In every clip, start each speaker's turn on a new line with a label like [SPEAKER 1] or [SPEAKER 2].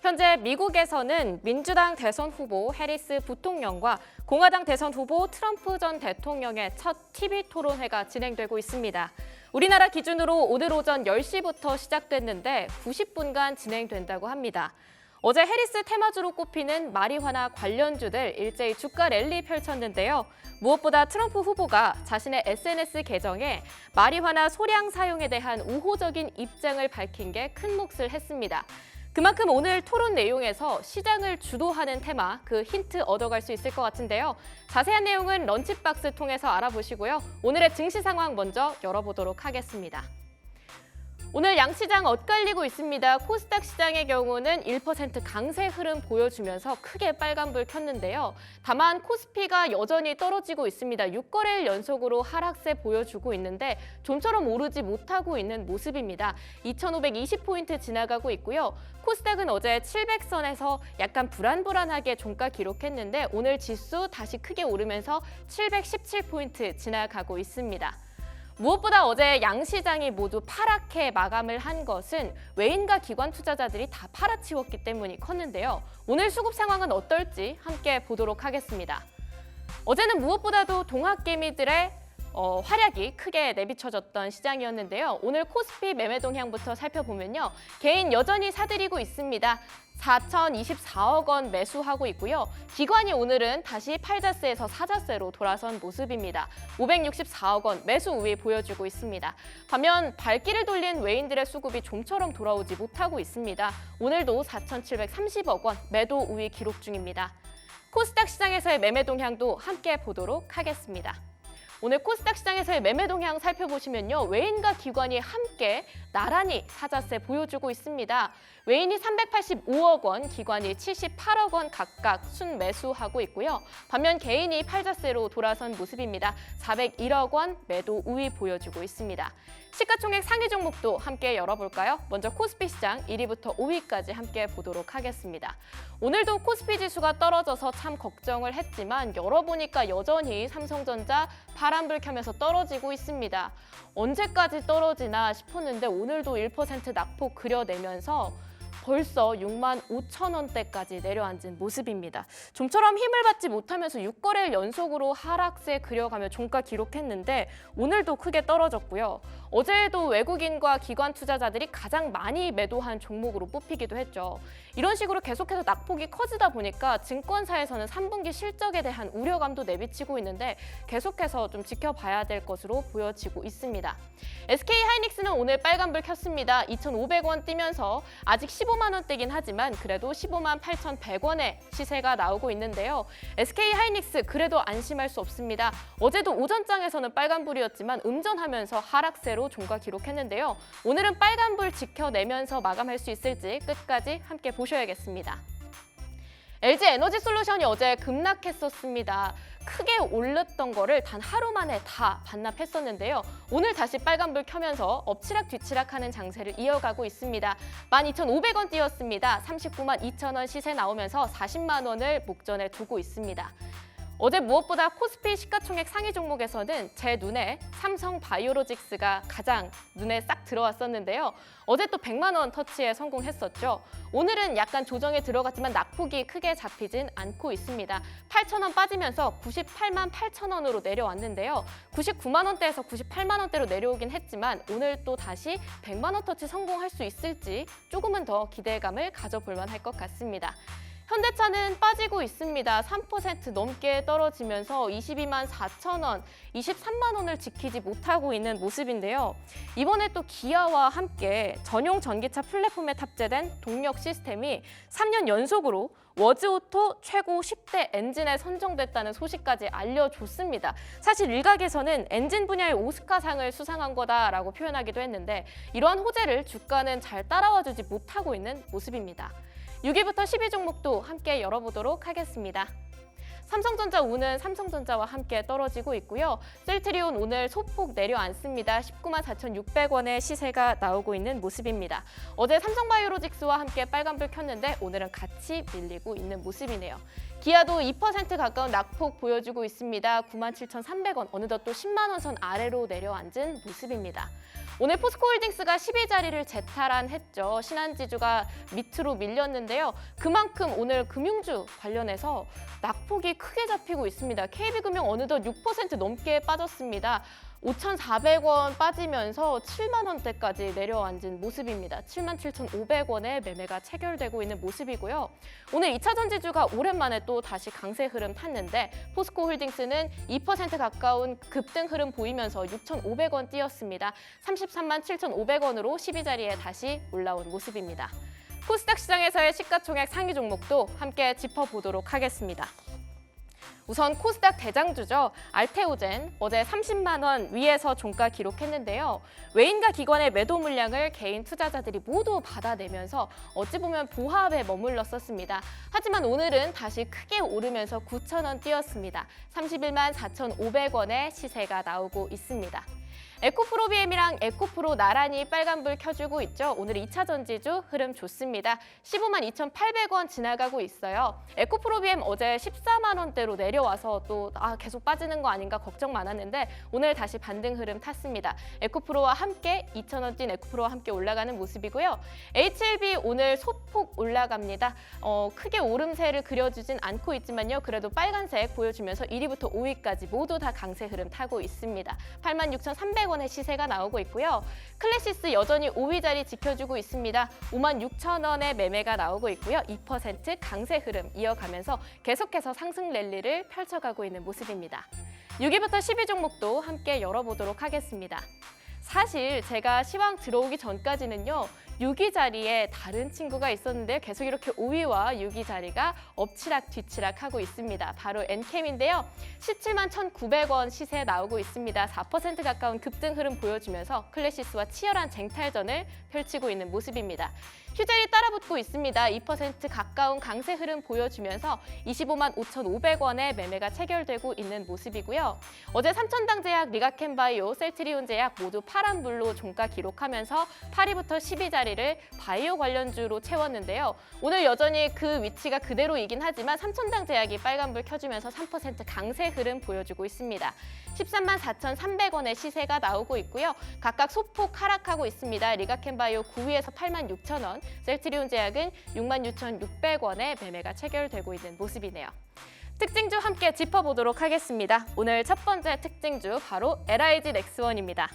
[SPEAKER 1] 현재 미국에서는 민주당 대선 후보 해리스 부통령과 공화당 대선 후보 트럼프 전 대통령의 첫 TV 토론회가 진행되고 있습니다. 우리나라 기준으로 오늘 오전 10시부터 시작됐는데 90분간 진행된다고 합니다. 어제 해리스 테마주로 꼽히는 마리화나 관련주들 일제히 주가 랠리 펼쳤는데요. 무엇보다 트럼프 후보가 자신의 SNS 계정에 마리화나 소량 사용에 대한 우호적인 입장을 밝힌 게 큰 몫을 했습니다. 그만큼 오늘 토론 내용에서 시장을 주도하는 테마, 그 힌트 얻어갈 수 있을 것 같은데요. 자세한 내용은 런치박스 통해서 알아보시고요. 오늘의 증시 상황 먼저 열어보도록 하겠습니다. 오늘 양시장 엇갈리고 있습니다. 코스닥 시장의 경우는 1% 강세 흐름 보여주면서 크게 빨간불 켰는데요. 다만 코스피가 여전히 떨어지고 있습니다. 6거래일 연속으로 하락세 보여주고 있는데 좀처럼 오르지 못하고 있는 모습입니다. 2,520포인트 지나가고 있고요. 코스닥은 어제 700선에서 약간 불안불안하게 종가 기록했는데 오늘 지수 다시 크게 오르면서 717포인트 지나가고 있습니다. 무엇보다 어제 양시장이 모두 파랗게 마감을 한 것은 외인과 기관 투자자들이 다 팔아치웠기 때문이 컸는데요. 오늘 수급 상황은 어떨지 함께 보도록 하겠습니다. 어제는 무엇보다도 동학개미들의 활약이 크게 내비쳐졌던 시장이었는데요. 오늘 코스피 매매 동향부터 살펴보면요. 개인 여전히 사들이고 있습니다. 4,024억 원 매수하고 있고요. 기관이 오늘은 다시 팔자세에서 사자세로 돌아선 모습입니다. 564억 원 매수 우위 보여주고 있습니다. 반면 발길을 돌린 외인들의 수급이 좀처럼 돌아오지 못하고 있습니다. 오늘도 4,730억 원 매도 우위 기록 중입니다. 코스닥 시장에서의 매매 동향도 함께 보도록 하겠습니다. 오늘 코스닥 시장에서의 매매 동향 살펴보시면요. 외인과 기관이 함께 나란히 사자세 보여주고 있습니다. 외인이 385억 원, 기관이 78억 원 각각 순매수하고 있고요. 반면 개인이 팔자세로 돌아선 모습입니다. 401억 원 매도 우위 보여주고 있습니다. 시가총액 상위 종목도 함께 열어볼까요? 먼저 코스피 시장 1위부터 5위까지 함께 보도록 하겠습니다. 오늘도 코스피 지수가 떨어져서 참 걱정을 했지만 열어보니까 여전히 삼성전자 파란불 켜면서 떨어지고 있습니다. 언제까지 떨어지나 싶었는데 오늘도 1% 낙폭 그려내면서 벌써 65,000원대까지 내려앉은 모습입니다. 좀처럼 힘을 받지 못하면서 6거래일 연속으로 하락세 그려가며 종가 기록했는데 오늘도 크게 떨어졌고요. 어제에도 외국인과 기관 투자자들이 가장 많이 매도한 종목으로 뽑히기도 했죠. 이런 식으로 계속해서 낙폭이 커지다 보니까 증권사에서는 3분기 실적에 대한 우려감도 내비치고 있는데 계속해서 좀 지켜봐야 될 것으로 보여지고 있습니다. SK하이닉스는 오늘 빨간불 켰습니다. 2,500원 뛰면서 아직 15만 원대긴 하지만 그래도 15만 8,100원의 시세가 나오고 있는데요. SK하이닉스 그래도 안심할 수 없습니다. 어제도 오전장에서는 빨간불이었지만 음전하면서 하락세로 종가 기록했는데요. 오늘은 빨간불 지켜내면서 마감할 수 있을지 끝까지 함께 보셔야겠습니다. LG에너지솔루션이 어제 급락했었습니다. 크게 올랐던 거를 단 하루 만에 다 반납했었는데요. 오늘 다시 빨간불 켜면서 엎치락 뒤치락하는 장세를 이어가고 있습니다. 12,500원 뛰었습니다. 39만 2천원 시세 나오면서 40만 원을 목전에 두고 있습니다. 어제 무엇보다 코스피 시가총액 상위 종목에서는 제 눈에 삼성바이오로직스가 가장 눈에 싹 들어왔었는데요. 어제 또 100만 원 터치에 성공했었죠. 오늘은 약간 조정에 들어갔지만 낙폭이 크게 잡히진 않고 있습니다. 8,000원 빠지면서 98만 8천원으로 내려왔는데요. 99만 원대에서 98만 원대로 내려오긴 했지만 오늘 또 다시 100만 원 터치 성공할 수 있을지 조금은 더 기대감을 가져볼 만할 것 같습니다. 현대차는 빠지고 있습니다. 3% 넘게 떨어지면서 22만 4천원, 23만 원을 지키지 못하고 있는 모습인데요. 이번에 또 기아와 함께 전용 전기차 플랫폼에 탑재된 동력 시스템이 3년 연속으로 워즈오토 최고 10대 엔진에 선정됐다는 소식까지 알려줬습니다. 사실 일각에서는 엔진 분야의 오스카상을 수상한 거다라고 표현하기도 했는데 이러한 호재를 주가는 잘 따라와주지 못하고 있는 모습입니다. 6위부터 10위 종목도 함께 열어보도록 하겠습니다. 삼성전자 우는 삼성전자와 함께 떨어지고 있고요. 셀트리온 오늘 소폭 내려앉습니다. 19만 4,600원의 시세가 나오고 있는 모습입니다. 어제 삼성바이오로직스와 함께 빨간불 켰는데 오늘은 같이 밀리고 있는 모습이네요. 기아도 2% 가까운 낙폭 보여주고 있습니다. 97,300원, 어느덧 또 10만 원 선 아래로 내려앉은 모습입니다. 오늘 포스코홀딩스가 12자리를 재탈환했죠. 신한지주가 밑으로 밀렸는데요. 그만큼 오늘 금융주 관련해서 낙폭이 크게 잡히고 있습니다. KB금융 어느덧 6% 넘게 빠졌습니다. 5,400원 빠지면서 7만 원대까지 내려앉은 모습입니다. 77,500원에 매매가 체결되고 있는 모습이고요. 오늘 2차전 지주가 오랜만에 또 다시 강세 흐름 탔는데 포스코홀딩스는 2% 가까운 급등 흐름 보이면서 6,500원 뛰었습니다. 33만 7,500원으로 12자리에 다시 올라온 모습입니다. 코스닥 시장에서의 시가총액 상위 종목도 함께 짚어보도록 하겠습니다. 우선 코스닥 대장주죠. 알테오젠 어제 30만 원 위에서 종가 기록했는데요. 외인과 기관의 매도 물량을 개인 투자자들이 모두 받아내면서 어찌 보면 보합에 머물렀었습니다. 하지만 오늘은 다시 크게 오르면서 9,000원 뛰었습니다. 31만 4,500원의 시세가 나오고 있습니다. 에코프로비엠이랑 에코프로 나란히 빨간불 켜주고 있죠. 오늘 2차 전지주 흐름 좋습니다. 15만 2,800원 지나가고 있어요. 에코프로비엠 어제 14만 원대로 내려와서 또 계속 빠지는 거 아닌가 걱정 많았는데 오늘 다시 반등 흐름 탔습니다. 에코프로와 함께 2,000원 뛴 에코프로와 함께 올라가는 모습이고요. HLB 오늘 소폭 올라갑니다. 크게 오름세를 그려주진 않고 있지만요. 그래도 빨간색 보여주면서 1위부터 5위까지 모두 다 강세 흐름 타고 있습니다. 86,300원 원의 시세가 나오고 있고요. 클래시스 여전히 5위 자리 지켜주고 있습니다. 56,000원의 매매가 나오고 있고요. 2% 강세 흐름 이어가면서 계속해서 상승 랠리를 펼쳐가고 있는 모습입니다. 6위부터 10위 종목도 함께 열어보도록 하겠습니다. 사실 제가 시황 들어오기 전까지는요. 6위 자리에 다른 친구가 있었는데요. 계속 이렇게 5위와 6위 자리가 엎치락 뒤치락 하고 있습니다. 바로 엔캠인데요. 17만 1,900원 시세 나오고 있습니다. 4% 가까운 급등 흐름 보여주면서 클래시스와 치열한 쟁탈전을 펼치고 있는 모습입니다. 휴젤이 따라붙고 있습니다. 2% 가까운 강세 흐름 보여주면서 25만 5,500원에 매매가 체결되고 있는 모습이고요. 어제 삼천당제약, 리가켄바이오, 셀트리온제약 모두 파란불로 종가 기록하면서 8위부터 10위 자리를 바이오 관련주로 채웠는데요. 오늘 여전히 그 위치가 그대로이긴 하지만 삼천당제약이 빨간불 켜주면서 3% 강세 흐름 보여주고 있습니다. 13만 4,300원의 시세가 나오고 있고요. 각각 소폭 하락하고 있습니다. 리가켄바이오 9위에서 8만 6,000원, 셀트리온 제약은 6만 6,600원에 매매가 체결되고 있는 모습이네요. 특징주 함께 짚어보도록 하겠습니다. 오늘 첫 번째 특징주 바로 LIG 넥스원입니다.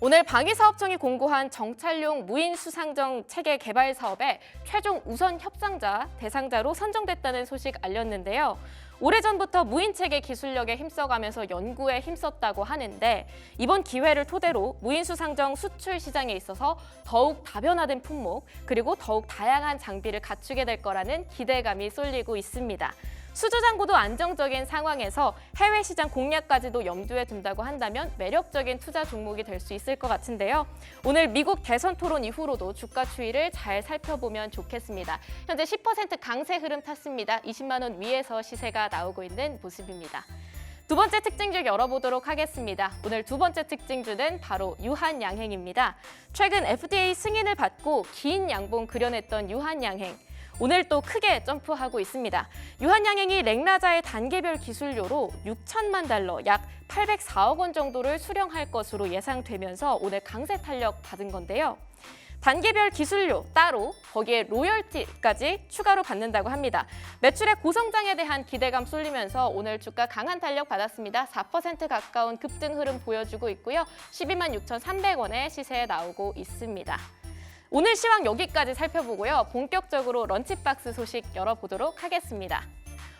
[SPEAKER 1] 오늘 방위사업청이 공고한 정찰용 무인 수상정 체계 개발 사업에 최종 우선 협상자 대상자로 선정됐다는 소식 알렸는데요. 오래전부터 무인체계 기술력에 힘써가면서 연구에 힘썼다고 하는데 이번 기회를 토대로 무인수상정 수출 시장에 있어서 더욱 다변화된 품목 그리고 더욱 다양한 장비를 갖추게 될 거라는 기대감이 쏠리고 있습니다. 수주장고도 안정적인 상황에서 해외 시장 공략까지도 염두에 둔다고 한다면 매력적인 투자 종목이 될 수 있을 것 같은데요. 오늘 미국 대선 토론 이후로도 주가 추이를 잘 살펴보면 좋겠습니다. 현재 10% 강세 흐름 탔습니다. 20만 원 위에서 시세가 나오고 있는 모습입니다. 두 번째 특징주 열어보도록 하겠습니다. 오늘 두 번째 특징주는 바로 유한양행입니다. 최근 FDA 승인을 받고 긴 양봉 그려냈던 유한양행. 오늘 또 크게 점프하고 있습니다. 유한양행이 렉라자의 단계별 기술료로 6천만 달러, 약 804억 원 정도를 수령할 것으로 예상되면서 오늘 강세 탄력 받은 건데요. 단계별 기술료 따로 거기에 로열티까지 추가로 받는다고 합니다. 매출의 고성장에 대한 기대감 쏠리면서 오늘 주가 강한 탄력 받았습니다. 4% 가까운 급등 흐름 보여주고 있고요. 12만 6,300원의 시세에 나오고 있습니다. 오늘 시황 여기까지 살펴보고요. 본격적으로 런치박스 소식 열어보도록 하겠습니다.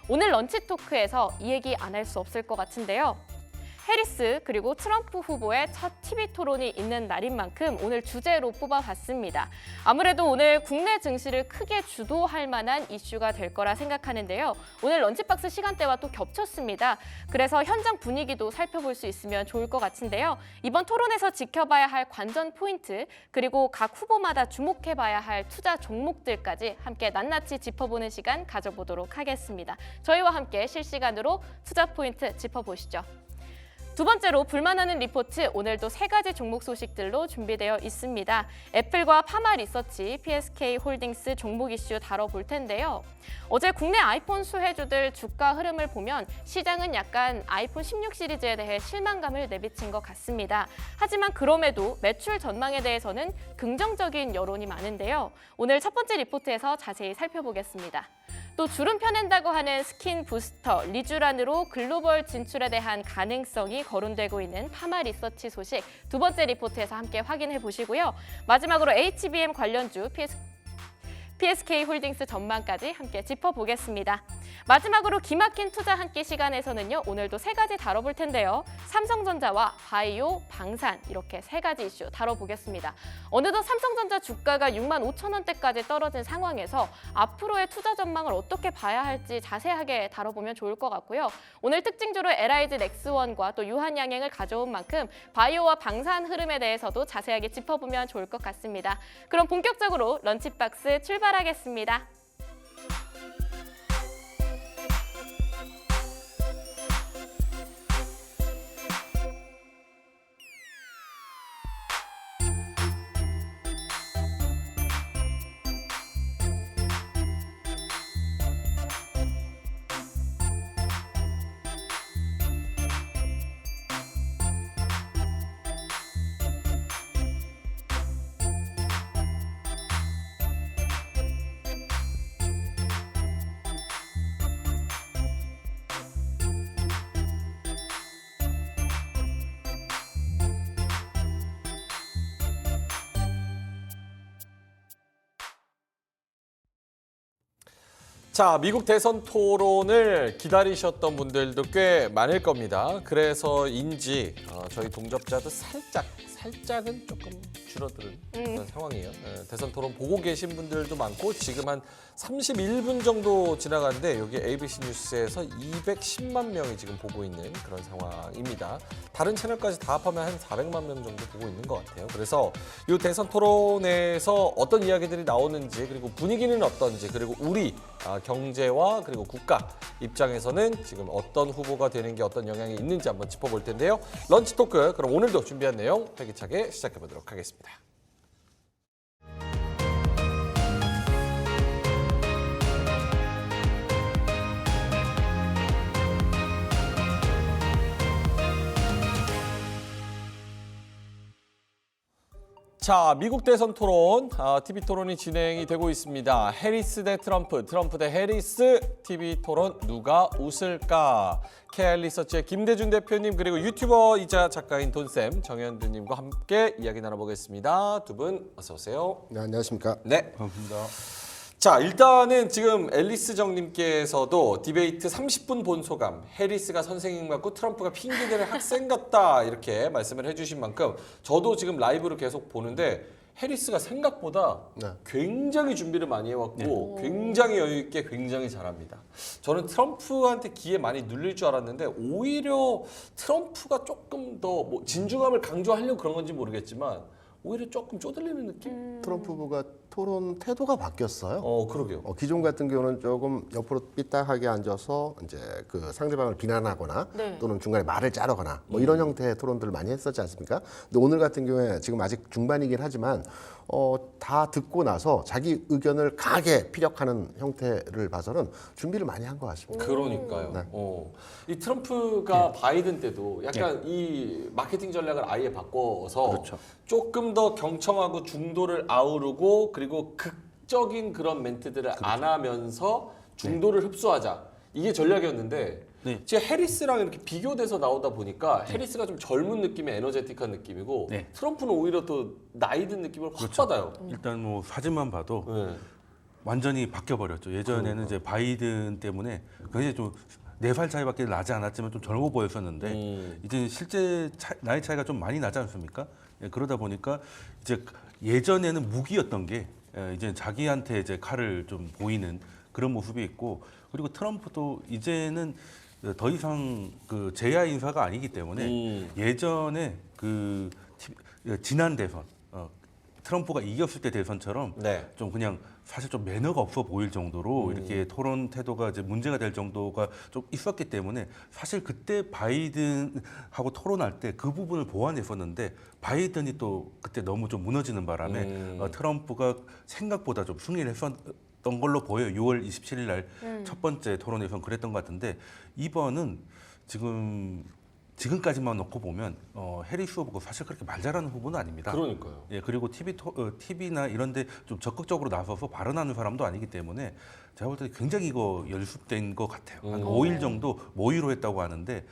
[SPEAKER 1] 오늘 런치 토크에서 이 얘기 안 할 수 없을 것 같은데요. 해리스 그리고 트럼프 후보의 첫 TV 토론이 있는 날인 만큼 오늘 주제로 뽑아봤습니다. 아무래도 오늘 국내 증시를 크게 주도할 만한 이슈가 될 거라 생각하는데요. 오늘 런치박스 시간대와 또 겹쳤습니다. 그래서 현장 분위기도 살펴볼 수 있으면 좋을 것 같은데요. 이번 토론에서 지켜봐야 할 관전 포인트 그리고 각 후보마다 주목해봐야 할 투자 종목들까지 함께 낱낱이 짚어보는 시간 가져보도록 하겠습니다. 저희와 함께 실시간으로 투자 포인트 짚어보시죠. 두 번째로 불만하는 리포트, 오늘도 세 가지 종목 소식들로 준비되어 있습니다. 애플과 파마 리서치, PSK 홀딩스 종목 이슈 다뤄볼 텐데요. 어제 국내 아이폰 수혜주들 주가 흐름을 보면 시장은 약간 아이폰 16 시리즈에 대해 실망감을 내비친 것 같습니다. 하지만 그럼에도 매출 전망에 대해서는 긍정적인 여론이 많은데요. 오늘 첫 번째 리포트에서 자세히 살펴보겠습니다. 또 주름 펴낸다고 하는 스킨 부스터 리쥬란으로 글로벌 진출에 대한 가능성이 거론되고 있는 파마 리서치 소식 두 번째 리포트에서 함께 확인해 보시고요. 마지막으로 HBM 관련주 PSK 홀딩스 전망까지 함께 짚어보겠습니다. 마지막으로 기막힌 투자 한 끼 시간에서는요. 오늘도 세 가지 다뤄볼 텐데요. 삼성전자와 바이오, 방산 이렇게 세 가지 이슈 다뤄보겠습니다. 어느덧 삼성전자 주가가 65,000원대까지 떨어진 상황에서 앞으로의 투자 전망을 어떻게 봐야 할지 자세하게 다뤄보면 좋을 것 같고요. 오늘 특징주로 LIG 넥스원과 또 유한양행을 가져온 만큼 바이오와 방산 흐름에 대해서도 자세하게 짚어보면 좋을 것 같습니다. 그럼 본격적으로 런치박스 출발하겠습니다.
[SPEAKER 2] 자, 미국 대선 토론을 기다리셨던 분들도 꽤 많을 겁니다. 그래서인지 저희 동접자도 살짝은 조금 줄어드는 그런 상황이에요. 대선 토론 보고 계신 분들도 많고 지금 한 31분 정도 지나갔는데 여기 ABC 뉴스에서 210만 명이 지금 보고 있는 그런 상황입니다. 다른 채널까지 다 합하면 한 400만 명 정도 보고 있는 것 같아요. 그래서 이 대선 토론에서 어떤 이야기들이 나오는지 그리고 분위기는 어떤지 그리고 우리 경제와 그리고 국가 입장에서는 지금 어떤 후보가 되는 게 어떤 영향이 있는지 한번 짚어볼 텐데요. 런치 토크, 그럼 오늘도 준비한 내용 활기차게 시작해보도록 하겠습니다. 자, 미국 대선 토론, TV 토론이 진행이 되고 있습니다. 해리스 대 트럼프, 트럼프 대 해리스 TV 토론 누가 웃을까? KR 리서치의 김대준 대표님 그리고 유튜버이자 작가인 돈쌤 정현두님과 함께 이야기 나눠보겠습니다. 두 분 어서 오세요.
[SPEAKER 3] 네, 안녕하십니까?
[SPEAKER 2] 네,
[SPEAKER 4] 반갑습니다.
[SPEAKER 2] 자, 일단은 지금 앨리스 정님께서도 디베이트 30분 본 소감, 해리스가 선생님 같고 트럼프가 핑계대는 학생 같다 이렇게 말씀을 해주신 만큼 저도 지금 라이브로 계속 보는데 해리스가 생각보다 굉장히 준비를 많이 해왔고 굉장히 여유 있게 굉장히 잘합니다. 저는 트럼프한테 기에 많이 눌릴 줄 알았는데 오히려 트럼프가 조금 더 뭐 진중함을 강조하려고 그런 건지 모르겠지만 오히려 조금 쪼들리는 느낌?
[SPEAKER 3] 트럼프 후보가 토론 태도가 바뀌었어요.
[SPEAKER 2] 그러게요.
[SPEAKER 3] 기존 같은 경우는 조금 옆으로 삐딱하게 앉아서 이제 그 상대방을 비난하거나
[SPEAKER 1] 네.
[SPEAKER 3] 또는 중간에 말을 자르거나 뭐 이런 형태의 토론들을 많이 했었지 않습니까? 근데 오늘 같은 경우에 지금 아직 중반이긴 하지만 다 듣고 나서 자기 의견을 강하게 피력하는 형태를 봐서는 준비를 많이 한 것 같습니다.
[SPEAKER 2] 그러니까요.
[SPEAKER 3] 네.
[SPEAKER 2] 이 트럼프가 바이든 때도 약간 이 마케팅 전략을 아예 바꿔서
[SPEAKER 4] 그렇죠.
[SPEAKER 2] 조금 더 경청하고 중도를 아우르고 그리고 극적인 그런 멘트들을 안 하면서 중도를 흡수하자. 이게 전략이었는데
[SPEAKER 4] 네.
[SPEAKER 2] 지금 해리스랑 이렇게 비교돼서 나오다 보니까 해리스가 좀 젊은 느낌의 에너제틱한 느낌이고
[SPEAKER 4] 네.
[SPEAKER 2] 트럼프는 오히려 또 나이 든 느낌을 확 받아요.
[SPEAKER 4] 일단 뭐 사진만 봐도
[SPEAKER 2] 네.
[SPEAKER 4] 완전히 바뀌어버렸죠. 예전에는 이제 바이든 때문에 굉장히 좀 4살 차이밖에 나지 않았지만 좀 젊어 보였었는데 이제 실제 나이 차이가 좀 많이 나지 않습니까? 예, 그러다 보니까 이제 예전에는 무기였던 게 이제 자기한테 이제 칼을 좀 보이는 그런 모습이 있고 그리고 트럼프도 이제는 더 이상 그 제야 인사가 아니기 때문에 예전에 그 지난 대선 트럼프가 이겼을 때 대선처럼
[SPEAKER 2] 네.
[SPEAKER 4] 좀 그냥 사실 좀 매너가 없어 보일 정도로 이렇게 토론 태도가 이제 문제가 될 정도가 좀 있었기 때문에 사실 그때 바이든하고 토론할 때 그 부분을 보완했었는데 바이든이 또 그때 너무 좀 무너지는 바람에 트럼프가 생각보다 좀 승리를 했었던 걸로 보여요. 6월 27일 날 첫 번째 토론에서는 그랬던 것 같은데 이번은 지금까지만 놓고 보면 해리스 후보가 사실 그렇게 말 잘하는 후보는 아닙니다.
[SPEAKER 2] 그러니까요.
[SPEAKER 4] 예, 그리고 TV나 이런데 좀 적극적으로 나서서 발언하는 사람도 아니기 때문에 제가 볼 때 굉장히 이거 연습된 것 같아요. 한 5일 정도 모의로 했다고 하는데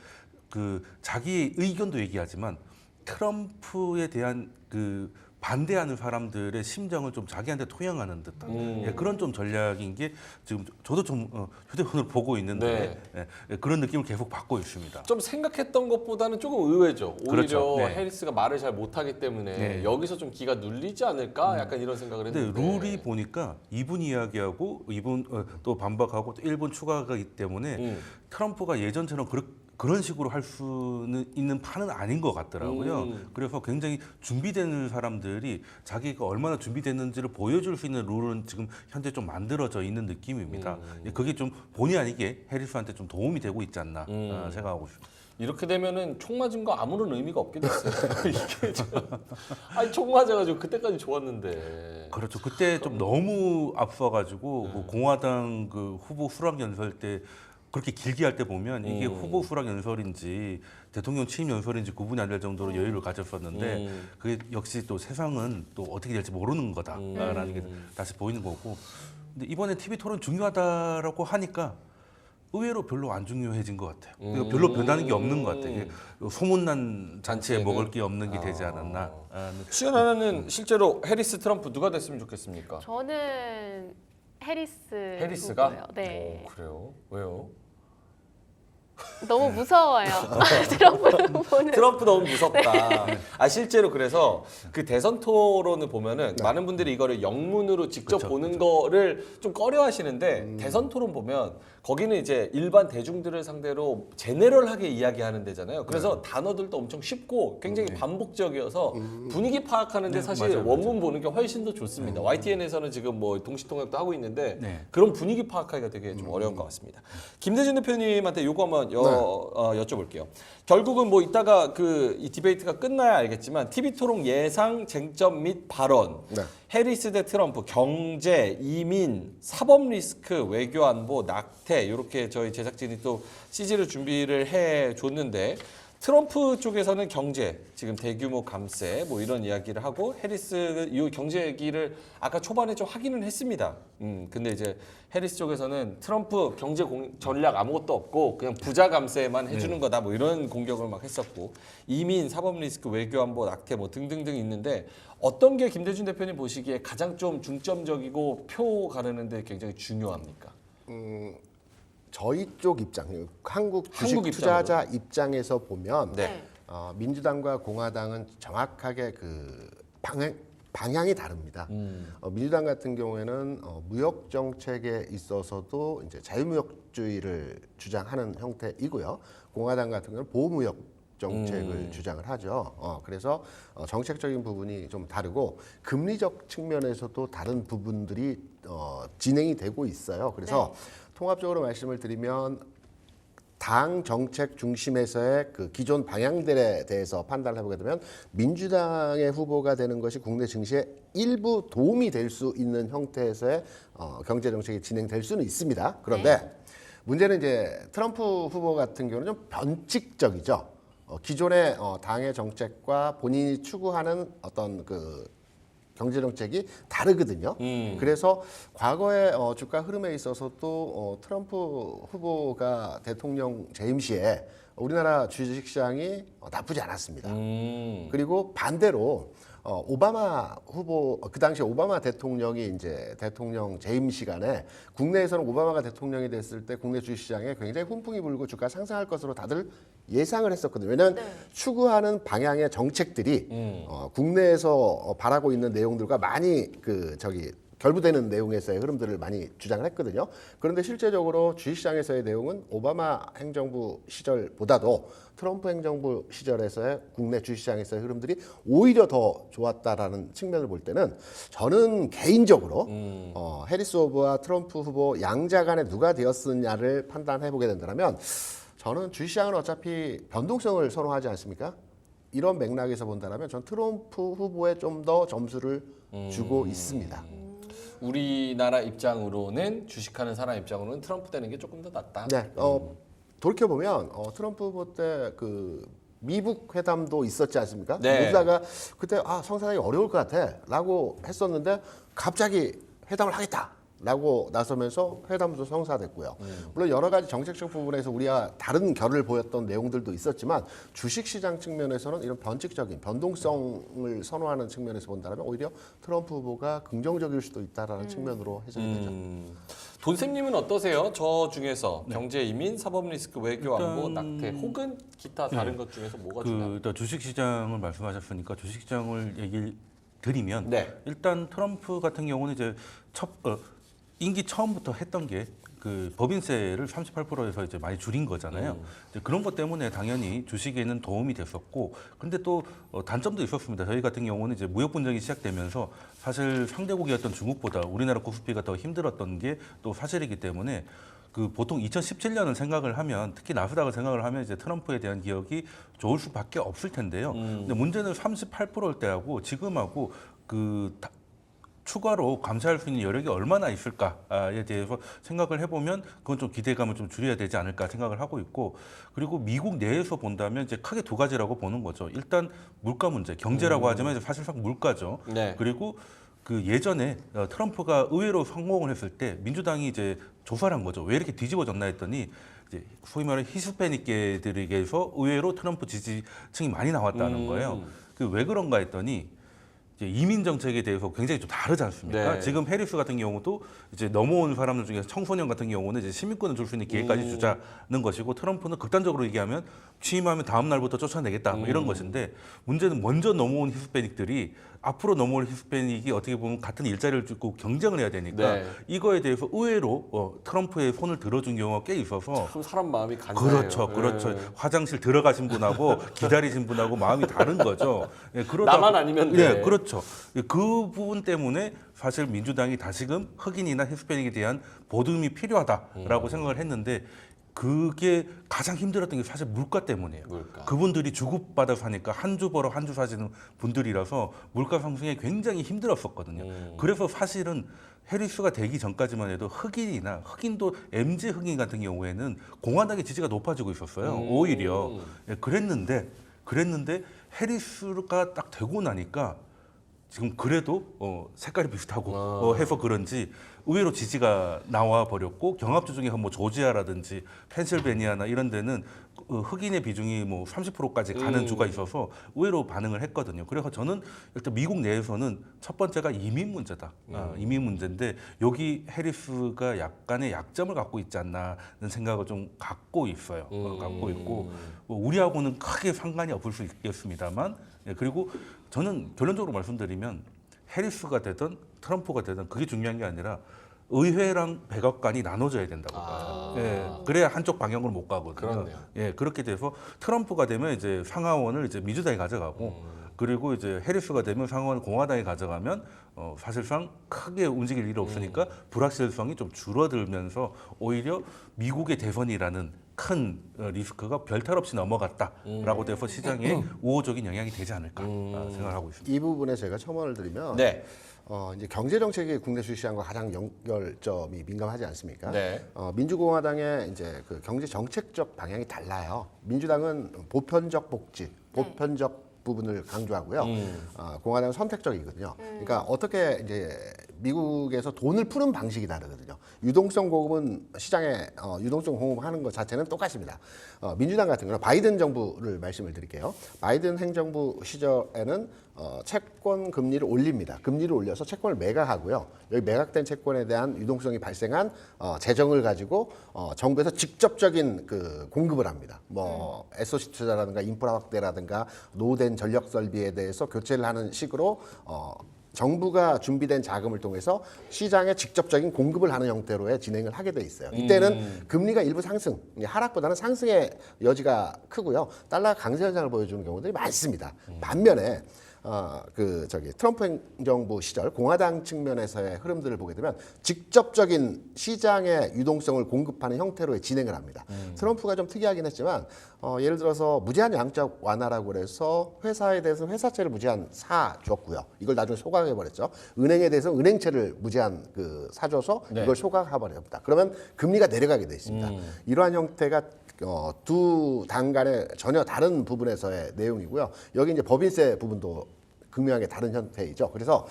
[SPEAKER 4] 그 자기 의견도 얘기하지만 트럼프에 대한 그 반대하는 사람들의 심정을 좀 자기한테 토양하는 듯한 예, 그런 좀 전략인 게 지금 저도 좀 휴대폰을 보고 있는데 예, 그런 느낌을 계속 받고 있습니다.
[SPEAKER 2] 좀 생각했던 것보다는 조금 의외죠. 오히려
[SPEAKER 4] 그렇죠. 네.
[SPEAKER 2] 해리스가 말을 잘 못하기 때문에
[SPEAKER 4] 네.
[SPEAKER 2] 여기서 좀 기가 눌리지 않을까? 약간 이런 생각을
[SPEAKER 4] 근데
[SPEAKER 2] 했는데.
[SPEAKER 4] 룰이 보니까 2분 이야기하고 2분 또 반박하고 또 1분 추가가 있기 때문에 트럼프가 예전처럼 그런 식으로 할 수는 있는 판은 아닌 것 같더라고요. 그래서 굉장히 준비되는 사람들이 자기가 얼마나 준비됐는지를 보여줄 수 있는 룰은 지금 현재 좀 만들어져 있는 느낌입니다. 그게 좀 본의 아니게 해리스한테 좀 도움이 되고 있지 않나 생각하고 있습니다.
[SPEAKER 2] 이렇게 되면은 총 맞은 거 아무런 의미가 없게 됐어요. 이게 아니 총 맞아가지고 그때까지 좋았는데.
[SPEAKER 4] 그렇죠. 그때 좀 너무 앞서가지고 그 공화당 그 후보 수락 연설 때 그렇게 길게 할 때 보면 이게 후보 수락 연설인지 대통령 취임 연설인지 구분이 안 될 정도로 여유를 가졌었는데 그게 역시 또 세상은 또 어떻게 될지 모르는 거다라는 게 다시 보이는 거고. 근데 이번에 TV 토론 중요하다라고 하니까 의외로 별로 안 중요해진 것 같아요. 그러니까 별로 변하는 게 없는 것 같아요. 이게 소문난 잔치에 먹을 게 없는 게 되지 않았나.
[SPEAKER 2] 시연 하나는 실제로 해리스 트럼프 누가 됐으면 좋겠습니까?
[SPEAKER 1] 저는
[SPEAKER 2] 해리스가?
[SPEAKER 1] 후보예요. 네.
[SPEAKER 2] 그래요? 왜요?
[SPEAKER 1] 너무 무서워요. 트럼프 후보는.
[SPEAKER 2] 트럼프 너무 무섭다. 아 실제로 그래서 그 대선 토론을 보면은 많은 분들이 이거를 영문으로 직접 보는 거를 좀 꺼려하시는데 대선 토론 보면 거기는 이제 일반 대중들을 상대로 제네럴하게 이야기하는 데잖아요. 그래서 단어들도 엄청 쉽고 굉장히 반복적이어서 분위기 파악하는데 사실
[SPEAKER 4] 맞아요,
[SPEAKER 2] 원문 보는 게 훨씬 더 좋습니다. YTN에서는 지금 뭐 동시통역도 하고 있는데
[SPEAKER 4] 네.
[SPEAKER 2] 그런 분위기 파악하기가 되게 좀 어려운 것 같습니다. 김대중 대표님한테 요거 한번 여쭤볼게요. 결국은 뭐 이따가 이 디베이트가 끝나야 알겠지만 TV 토론 예상 쟁점 및 발언,
[SPEAKER 3] 네.
[SPEAKER 2] 해리스 대 트럼프, 경제, 이민, 사법 리스크, 외교 안보, 낙태 이렇게 저희 제작진이 또 CG를 준비를 해 줬는데 트럼프 쪽에서는 경제, 지금 대규모 감세 뭐 이런 이야기를 하고 해리스 이 경제 얘기를 아까 초반에 좀 하기는 했습니다. 근데 이제 해리스 쪽에서는 트럼프 경제 전략 아무것도 없고 그냥 부자 감세만 해주는 거다 뭐 이런 공격을 막 했었고 이민, 사법 리스크, 외교 안보, 낙태 뭐 등등등 있는데 어떤 게 김대중 대표님 보시기에 가장 좀 중점적이고 표 가르는데 굉장히 중요합니까?
[SPEAKER 3] 저희 쪽 입장, 한국 주식
[SPEAKER 2] 한국
[SPEAKER 3] 투자자 입장에서 보면
[SPEAKER 2] 네.
[SPEAKER 3] 민주당과 공화당은 정확하게 그 방향이 다릅니다. 민주당 같은 경우에는 무역 정책에 있어서도 이제 자유무역주의를 주장하는 형태이고요. 공화당 같은 경우는 보호무역 정책을 주장을 하죠. 그래서 정책적인 부분이 좀 다르고 금리적 측면에서도 다른 부분들이 진행이 되고 있어요. 그래서 통합적으로 말씀을 드리면 당 정책 중심에서의 그 기존 방향들에 대해서 판단을 해보게 되면 민주당의 후보가 되는 것이 국내 증시에 일부 도움이 될 수 있는 형태에서의 경제 정책이 진행될 수는 있습니다. 그런데 문제는 이제 트럼프 후보 같은 경우는 좀 변칙적이죠. 기존의 당의 정책과 본인이 추구하는 어떤 그 경제 정책이 다르거든요. 그래서 과거의 주가 흐름에 있어서도 트럼프 후보가 대통령 재임 시에 우리나라 주식시장이 나쁘지 않았습니다. 그리고 반대로 오바마 후보 그 당시 오바마 대통령이 이제 대통령 재임 시간에 국내에서는 오바마가 대통령이 됐을 때 국내 주식시장에 굉장히 훈풍이 불고 주가 상승할 것으로 다들 예상을 했었거든요. 왜냐하면 추구하는 방향의 정책들이 국내에서 바라고 있는 내용들과 많이 결부되는 내용에서의 흐름들을 많이 주장을 했거든요. 그런데 실제적으로 주식시장에서의 내용은 오바마 행정부 시절보다도 트럼프 행정부 시절에서의 국내 주식시장에서의 흐름들이 오히려 더 좋았다라는 측면을 볼 때는 저는 개인적으로 해리스 후보와 트럼프 후보 양자 간에 누가 되었느냐를 판단해 보게 된다면 저는 주식시장은 어차피 변동성을 선호하지 않습니까? 이런 맥락에서 본다면 전 트럼프 후보에 좀 더 점수를 주고 있습니다.
[SPEAKER 2] 우리나라 입장으로는 주식하는 사람 입장으로는 트럼프 되는 게 조금 더 낫다.
[SPEAKER 3] 네, 돌이켜 보면 트럼프 후보 때 그 미북 회담도 있었지 않습니까?
[SPEAKER 2] 네.
[SPEAKER 3] 그러다가 그때 성사하기 어려울 것 같아라고 했었는데 갑자기 회담을 하겠다라고 나서면서 회담도 성사됐고요. 물론 여러 가지 정책적 부분에서 우리가 다른 결을 보였던 내용들도 있었지만 주식시장 측면에서는 이런 변칙적인 변동성을 선호하는 측면에서 본다면 오히려 트럼프 후보가 긍정적일 수도 있다라는 측면으로 해석이 되죠.
[SPEAKER 2] 돈쌤님은 어떠세요? 저 중에서 경제 이민, 사법 리스크, 외교 안보, 낙태 혹은 기타 다른 것 중에서 뭐가 중요한가요?
[SPEAKER 4] 일단 주식시장을 말씀하셨으니까 주식시장을 얘기를 드리면
[SPEAKER 2] 네.
[SPEAKER 4] 일단 트럼프 같은 경우는 이제 임기 처음부터 했던 게 그 법인세를 38%에서 이제 많이 줄인 거잖아요. 이제 그런 것 때문에 당연히 주식에는 도움이 됐었고, 근데 또 단점도 있었습니다. 저희 같은 경우는 이제 무역 분쟁이 시작되면서 사실 상대국이었던 중국보다 우리나라 코스피가 더 힘들었던 게 또 사실이기 때문에 그 보통 2017년을 생각을 하면 특히 나스닥을 생각을 하면 이제 트럼프에 대한 기억이 좋을 수밖에 없을 텐데요. 근데 문제는 38%일 때하고 지금하고 추가로 감사할 수 있는 여력이 얼마나 있을까에 대해서 생각을 해보면 그건 좀 기대감을 좀 줄여야 되지 않을까 생각을 하고 있고, 그리고 미국 내에서 본다면 이제 크게 두 가지라고 보는 거죠. 일단 물가 문제, 경제라고 하지만 이제 사실상 물가죠.
[SPEAKER 2] 네.
[SPEAKER 4] 그리고 그 예전에 트럼프가 의외로 성공을 했을 때 민주당이 이제 조사를 한 거죠. 왜 이렇게 뒤집어졌나 했더니 이제 소위 말하는 히스패닉계들에게서 의외로 트럼프 지지층이 많이 나왔다는 거예요. 그 왜 그런가 했더니 이제 이민 정책에 대해서 굉장히 좀 다르지 않습니까?
[SPEAKER 2] 네.
[SPEAKER 4] 지금 해리스 같은 경우도 이제 넘어온 사람들 중에서 청소년 같은 경우는 이제 시민권을 줄 수 있는 기회까지 주자는 것이고, 트럼프는 극단적으로 얘기하면 취임하면 다음 날부터 쫓아내겠다 뭐 이런 것인데, 문제는 먼저 넘어온 히스패닉들이 앞으로 넘어올 히스패닉이 어떻게 보면 같은 일자리를 주고 경쟁을 해야 되니까
[SPEAKER 2] 네.
[SPEAKER 4] 이거에 대해서 의외로 트럼프의 손을 들어준 경우가 꽤 있어서.
[SPEAKER 2] 참 사람 마음이 간사해요.
[SPEAKER 4] 그렇죠, 그렇죠.
[SPEAKER 2] 네.
[SPEAKER 4] 화장실 들어가신 분하고 기다리신 분하고 마음이 다른 거죠. 예,
[SPEAKER 2] 나만 아니면 돼.
[SPEAKER 4] 예, 그렇죠. 그 부분 때문에 사실 민주당이 다시금 흑인이나 히스패닉에 대한 보듬이 필요하다라고 생각을 했는데, 그게 가장 힘들었던 게 사실 물가 때문이에요.
[SPEAKER 2] 물가.
[SPEAKER 4] 그분들이 주급받아 사니까 한 주 벌어 한 주 사시는 분들이라서 물가 상승에 굉장히 힘들었었거든요. 그래서 사실은 해리스가 되기 전까지만 해도 흑인도 MZ 흑인 같은 경우에는 공화당의 지지가 높아지고 있었어요. 오히려. 예, 그랬는데 해리스가 딱 되고 나니까 지금 그래도 색깔이 비슷하고 해서 그런지 의외로 지지가 나와 버렸고, 경합주 중에 뭐 조지아라든지 펜실베니아나 이런 데는 흑인의 비중이 뭐 30%까지 가는 주가 있어서 의외로 반응을 했거든요. 그래서 저는 일단 미국 내에서는 첫 번째가 이민 문제다. 이민 문제인데 여기 해리스가 약간의 약점을 갖고 있지 않나는 생각을 좀 갖고 있어요. 갖고 있고, 우리하고는 크게 상관이 없을 수 있겠습니다만, 예, 그리고 저는 결론적으로 말씀드리면 해리스가 되든 트럼프가 되든 그게 중요한 게 아니라 의회랑 백악관이 나눠져야 된다고 봐요. 예, 그래야 한쪽 방향으로 못 가거든요.
[SPEAKER 2] 그렇네요.
[SPEAKER 4] 예, 그렇게 돼서 트럼프가 되면 이제 상하원을 이제 민주당이 가져가고, 그리고 이제 해리스가 되면 상하원 공화당이 가져가면 사실상 크게 움직일 일이 없으니까 불확실성이 좀 줄어들면서 오히려 미국의 대선이라는 큰 리스크가 별탈 없이 넘어갔다라고 돼서 시장에 우호적인 영향이 되지 않을까 생각을 하고 있습니다.
[SPEAKER 3] 이 부분에 제가 첨언을 드리면
[SPEAKER 2] 네.
[SPEAKER 3] 이제 경제 정책이 국내 주식시장과 가장 연결점이 민감하지 않습니까?
[SPEAKER 2] 네.
[SPEAKER 3] 민주공화당의 이제 그 경제 정책적 방향이 달라요. 민주당은 보편적 복지, 보편적 부분을 강조하고요. 공화당은 선택적이거든요. 그러니까 어떻게 이제 미국에서 돈을 푸는 방식이 다르거든요. 유동성 공급은 시장에 유동성 공급하는 것 자체는 똑같습니다. 민주당 같은 경우는 바이든 정부를 말씀을 드릴게요. 바이든 행정부 시절에는 채권 금리를 올립니다. 금리를 올려서 채권을 매각하고요. 여기 매각된 채권에 대한 유동성이 발생한 재정을 가지고 정부에서 직접적인 그 공급을 합니다. 뭐 SOC 투자라든가 인프라 확대라든가 노후된 전력 설비에 대해서 교체를 하는 식으로 정부가 준비된 자금을 통해서 시장에 직접적인 공급을 하는 형태로의 진행을 하게 돼 있어요. 이때는 금리가 일부 상승, 하락보다는 상승의 여지가 크고요. 달러가 강세 현상을 보여주는 경우들이 많습니다. 반면에 트럼프 행정부 시절 공화당 측면에서의 흐름들을 보게 되면 직접적인 시장의 유동성을 공급하는 형태로의 진행을 합니다. 트럼프가 좀 특이하긴 했지만 예를 들어서 무제한 양적 완화라고 그래서 회사에 대해서 회사채를 무제한 사줬고요. 이걸 나중에 소각해버렸죠. 은행에 대해서 은행채를 무제한 사줘서 이걸 소각해버렸다. 그러면 금리가 내려가게 돼 있습니다. 이러한 형태가 두 당 간의 전혀 다른 부분에서의 내용이고요. 여기 이제 법인세 부분도 극명하게 다른 형태이죠. 그래서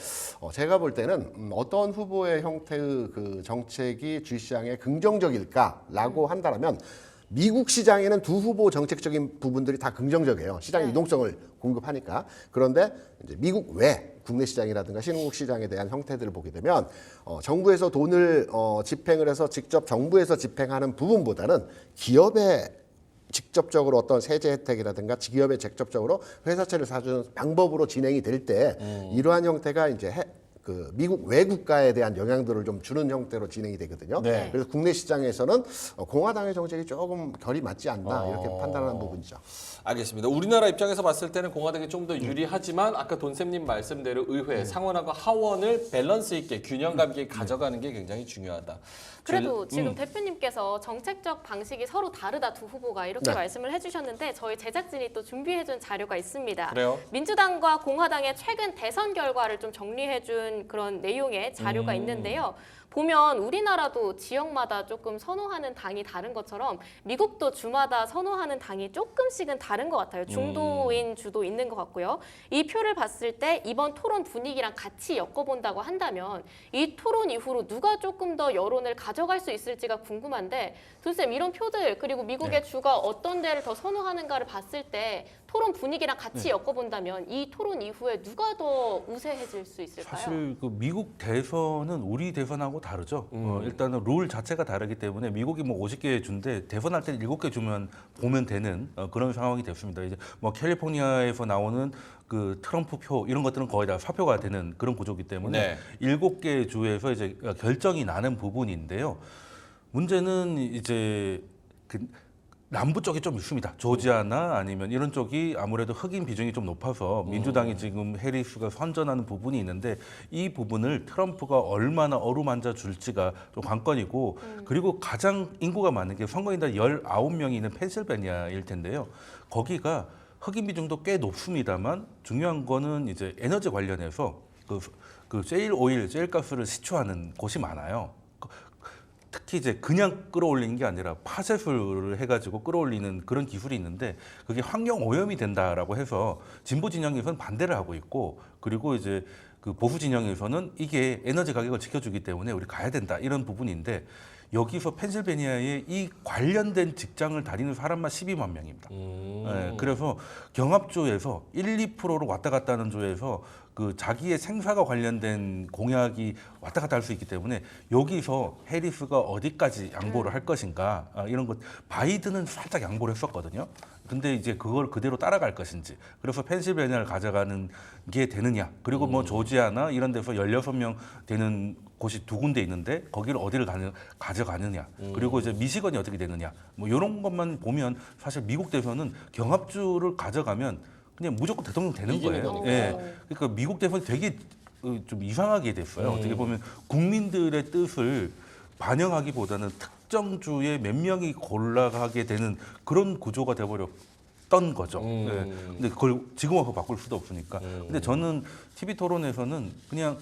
[SPEAKER 3] 제가 볼 때는 어떤 후보의 형태의 그 정책이 주시장에 긍정적일까라고 한다면 미국 시장에는 두 후보 정책적인 부분들이 다 긍정적이에요. 시장의 유동성을 공급하니까. 그런데 이제 미국 외 국내 시장이라든가 신흥국 시장에 대한 형태들을 보게 되면 정부에서 돈을 집행을 해서 직접 정부에서 집행하는 부분보다는 기업의 직접적으로 어떤 세제 혜택이라든가 기업에 직접적으로 회사채를 사주는 방법으로 진행이 될 때 이러한 형태가 이제 미국 외 국가에 대한 영향들을 좀 주는 형태로 진행이 되거든요.
[SPEAKER 2] 네.
[SPEAKER 3] 그래서 국내 시장에서는 공화당의 정책이 조금 결이 맞지 않나 이렇게 판단하는 부분이죠.
[SPEAKER 2] 알겠습니다. 우리나라 입장에서 봤을 때는 공화당이 좀 더 유리하지만 아까 돈쌤님 말씀대로 의회, 상원하고 하원을 밸런스 있게 균형감 있게 가져가는 게 굉장히 중요하다.
[SPEAKER 1] 그래도 지금 대표님께서 정책적 방식이 서로 다르다 두 후보가 이렇게 말씀을 해주셨는데 저희 제작진이 또 준비해준 자료가 있습니다.
[SPEAKER 2] 그래요?
[SPEAKER 1] 민주당과 공화당의 최근 대선 결과를 좀 정리해준 그런 내용의 자료가 있는데요. 보면 우리나라도 지역마다 조금 선호하는 당이 다른 것처럼 미국도 주마다 선호하는 당이 조금씩은 다른 것 같아요. 중도인 주도 있는 것 같고요. 이 표를 봤을 때 이번 토론 분위기랑 같이 엮어본다고 한다면 이 토론 이후로 누가 조금 더 여론을 가져갈 수 있을지가 궁금한데 도쌤 이런 표들 그리고 미국의 주가 어떤 데를 더 선호하는가를 봤을 때 토론 분위기랑 같이 엮어본다면 이 토론 이후에 누가 더 우세해질 수 있을까요?
[SPEAKER 4] 사실 그 미국 대선은 우리 대선하고 다르죠. 일단은 룰 자체가 다르기 때문에 미국이 뭐 50개 준데 대선할 때는 7개 주면 보면 되는 그런 상황이 됐습니다. 이제 뭐 캘리포니아에서 나오는 그 트럼프 표 이런 것들은 거의 다 사표가 되는 그런 구조이기 때문에 7개 주에서 이제 결정이 나는 부분인데요. 문제는 이제 남부 쪽이 좀 있습니다. 조지아나 아니면 이런 쪽이 아무래도 흑인 비중이 좀 높아서 민주당이 지금 해리스가 선전하는 부분이 있는데 이 부분을 트럼프가 얼마나 어루만져 줄지가 좀 관건이고 그리고 가장 인구가 많은 게 선거인단 19명이 있는 펜실베니아일 텐데요. 거기가 흑인 비중도 꽤 높습니다만 중요한 거는 이제 에너지 관련해서 그 셰일 오일, 셰일 가스를 시추하는 곳이 많아요. 특히 이제 그냥 끌어올리는 게 아니라 파쇄술을 해가지고 끌어올리는 그런 기술이 있는데 그게 환경 오염이 된다라고 해서 진보 진영에서는 반대를 하고 있고 그리고 이제 그 보수 진영에서는 이게 에너지 가격을 지켜주기 때문에 우리 가야 된다 이런 부분인데 여기서 펜실베니아에 이 관련된 직장을 다니는 사람만 12만 명입니다. 네, 그래서 경합주에서 1, 2%로 왔다 갔다 하는 주에서 그 자기의 생사가 관련된 공약이 왔다 갔다 할 수 있기 때문에 여기서 해리스가 어디까지 양보를 할 것인가 이런 것 바이든은 살짝 양보를 했었거든요. 근데 이제 그걸 그대로 따라갈 것인지 그래서 펜실베니아를 가져가는 게 되느냐 그리고 뭐 조지아나 이런 데서 16명 되는 곳이 두 군데 있는데 거기를 어디를 가져가느냐 그리고 이제 미시건이 어떻게 되느냐 뭐 이런 것만 보면 사실 미국 대선은 경합주를 가져가면 그냥 무조건 대통령 되는 거예요. 예. 그러니까 미국 대선이 되게 좀 이상하게 됐어요. 어떻게 보면 국민들의 뜻을 반영하기보다는 특정 주에 몇 명이 골라가게 되는 그런 구조가 돼버렸던 거죠. 예. 근데 그걸 지금 와서 바꿀 수도 없으니까. 근데 저는 TV 토론에서는 그냥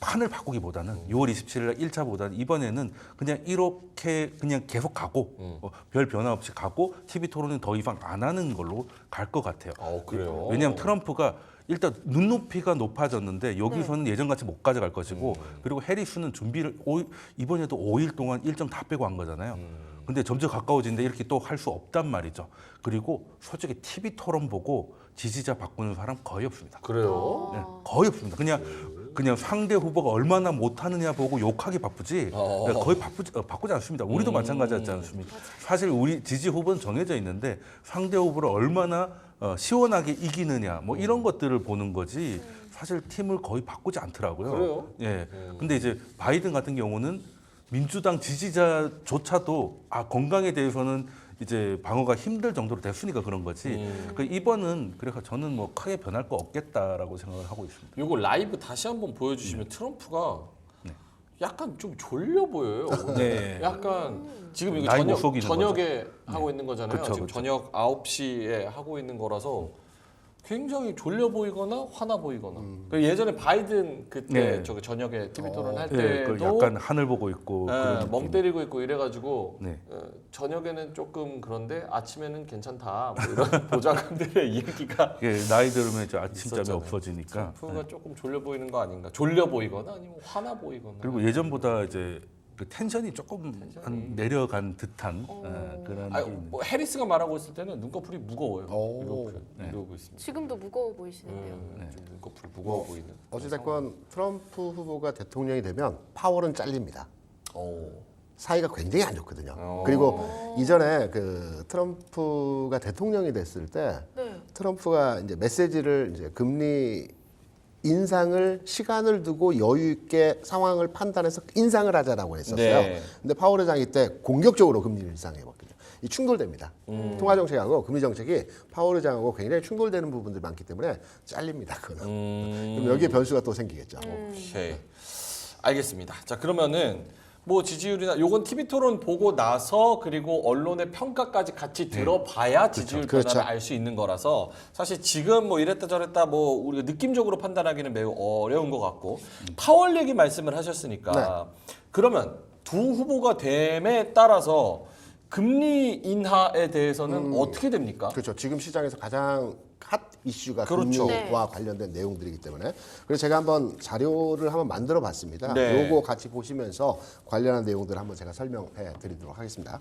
[SPEAKER 4] 판을 바꾸기보다는 6월 27일 날 1차보다는 이번에는 그냥 이렇게 그냥 계속 가고 별 변화 없이 가고 TV 토론은 더 이상 안 하는 걸로 갈 것 같아요.
[SPEAKER 2] 그래요?
[SPEAKER 4] 왜냐하면 트럼프가 일단 눈높이가 높아졌는데 여기서는 예전같이 못 가져갈 것이고 그리고 해리스는 준비를 이번에도 5일 동안 일정 다 빼고 한 거잖아요. 근데 점점 가까워지는데 이렇게 또 할 수 없단 말이죠. 그리고 솔직히 TV 토론 보고 지지자 바꾸는 사람 거의 없습니다.
[SPEAKER 2] 그래요?
[SPEAKER 4] 네, 거의 없습니다. 그냥 상대 후보가 얼마나 못하느냐 보고 욕하기 바쁘지 거의 바꾸지 않습니다. 우리도 마찬가지였지 않습니까? 사실 우리 지지 후보는 정해져 있는데 상대 후보를 얼마나 시원하게 이기느냐 뭐 이런 것들을 보는 거지 사실 팀을 거의 바꾸지 않더라고요.
[SPEAKER 2] 그래요?
[SPEAKER 4] 예. 근데 이제 바이든 같은 경우는 민주당 지지자조차도 건강에 대해서는 이제 방어가 힘들 정도로 됐으니까 그런 거지. 그 이번은 그래서 저는 뭐 크게 변할 거 없겠다라고 생각을 하고 있습니다.
[SPEAKER 2] 요거 라이브 다시 한번 보여주시면 트럼프가 약간 좀 졸려 보여요.
[SPEAKER 4] 네.
[SPEAKER 2] 약간 지금 이거
[SPEAKER 4] 나이 못 속이는
[SPEAKER 2] 저녁에 하고 있는 거잖아요.
[SPEAKER 4] 그쵸,
[SPEAKER 2] 지금
[SPEAKER 4] 그쵸.
[SPEAKER 2] 저녁 9시에 하고 있는 거라서 굉장히 졸려 보이거나 화나 보이거나. 그 예전에 바이든 그때
[SPEAKER 4] 네.
[SPEAKER 2] 저기 저녁에 TV 토론 할
[SPEAKER 4] 예, 그
[SPEAKER 2] 때도
[SPEAKER 4] 약간 하늘 보고 있고
[SPEAKER 2] 예,
[SPEAKER 4] 그런
[SPEAKER 2] 멍
[SPEAKER 4] 느낌.
[SPEAKER 2] 때리고 있고 이래가지고
[SPEAKER 4] 네.
[SPEAKER 2] 저녁에는 조금 그런데 아침에는 괜찮다. 뭐 이런 보좌관들의 이야기가
[SPEAKER 4] 예, 나이 들으면 이제 아침잠이
[SPEAKER 2] 있었잖아요.
[SPEAKER 4] 없어지니까.
[SPEAKER 2] 트럼프가 조금 졸려 보이는 거 아닌가? 졸려 보이거나 아니면 화나 보이거나.
[SPEAKER 4] 그리고 예전보다 이제 그 텐션이 조금 내려간 듯한 그런 게
[SPEAKER 2] 아니,
[SPEAKER 4] 있는.
[SPEAKER 2] 뭐 해리스가 말하고 있을 때는 눈꺼풀이 무거워요.
[SPEAKER 3] 오.
[SPEAKER 2] 이러고 있습니다.
[SPEAKER 1] 지금도 무거워 보이시는데요.
[SPEAKER 2] 좀 눈꺼풀이 무거워 보이는.
[SPEAKER 3] 어찌됐건 트럼프 후보가 대통령이 되면 파월은 잘립니다.
[SPEAKER 2] 오.
[SPEAKER 3] 사이가 굉장히 안 좋거든요.
[SPEAKER 2] 어.
[SPEAKER 3] 그리고 이전에 그 트럼프가 대통령이 됐을 때
[SPEAKER 1] 네.
[SPEAKER 3] 트럼프가 이제 메시지를 이제 금리 인상을 시간을 두고 여유 있게 상황을 판단해서 인상을 하자라고 했었어요.
[SPEAKER 2] 네.
[SPEAKER 3] 근데 파월 의장이 때 공격적으로 금리를 인상해봤거든요. 이 충돌됩니다. 통화 정책하고 금리 정책이 파월 의장하고 굉장히 충돌되는 부분들이 많기 때문에 잘립니다. 그거는. 그럼 여기에 변수가 또 생기겠죠.
[SPEAKER 2] 오케이. 알겠습니다. 자, 그러면은 뭐 지지율이나 요건 TV 토론 보고 나서 그리고 언론의 평가까지 같이 들어봐야 지지율 변화를
[SPEAKER 3] 그렇죠.
[SPEAKER 2] 알 수 있는 거라서 사실 지금 뭐 이랬다 저랬다 뭐 우리가 느낌적으로 판단하기는 매우 어려운 것 같고 파월 얘기 말씀을 하셨으니까 그러면 두 후보가 됨에 따라서 금리 인하에 대해서는 어떻게 됩니까?
[SPEAKER 3] 그렇죠. 지금 시장에서 가장 핫 이슈가
[SPEAKER 2] 그렇죠.
[SPEAKER 3] 금리와 관련된 내용들이기 때문에 그래서 제가 한번 자료를 한번 만들어 봤습니다.
[SPEAKER 2] 네.
[SPEAKER 3] 요거 같이 보시면서 관련한 내용들을 한번 제가 설명해 드리도록 하겠습니다.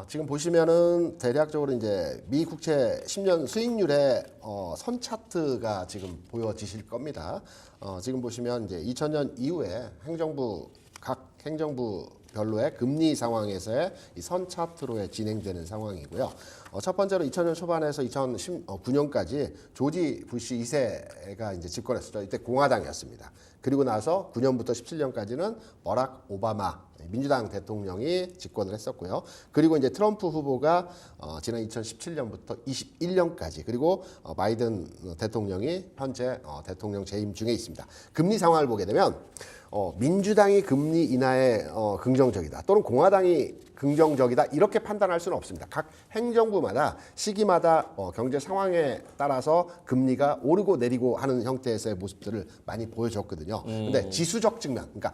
[SPEAKER 3] 지금 보시면은 대략적으로 이제 미 국채 10년 수익률의 선 차트가 지금 보여지실 겁니다. 지금 보시면 이제 2000년 이후에 각 행정부 별로의 금리 상황에서의 이 선 차트로의 진행되는 상황이고요. 첫 번째로 2000년 초반에서 2019년까지 조지 부시 2세가 이제 집권했었죠. 이때 공화당이었습니다. 그리고 나서 9년부터 17년까지는 버락 오바마 민주당 대통령이 집권을 했었고요. 그리고 이제 트럼프 후보가 지난 2017년부터 21년까지 그리고 바이든 대통령이 현재 대통령 재임 중에 있습니다. 금리 상황을 보게 되면 민주당이 금리 인하에 긍정적이다 또는 공화당이 긍정적이다 이렇게 판단할 수는 없습니다. 각 행정부마다 시기마다 경제 상황에 따라서 금리가 오르고 내리고 하는 형태에서의 모습들을 많이 보여줬거든요. 근데 지수적 측면, 그러니까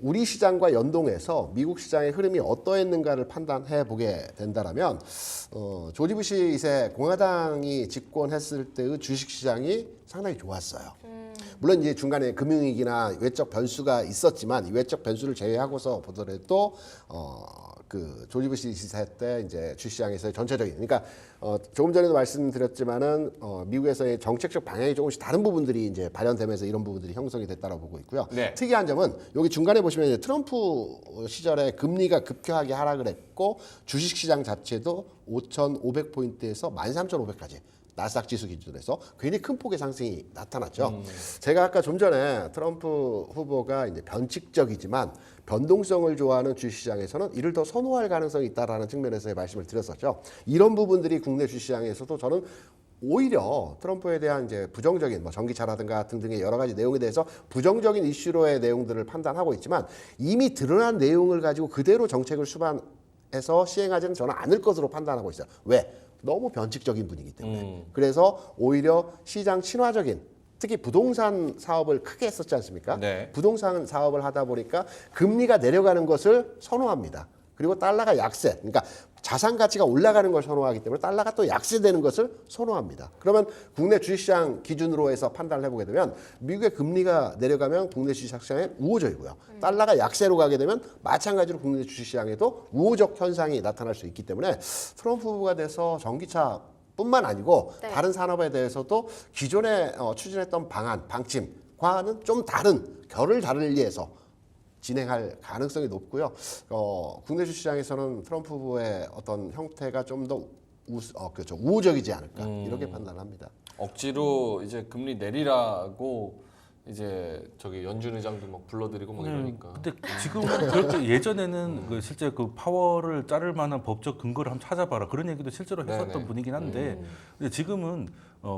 [SPEAKER 3] 우리 시장과 연동해서 미국 시장의 흐름이 어떠했는가를 판단해 보게 된다라면 조지 부시 2세 공화당이 집권했을 때의 주식 시장이 상당히 좋았어요. 물론 이제 중간에 금융위기나 외적 변수가 있었지만 이 외적 변수를 제외하고서 보더라도 그 조지 부시 2세 때 이제 주시장에서의 전체적인 그러니까 조금 전에도 말씀드렸지만은 미국에서의 정책적 방향이 조금씩 다른 부분들이 이제 발현되면서 이런 부분들이 형성이 됐다고 보고 있고요.
[SPEAKER 2] 네.
[SPEAKER 3] 특이한 점은 여기 중간에 보시면 이제 트럼프 시절에 금리가 급격하게 하락을 했고 주식 시장 자체도 5,500포인트에서 13,500까지 나스닥 지수 기준으로 해서 굉장히 큰 폭의 상승이 나타났죠. 제가 아까 좀 전에 트럼프 후보가 이제 변칙적이지만 변동성을 좋아하는 주식시장에서는 이를 더 선호할 가능성이 있다라는 측면에서의 말씀을 드렸었죠. 이런 부분들이 국내 주식시장에서도 저는 오히려 트럼프에 대한 이제 부정적인 뭐 전기차라든가 등등의 여러 가지 내용에 대해서 부정적인 이슈로의 내용들을 판단하고 있지만 이미 드러난 내용을 가지고 그대로 정책을 수반해서 시행하지는 저는 않을 것으로 판단하고 있어요. 왜? 너무 변칙적인 분이기 때문에. 그래서 오히려 시장 친화적인 특히 부동산 사업을 크게 했었지 않습니까?
[SPEAKER 2] 네.
[SPEAKER 3] 부동산 사업을 하다 보니까 금리가 내려가는 것을 선호합니다. 그리고 달러가 약세, 그러니까 자산 가치가 올라가는 걸 선호하기 때문에 달러가 또 약세되는 것을 선호합니다. 그러면 국내 주식시장 기준으로 해서 판단을 해보게 되면 미국의 금리가 내려가면 국내 주식시장에 우호적이고요. 달러가 약세로 가게 되면 마찬가지로 국내 주식시장에도 우호적 현상이 나타날 수 있기 때문에 트럼프 후보가 돼서 전기차 뿐만 아니고
[SPEAKER 1] 네.
[SPEAKER 3] 다른 산업에 대해서도 기존에 추진했던 방안, 방침과는 좀 다른 결을 달리해서 진행할 가능성이 높고요. 국내 주시장에서는 트럼프 후보의 어떤 형태가 좀 더 그렇죠. 우호적이지 않을까 이렇게 판단합니다.
[SPEAKER 2] 억지로 이제 금리 내리라고 이제 저기 연준 의장도 막 불러들이고 막 이러니까.
[SPEAKER 4] 근데 지금은 그렇게 예전에는 그 실제 그 파월을 자를 만한 법적 근거를 한번 찾아봐라 그런 얘기도 실제로 했었던
[SPEAKER 2] 네네.
[SPEAKER 4] 분이긴 한데 근데 지금은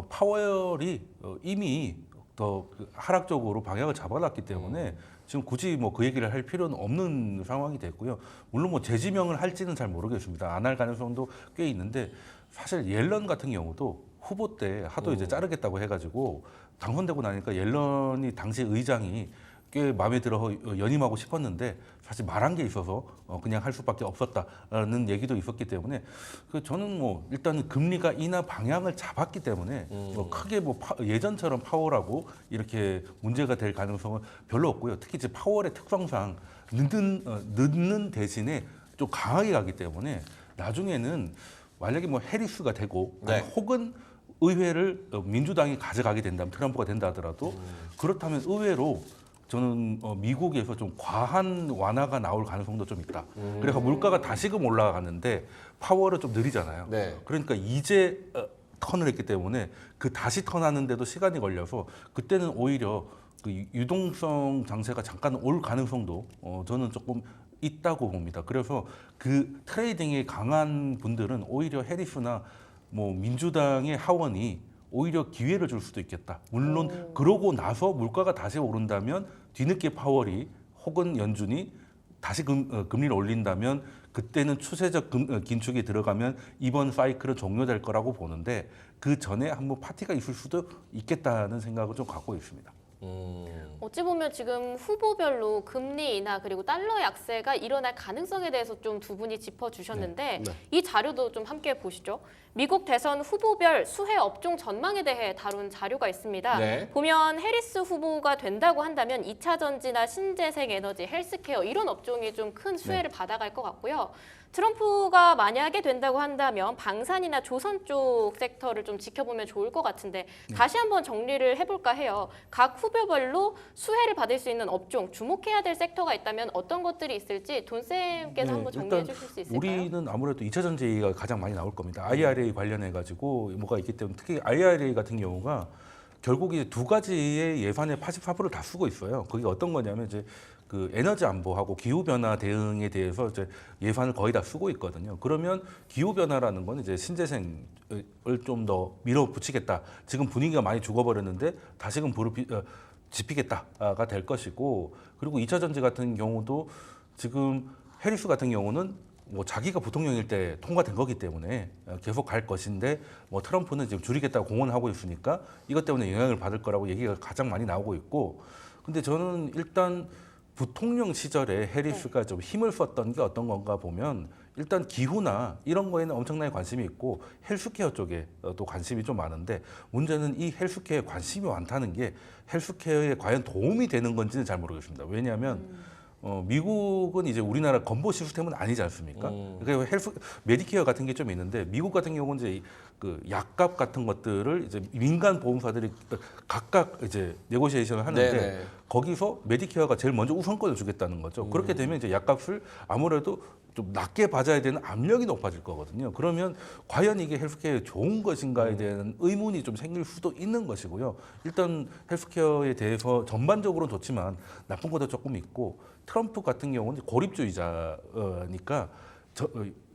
[SPEAKER 4] 파월이 이미 더 하락적으로 방향을 잡아놨기 때문에 지금 굳이 뭐 그 얘기를 할 필요는 없는 상황이 됐고요. 물론 뭐 재지명을 할지는 잘 모르겠습니다. 안 할 가능성도 꽤 있는데 사실 옐런 같은 경우도 후보 때 하도 이제 자르겠다고 해가지고 당선되고 나니까 옐런이 당시 의장이 꽤 마음에 들어 연임하고 싶었는데 사실 말한 게 있어서 그냥 할 수밖에 없었다라는 얘기도 있었기 때문에 저는 뭐 일단 금리가 인하 방향을 잡았기 때문에 뭐 크게 뭐 예전처럼 파월하고 이렇게 문제가 될 가능성은 별로 없고요. 특히 이제 파월의 특성상 늦는 대신에 좀 강하게 가기 때문에 나중에는 만약에 뭐 해리스가 되고
[SPEAKER 2] 네.
[SPEAKER 4] 혹은 의회를 민주당이 가져가게 된다면 트럼프가 된다 하더라도 그렇다면 의외로 저는 미국에서 좀 과한 완화가 나올 가능성도 좀 있다. 그래서 물가가 다시금 올라가는데 파월은 좀 느리잖아요.
[SPEAKER 2] 네.
[SPEAKER 4] 그러니까 이제 턴을 했기 때문에 그 다시 턴하는데도 시간이 걸려서 그때는 오히려 그 유동성 장세가 잠깐 올 가능성도 저는 조금 있다고 봅니다. 그래서 그 트레이딩에 강한 분들은 오히려 해리스나 뭐 민주당의 하원이 오히려 기회를 줄 수도 있겠다. 물론 그러고 나서 물가가 다시 오른다면 뒤늦게 파월이 혹은 연준이 다시 금리를 올린다면 그때는 추세적 긴축이 들어가면 이번 사이클은 종료될 거라고 보는데 그 전에 한번 파티가 있을 수도 있겠다는 생각을 좀 갖고 있습니다.
[SPEAKER 1] 어찌 보면 지금 후보별로 금리 인하 그리고 달러 약세가 일어날 가능성에 대해서 좀 두 분이 짚어주셨는데
[SPEAKER 3] 네.
[SPEAKER 1] 이 자료도 좀 함께 보시죠. 미국 대선 후보별 수혜 업종 전망에 대해 다룬 자료가 있습니다.
[SPEAKER 2] 네.
[SPEAKER 1] 보면 해리스 후보가 된다고 한다면 2차 전지나 신재생 에너지, 헬스케어 이런 업종이 좀 큰 수혜를 받아갈 것 같고요. 트럼프가 만약에 된다고 한다면 방산이나 조선 쪽 섹터를 좀 지켜보면 좋을 것 같은데 다시 한번 정리를 해볼까 해요. 각 후보별로 수혜를 받을 수 있는 업종, 주목해야 될 섹터가 있다면 어떤 것들이 있을지 돈쌤께서 한번 정리해
[SPEAKER 4] 일단
[SPEAKER 1] 주실 수 있을까요?
[SPEAKER 4] 우리는 아무래도 2차 전지 얘기가 가장 많이 나올 겁니다. IRA 관련해 가지고 뭐가 있기 때문에 특히 IRA 같은 경우가 결국 이제 두 가지의 예산의 84%를 다 쓰고 있어요. 그게 어떤 거냐면 이제 그 에너지 안보하고 기후 변화 대응에 대해서 이제 예산을 거의 다 쓰고 있거든요. 그러면 기후 변화라는 건 이제 신재생을 좀 더 밀어붙이겠다. 지금 분위기가 많이 죽어버렸는데 다시금 불을 지피겠다가 될 것이고 그리고 2차 전지 같은 경우도 지금 해리스 같은 경우는 뭐 자기가 부통령일 때 통과된 거기 때문에 계속 갈 것인데 뭐 트럼프는 지금 줄이겠다고 공언하고 있으니까 이것 때문에 영향을 받을 거라고 얘기가 가장 많이 나오고 있고 근데 저는 일단 부통령 시절에 해리스가 좀 힘을 썼던 게 어떤 건가 보면 일단 기후나 이런 거에는 엄청나게 관심이 있고 헬스케어 쪽에도 관심이 좀 많은데 문제는 이 헬스케어에 관심이 많다는 게 헬스케어에 과연 도움이 되는 건지는 잘 모르겠습니다. 왜냐하면 미국은 이제 우리나라 건보 시스템은 아니지 않습니까? 그러니까 메디케어 같은 게 좀 있는데 미국 같은 경우는 이제 그 약값 같은 것들을 이제 민간 보험사들이 각각 이제 네고시에이션을 하는데
[SPEAKER 2] 네네.
[SPEAKER 4] 거기서 메디케어가 제일 먼저 우선권을 주겠다는 거죠. 그렇게 되면 이제 약값을 아무래도 좀 낮게 받아야 되는 압력이 높아질 거거든요. 그러면 과연 이게 헬스케어에 좋은 것인가에 대한 의문이 좀 생길 수도 있는 것이고요. 일단 헬스케어에 대해서 전반적으로는 좋지만 나쁜 것도 조금 있고 트럼프 같은 경우는 고립주의자니까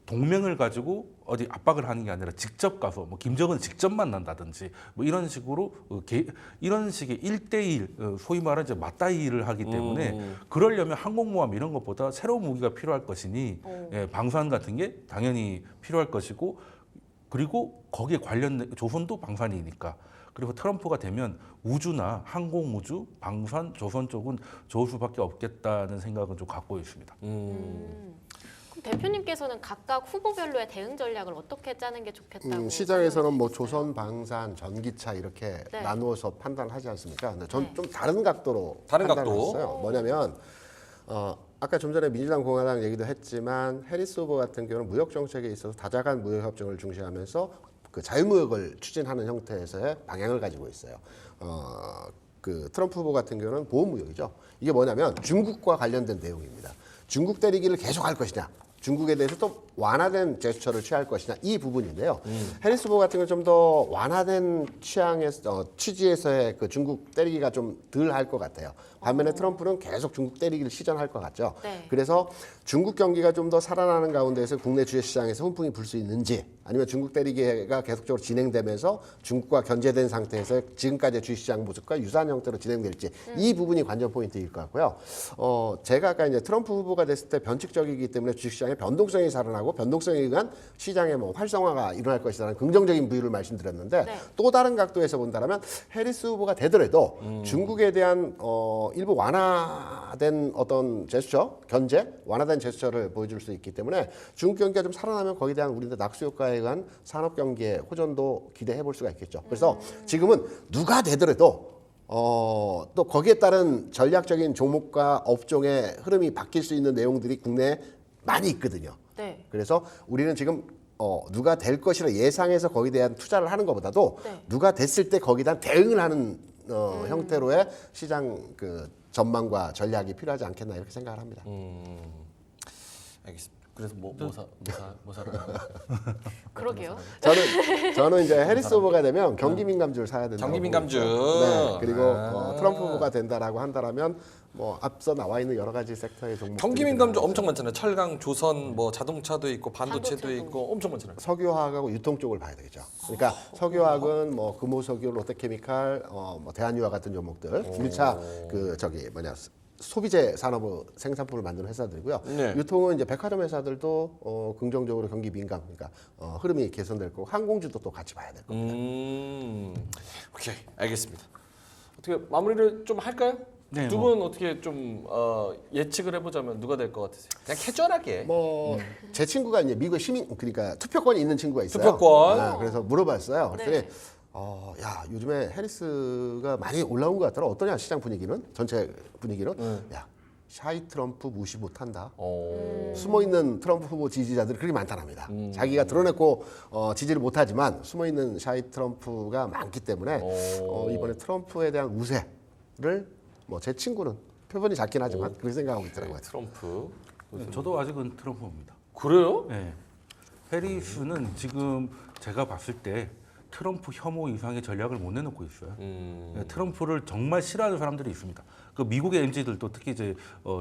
[SPEAKER 4] 동맹을 가지고 어디 압박을 하는 게 아니라 직접 가서 뭐 김정은 직접 만난다든지 뭐 이런 식으로 이런 식의 1대1 소위 말하는 이제 맞다이를 하기 때문에 그러려면 항공모함 이런 것보다 새로운 무기가 필요할 것이니 방산 같은 게 당연히 필요할 것이고 그리고 거기에 관련된 조선도 방산이니까 그리고 트럼프가 되면 우주나 항공우주, 방산, 조선 쪽은 좋을 수밖에 없겠다는 생각은 좀 갖고 있습니다.
[SPEAKER 1] 그럼 대표님께서는 각각 후보별로의 대응 전략을 어떻게 짜는 게 좋겠다고
[SPEAKER 3] 시장에서는 뭐
[SPEAKER 1] 생각하시나요?
[SPEAKER 3] 조선, 방산, 전기차 이렇게
[SPEAKER 1] 네.
[SPEAKER 3] 나누어서 판단하지 않습니까? 근데 전 좀 다른 각도로
[SPEAKER 2] 다른
[SPEAKER 3] 판단을
[SPEAKER 2] 각도?
[SPEAKER 3] 했어요. 뭐냐면 아까 좀 전에 민주당, 공화당 얘기도 했지만 해리스 후보 같은 경우는 무역 정책에 있어서 다자간 무역 협정을 중시하면서 그 자유무역을 추진하는 형태에서의 방향을 가지고 있어요. 그 트럼프 후보 같은 경우는 보호무역이죠. 이게 뭐냐면 중국과 관련된 내용입니다. 중국 때리기를 계속 할 것이냐, 중국에 대해서 또 완화된 제스처를 취할 것이냐 이 부분인데요. 해리스 후보 같은 경우는 좀 더 완화된 취지에서의 그 중국 때리기가 좀 덜 할 것 같아요. 반면에 트럼프는 계속 중국 때리기를 시전할 것 같죠.
[SPEAKER 1] 네.
[SPEAKER 3] 그래서 중국 경기가 좀 더 살아나는 가운데서 국내 주식시장에서 훈풍이 불 수 있는지 아니면 중국 때리기가 계속적으로 진행되면서 중국과 견제된 상태에서 지금까지의 주식시장 모습과 유사한 형태로 진행될지 이 부분이 관전 포인트일 것 같고요. 제가 아까 이제 트럼프 후보가 됐을 때 변칙적이기 때문에 주식시장의 변동성이 살아나고 변동성에 의한 시장의 뭐 활성화가 일어날 것이라는 긍정적인 부유를 말씀드렸는데
[SPEAKER 1] 네.
[SPEAKER 3] 또 다른 각도에서 본다면 해리스 후보가 되더라도 중국에 대한 일부 완화된 어떤 제스처, 견제, 완화된 제스처를 보여줄 수 있기 때문에 중국 경기가 좀 살아나면 거기에 대한 우리나라 낙수 효과에 의한 산업 경기의 호전도 기대해 볼 수가 있겠죠. 그래서 지금은 누가 되더라도 또 거기에 따른 전략적인 종목과 업종의 흐름이 바뀔 수 있는 내용들이 국내에 많이 있거든요.
[SPEAKER 1] 네.
[SPEAKER 3] 그래서 우리는 지금 누가 될 것이라 예상해서 거기에 대한 투자를 하는 것보다도
[SPEAKER 1] 네.
[SPEAKER 3] 누가 됐을 때 거기에 대한 대응을 하는 형태로의 시장 그 전망과 전략이 필요하지 않겠나 이렇게 생각을 합니다.
[SPEAKER 2] 알겠습니다. 그래서 뭐 사러
[SPEAKER 1] 그러게요.
[SPEAKER 3] 저는 이제 해리스 후보가 되면 경기 민감주를 사야 된다.
[SPEAKER 2] 경기 민감주.
[SPEAKER 3] 네. 그리고 트럼프 후보가 된다라고 한다라면 뭐 앞서 나와 있는 여러 가지 섹터의 종목.
[SPEAKER 2] 경기 민감주 엄청 많잖아요. 철강, 조선, 뭐 자동차도 있고 반도체도
[SPEAKER 1] 반도체도.
[SPEAKER 2] 있고 엄청 많잖아요.
[SPEAKER 3] 석유화학하고 유통 쪽을 봐야 되겠죠. 그러니까 석유화학은 뭐 금호석유, 롯데케미칼, 뭐 대한유화 같은 종목들, 1차 소비재 산업 생산품을 만드는 회사들이고요.
[SPEAKER 2] 네.
[SPEAKER 3] 유통은 이제 백화점 회사들도 긍정적으로 경기 민감, 그러니까 흐름이 개선될 거고 항공주도 또 같이 봐야 될 겁니다.
[SPEAKER 2] 오케이, 알겠습니다. 어떻게 마무리를 좀 할까요?
[SPEAKER 4] 네,
[SPEAKER 2] 두 분 어떻게 좀 예측을 해보자면 누가 될 것 같으세요? 그냥 캐주얼하게.
[SPEAKER 3] 뭐 제 친구가 이제 미국 시민, 그러니까 투표권이 있는 친구가 있어요.
[SPEAKER 2] 투표권.
[SPEAKER 3] 아, 그래서 물어봤어요. 그랬더니
[SPEAKER 1] 네.
[SPEAKER 3] 야 요즘에 해리스가 많이 올라온 것 같더라. 어떠냐 시장 분위기는 전체 분위기는. 야 샤이 트럼프 무시 못한다. 숨어 있는 트럼프 후보 지지자들이 그렇게 많다랍니다. 자기가 드러냈고 지지를 못하지만 숨어 있는 샤이 트럼프가 많기 때문에 이번에 트럼프에 대한 우세를 뭐 제 친구는 표본이 작긴 하지만 그렇게 생각하고 있더라고요.
[SPEAKER 2] 트럼프.
[SPEAKER 4] 저도 아직은 트럼프입니다.
[SPEAKER 2] 그래요?
[SPEAKER 4] 네. 해리스는 지금 제가 봤을 때 트럼프 혐오 이상의 전략을 못 내놓고 있어요. 네, 트럼프를 정말 싫어하는 사람들이 있습니다. 그 미국의 MZ들도 특히 이제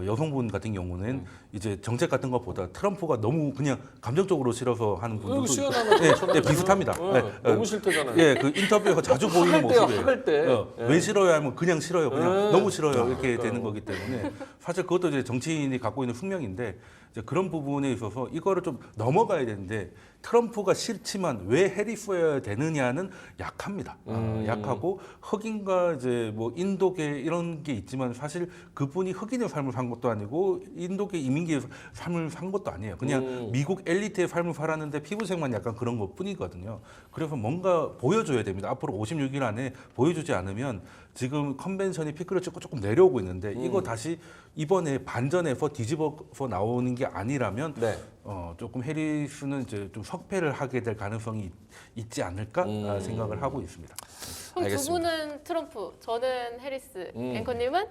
[SPEAKER 4] 여성분 같은 경우는 이제 정책 같은 것보다 트럼프가 너무 그냥 감정적으로 싫어서 하는 분들도
[SPEAKER 2] 시원하면
[SPEAKER 4] 있고. 네, 비슷합니다.
[SPEAKER 2] 너무 싫대잖아요.
[SPEAKER 4] 예, 그 인터뷰에서 자주 보이는
[SPEAKER 2] 학을 때요,
[SPEAKER 4] 모습이에요.
[SPEAKER 2] 학을 때.
[SPEAKER 4] 왜 싫어요 하면 그냥 싫어요, 그냥 너무 싫어요 이렇게 되는 거기 때문에 사실 그것도 이제 정치인이 갖고 있는 숙명인데 이제 그런 부분에 있어서 이거를 좀 넘어가야 되는데 트럼프가 싫지만 왜 해리스여야 되느냐는 약합니다. 약하고 흑인과 이제 뭐 인도계 이런 게 있지만 사실 그분이 흑인의 삶을 산 것도 아니고 인도계 이민계의 삶을 산 것도 아니에요. 그냥 미국 엘리트의 삶을 살았는데 피부색만 약간 그런 것뿐이거든요. 그래서 뭔가 보여줘야 됩니다. 앞으로 56일 안에 보여주지 않으면 지금 컨벤션이 피크를 찍고 조금 내려오고 있는데 이거 다시 이번에 반전해서 뒤집어서 나오는 게 아니라면
[SPEAKER 2] 네.
[SPEAKER 4] 조금 해리스는 이제 좀 석패를 하게 될 가능성이 있지 않을까 생각을 하고 있습니다.
[SPEAKER 1] 그럼 두
[SPEAKER 2] 알겠습니다.
[SPEAKER 1] 분은 트럼프, 저는 해리스, 앵커님은?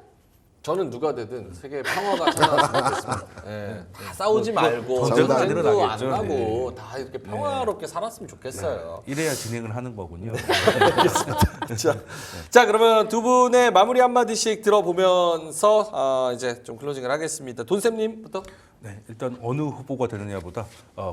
[SPEAKER 2] 저는 누가 되든 세계 평화가 찾아왔으면 좋겠습니다. 예, 다 싸우지 말고
[SPEAKER 4] 전쟁은 안
[SPEAKER 2] 전쟁도 안
[SPEAKER 4] 일어나겠죠.
[SPEAKER 2] 나고 다 이렇게 평화롭게 살았으면 좋겠어요.
[SPEAKER 4] 이래야 진행을 하는 거군요.
[SPEAKER 2] 자, 그러면 두 분의 마무리 한마디씩 들어보면서 이제 좀 클로징을 하겠습니다. 돈쌤님부터.
[SPEAKER 4] 네, 일단 어느 후보가 되느냐보다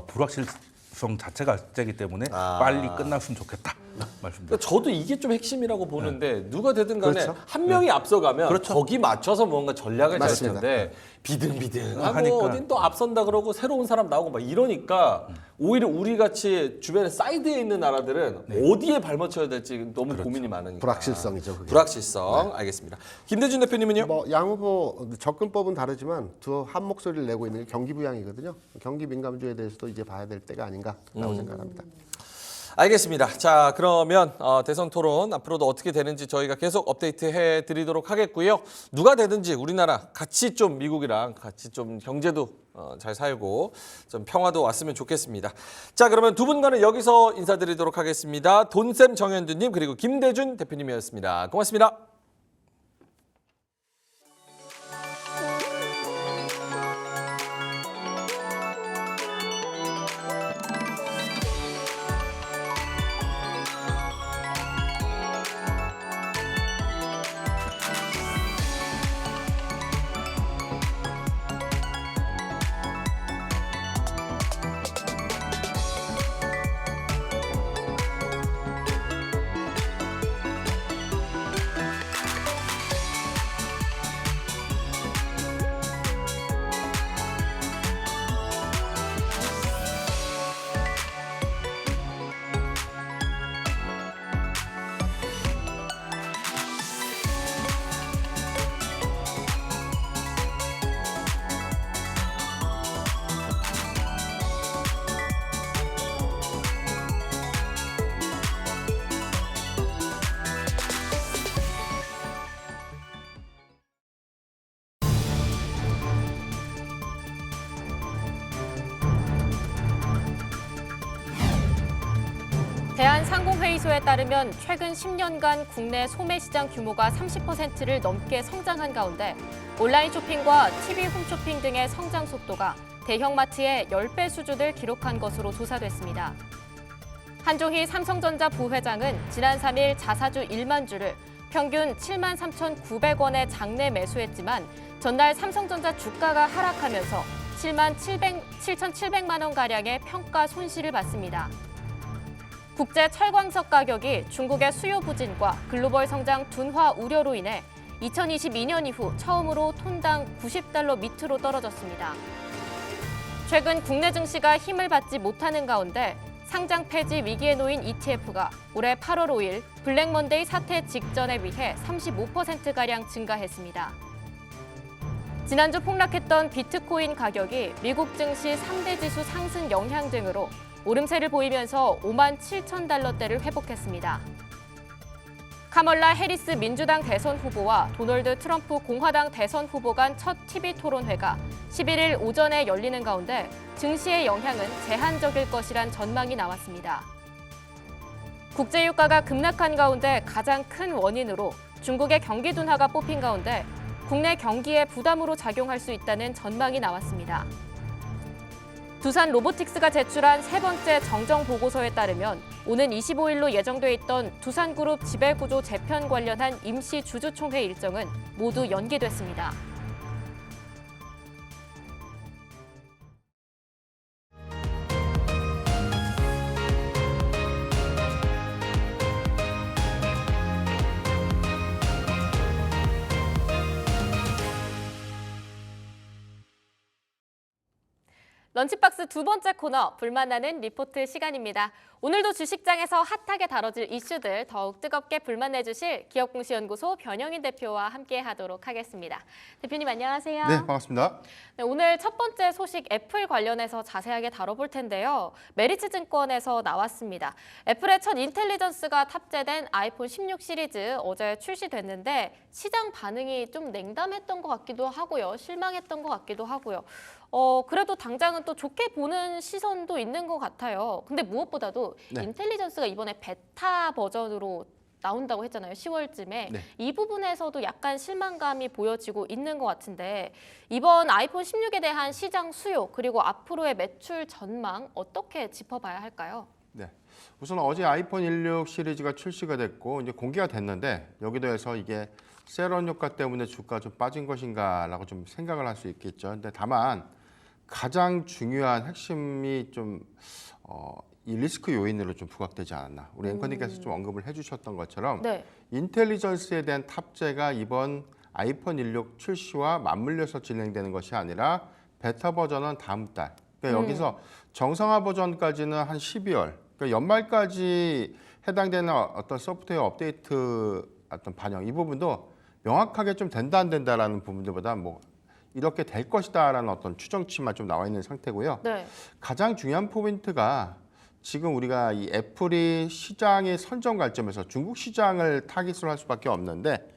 [SPEAKER 4] 불확실성 자체가 세기 때문에
[SPEAKER 2] 아.
[SPEAKER 4] 빨리 끝났으면 좋겠다 말씀드립니다.
[SPEAKER 2] 그러니까 저도 이게 좀 핵심이라고 보는데 누가 되든 간에
[SPEAKER 3] 그렇죠.
[SPEAKER 2] 한 명이 앞서가면
[SPEAKER 4] 그렇죠.
[SPEAKER 2] 거기 맞춰서 뭔가 전략을 짤
[SPEAKER 3] 맞습니다.
[SPEAKER 2] 텐데 비등비등하고
[SPEAKER 4] 하니까.
[SPEAKER 2] 어딘 또 앞선다 그러고 새로운 사람 나오고 막 이러니까 오히려 우리 같이 주변에 사이드에 있는 나라들은 어디에 발맞춰야 될지 너무 고민이 많으니까.
[SPEAKER 3] 불확실성이죠. 그게.
[SPEAKER 2] 불확실성. 알겠습니다. 김대준 대표님은요?
[SPEAKER 3] 뭐 양 후보 접근법은 다르지만 한 목소리를 내고 있는 게 경기 부양이거든요. 경기 민감주에 대해서도 이제 봐야 될 때가 아닌가라고 생각합니다.
[SPEAKER 2] 알겠습니다. 자, 그러면 대선 토론 앞으로도 어떻게 되는지 저희가 계속 업데이트 해드리도록 하겠고요. 누가 되든지 우리나라 같이 좀 미국이랑 같이 좀 경제도 잘 살고 좀 평화도 왔으면 좋겠습니다. 자, 그러면 두 분과는 여기서 인사드리도록 하겠습니다. 돈쌤 정현두님 그리고 김대준 대표님이었습니다. 고맙습니다.
[SPEAKER 1] 대한상공회의소에 따르면 최근 10년간 국내 소매 시장 규모가 30%를 넘게 성장한 가운데 온라인 쇼핑과 TV 홈쇼핑 등의 성장 속도가 대형마트의 10배 수준을 기록한 것으로 조사됐습니다. 한종희 삼성전자 부회장은 지난 3일 자사주 1만 주를 평균 7만 3,900원에 장내 매수했지만 전날 삼성전자 주가가 하락하면서 7,700만 원가량의 평가 손실을 봤습니다. 국제 철광석 가격이 중국의 수요 부진과 글로벌 성장 둔화 우려로 인해 2022년 이후 처음으로 톤당 90달러 밑으로 떨어졌습니다. 최근 국내 증시가 힘을 받지 못하는 가운데 상장 폐지 위기에 놓인 ETF가 올해 8월 5일 블랙 먼데이 사태 직전에 비해 35%가량 증가했습니다. 지난주 폭락했던 비트코인 가격이 미국 증시 3대 지수 상승 영향 등으로 오름세를 보이면서 5만 7천 달러대를 회복했습니다. 카멀라 해리스 민주당 대선 후보와 도널드 트럼프 공화당 대선 후보 간 첫 TV 토론회가 11일 오전에 열리는 가운데 증시의 영향은 제한적일 것이란 전망이 나왔습니다. 국제유가가 급락한 가운데 가장 큰 원인으로 중국의 경기 둔화가 뽑힌 가운데 국내 경기에 부담으로 작용할 수 있다는 전망이 나왔습니다. 두산 로보틱스가 제출한 세 번째 정정 보고서에 따르면 오는 25일로 예정돼 있던 두산그룹 지배구조 재편 관련한 임시 주주총회 일정은 모두 연기됐습니다. 런치박스 두 번째 코너, 불만나는 리포트 시간입니다. 오늘도 주식장에서 핫하게 다뤄질 이슈들 더욱 뜨겁게 불만내주실 기업공시연구소 변영인 대표와 함께하도록 하겠습니다. 대표님 안녕하세요.
[SPEAKER 5] 네, 반갑습니다.
[SPEAKER 1] 네, 오늘 첫 번째 소식 애플 관련해서 자세하게 다뤄볼 텐데요. 메리츠증권에서 나왔습니다. 애플의 첫 인텔리전스가 탑재된 아이폰 16 시리즈 어제 출시됐는데 시장 반응이 좀 냉담했던 것 같기도 하고요. 실망했던 것 같기도 하고요. 그래도 당장은 또 좋게 보는 시선도 있는 것 같아요. 근데 무엇보다도
[SPEAKER 5] 네.
[SPEAKER 1] 인텔리전스가 이번에 베타 버전으로 나온다고 했잖아요. 10월쯤에.
[SPEAKER 5] 네.
[SPEAKER 1] 이 부분에서도 약간 실망감이 보여지고 있는 것 같은데 이번 아이폰 16에 대한 시장 수요 그리고 앞으로의 매출 전망 어떻게 짚어봐야 할까요?
[SPEAKER 5] 네. 우선 어제 아이폰 16 시리즈가 출시가 됐고 이제 공개가 됐는데 여기도 해서 이게 세런 효과 때문에 주가가 좀 빠진 것인가라고 좀 생각을 할 수 있겠죠. 근데 다만 가장 중요한 핵심이 좀 이 리스크 요인으로 좀 부각되지 않았나. 우리 앵커님께서 좀 언급을 해주셨던 것처럼
[SPEAKER 1] 네.
[SPEAKER 5] 인텔리전스에 대한 탑재가 이번 아이폰 16 출시와 맞물려서 진행되는 것이 아니라 베타 버전은 다음 달. 그러니까 여기서 정상화 버전까지는 한 12월. 그러니까 연말까지 해당되는 어떤 소프트웨어 업데이트 어떤 반영 이 부분도 명확하게 좀 된다 안 된다라는 부분들보다 뭐 이렇게 될 것이다라는 어떤 추정치만 좀 나와 있는 상태고요.
[SPEAKER 1] 네.
[SPEAKER 5] 가장 중요한 포인트가 지금 우리가 이 애플이 시장의 선정 관점에서 중국 시장을 타깃으로 할 수밖에 없는데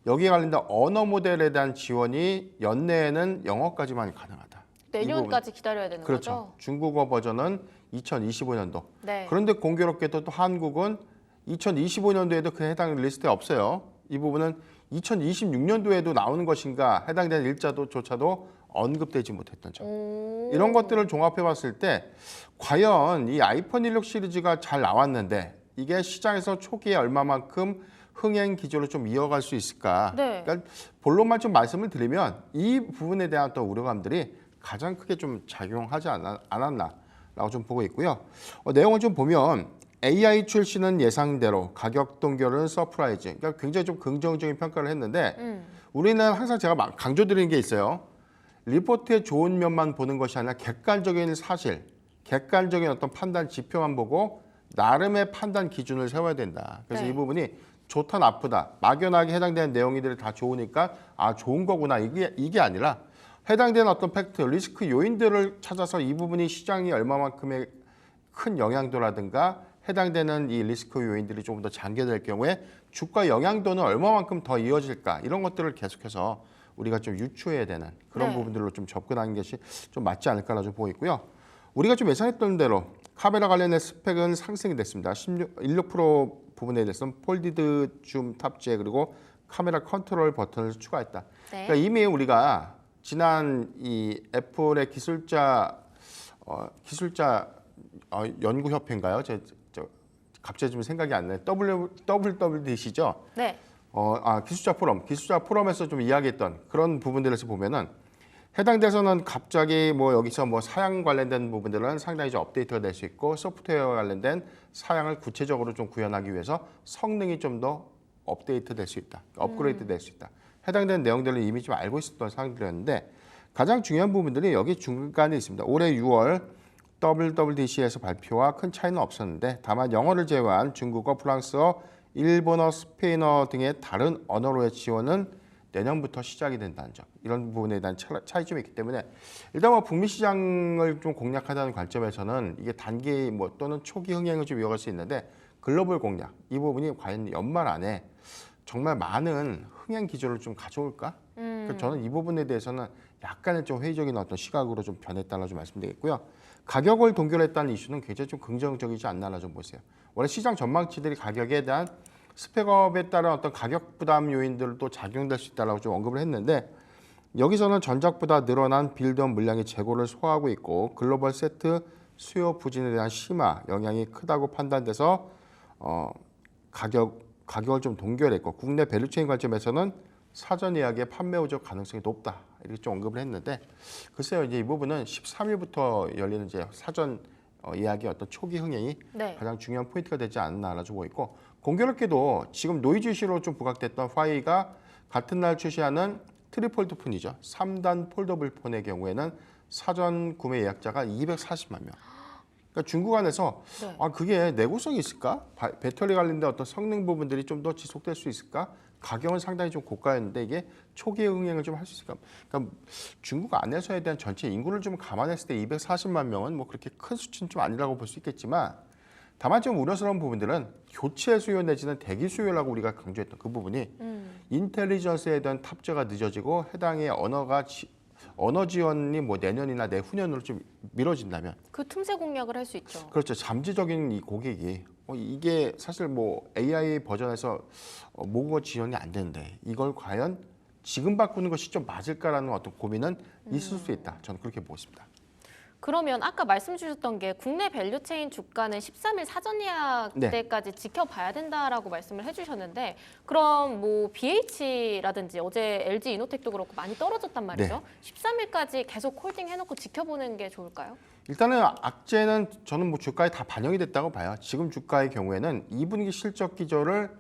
[SPEAKER 5] 여기에 관련된 언어 모델에 대한 지원이 연내에는 영어까지만 가능하다.
[SPEAKER 1] 내년까지 기다려야 되는
[SPEAKER 5] 그렇죠.
[SPEAKER 1] 거죠?
[SPEAKER 5] 중국어 버전은 2025년도.
[SPEAKER 1] 네.
[SPEAKER 5] 그런데 공교롭게도 또 한국은 2025년도에도 그 해당 리스트에 없어요. 이 부분은 2026년도에도 나오는 것인가 해당되는 일자도조차도 언급되지 못했던 점. 이런 것들을 종합해 봤을 때 과연 이 아이폰 16 시리즈가 잘 나왔는데 이게 시장에서 초기에 얼마만큼 흥행 기조를 좀 이어갈 수 있을까?
[SPEAKER 1] 네.
[SPEAKER 5] 그러니까 본론만 좀 말씀을 드리면 이 부분에 대한 어떤 우려감들이 가장 크게 좀 작용하지 않았나라고 좀 보고 있고요. 내용을 좀 보면 AI 출시는 예상대로, 가격 동결은 서프라이즈. 그러니까 굉장히 좀 긍정적인 평가를 했는데 우리는 항상 제가 강조드리는 게 있어요. 리포트의 좋은 면만 보는 것이 아니라 객관적인 사실, 객관적인 어떤 판단 지표만 보고 나름의 판단 기준을 세워야 된다. 그래서
[SPEAKER 1] 네.
[SPEAKER 5] 이 부분이 좋다 나쁘다 막연하게 해당되는 내용들이 다 좋으니까 아 좋은 거구나 이게 아니라 해당되는 어떤 팩트, 리스크 요인들을 찾아서 이 부분이 시장이 얼마만큼의 큰 영향도라든가 해당되는 이 리스크 요인들이 조금 더 잠겨될 경우에 주가 영향도는 얼마만큼 더 이어질까 이런 것들을 계속해서 우리가 좀 유추해야 되는 그런
[SPEAKER 1] 네.
[SPEAKER 5] 부분들로 좀 접근하는 것이 좀 맞지 않을까라고 보고 있고요. 우리가 좀 예상했던 대로 카메라 관련된 스펙은 상승이 됐습니다. 16% 부분에 대해서는 폴디드 줌 탑재 그리고 카메라 컨트롤 버튼을 추가했다.
[SPEAKER 1] 네.
[SPEAKER 5] 그러니까 이미 우리가 지난 이 애플의 기술자 연구협회인가요? 저 갑자기 좀 생각이 안 나요. WWDC죠.
[SPEAKER 1] 네.
[SPEAKER 5] 기술자 포럼에서 좀 이야기했던 그런 부분들에서 보면은 해당 데서는 갑자기 뭐 여기서 뭐 사양 관련된 부분들은 상당히 좀 업데이트가 될 수 있고 소프트웨어와 관련된 사양을 구체적으로 좀 구현하기 위해서 성능이 좀 더 업데이트 될 수 있다. 업그레이드 될 수 있다. 해당되는 내용들을 이미 좀 알고 있었던 사항들이었는데 가장 중요한 부분들이 여기 중간에 있습니다. 올해 6월 WWDC에서 발표와 큰 차이는 없었는데 다만 영어를 제외한 중국어, 프랑스어, 일본어, 스페인어 등의 다른 언어로의 지원은 내년부터 시작이 된다는 점. 이런 부분에 대한 차이점이 있기 때문에 일단 뭐 북미 시장을 좀 공략하다는 관점에서는 이게 단기 뭐 또는 초기 흥행을 좀 이어갈 수 있는데 글로벌 공략 이 부분이 과연 연말 안에 정말 많은 흥행 기조를 좀 가져올까? 그러니까 저는 이 부분에 대해서는 약간의 좀 회의적인 어떤 시각으로 좀 변했다라 좀 말씀드리겠고요. 가격을 동결했다는 이슈는 굉장히 좀 긍정적이지 않나라 좀 보세요. 원래 시장 전망치들이 가격에 대한 스펙업에 따른 어떤 가격 부담 요인들도 작용될 수 있다라고 좀 언급을 했는데 여기서는 전작보다 늘어난 빌드업 물량의 재고를 소화하고 있고 글로벌 세트 수요 부진에 대한 심화 영향이 크다고 판단돼서 가격을 좀 동결했고 국내 밸류체인 관점에서는 사전 예약의 판매 우적 가능성이 높다 이렇게 좀 언급을 했는데 글쎄요 이제 이 부분은 13일부터 열리는 이제 사전 예약의 어떤 초기 흥행이
[SPEAKER 1] 네.
[SPEAKER 5] 가장 중요한 포인트가 되지 않나라 보고 있고 공교롭게도 지금 노이즈 이슈로 좀 부각됐던 화웨이가 같은 날 출시하는 트리폴드 폰이죠. 3단 폴더블 폰의 경우에는 사전 구매 예약자가 240만 명. 그러니까 중국 안에서
[SPEAKER 1] 네.
[SPEAKER 5] 그게 내구성이 있을까? 배터리 관련된 어떤 성능 부분들이 좀 더 지속될 수 있을까? 가격은 상당히 좀 고가였는데 이게 초기에 흥행을 좀 할 수 있을까? 그러니까 중국 안에서에 대한 전체 인구를 좀 감안했을 때 240만 명은 뭐 그렇게 큰 수치는 좀 아니라고 볼 수 있겠지만 다만 좀 우려스러운 부분들은 교체 수요 내지는 대기 수요라고 우리가 강조했던 그 부분이 인텔리전스에 대한 탑재가 늦어지고 해당의 언어 지원이 뭐 내년이나 내후년으로 좀 미뤄진다면
[SPEAKER 1] 그 틈새 공략을 할 수 있죠.
[SPEAKER 5] 그렇죠. 잠재적인 이 고객이 이게 사실 뭐 AI 버전에서 모국어 지원이 안 되는데 이걸 과연 지금 바꾸는 것이 좀 맞을까라는 어떤 고민은 있을 수 있다. 저는 그렇게 보고 있습니다.
[SPEAKER 1] 그러면 아까 말씀 주셨던 게 국내 밸류체인 주가는 13일 사전 예약
[SPEAKER 5] 네.
[SPEAKER 1] 때까지 지켜봐야 된다라고 말씀을 해주셨는데 그럼 뭐 BH라든지 어제 LG 이노텍도 그렇고 많이 떨어졌단 말이죠. 13일까지 계속 홀딩 해놓고 지켜보는 게 좋을까요?
[SPEAKER 5] 일단은 악재는 저는 뭐 주가에 다 반영이 됐다고 봐요. 지금 주가의 경우에는 2분기 실적 기조를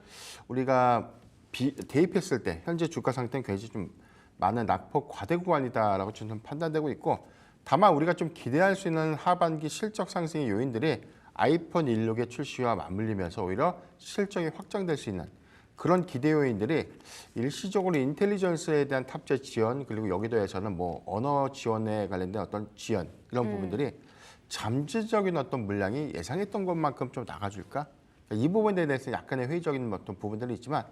[SPEAKER 5] 우리가 대입했을 때 현재 주가 상태는 굉장히 좀 많은 낙폭 과대 구간이다라고 저는 판단되고 있고 다만 우리가 좀 기대할 수 있는 하반기 실적 상승의 요인들이 아이폰 16의 출시와 맞물리면서 오히려 실적이 확장될 수 있는 그런 기대 요인들이 일시적으로 인텔리전스에 대한 탑재 지원 그리고 여기 더해서는 뭐 언어 지원에 관련된 어떤 지원 이런 부분들이 잠재적인 어떤 물량이 예상했던 것만큼 좀 나가줄까? 그러니까 이 부분에 대해서 약간의 회의적인 어떤 부분들이 있지만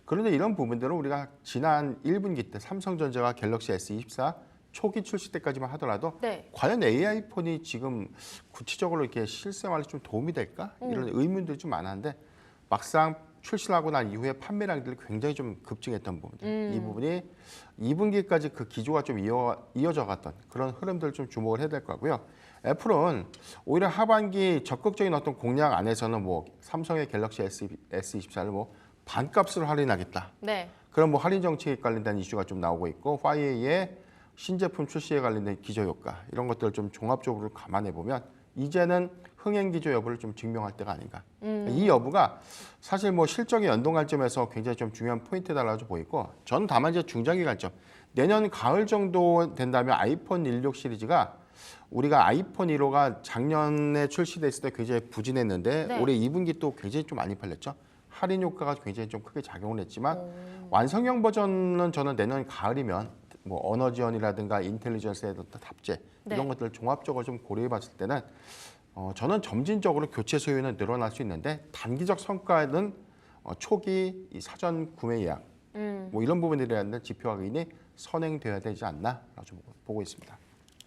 [SPEAKER 5] 그런데 이런 부분들은 우리가 지난 1분기 때 삼성전자가 갤럭시 S24 초기 출시 때까지만 하더라도
[SPEAKER 1] 네.
[SPEAKER 5] 과연 AI 폰이 지금 구체적으로 이렇게 실생활에 좀 도움이 될까? 이런 의문들이 좀 많았는데 막상 출시를 하고 난 이후에 판매량들이 굉장히 좀 급증했던 부분들. 이 부분이 2분기까지 그 기조가 좀 이어져 갔던 그런 흐름들을 좀 주목을 해야 될 거고요. 애플은 오히려 하반기 적극적인 어떤 공략 안에서는 뭐 삼성의 갤럭시 S24를 뭐 반값으로 할인하겠다.
[SPEAKER 1] 네.
[SPEAKER 5] 그런 뭐 할인 정책에 관련된 이슈가 좀 나오고 있고 화웨이의 신제품 출시에 관련된 기저 효과 이런 것들을 좀 종합적으로 감안해 보면 이제는 흥행 기조 여부를 좀 증명할 때가 아닌가. 이 여부가 사실 뭐 실적의 연동 관점에서 굉장히 좀 중요한 포인트다라고 보이고 저는 다만 이제 중장기 관점 내년 가을 정도 된다면 아이폰 16 시리즈가 우리가 아이폰 1호가 작년에 출시됐을 때 굉장히 부진했는데
[SPEAKER 1] 네.
[SPEAKER 5] 올해 2분기 또 굉장히 좀 많이 팔렸죠. 할인 효과가 굉장히 좀 크게 작용을 했지만 완성형 버전은 저는 내년 가을이면 뭐 언어 지원이라든가 인텔리전스에 대한 탑재
[SPEAKER 1] 네.
[SPEAKER 5] 이런 것들을 종합적으로 좀 고려해봤을 때는 저는 점진적으로 교체 수요는 늘어날 수 있는데 단기적 성과는 초기 이 사전 구매 예약 뭐 이런 부분에 대한 지표가 이미 선행되어야 되지 않나라고 좀 보고 있습니다.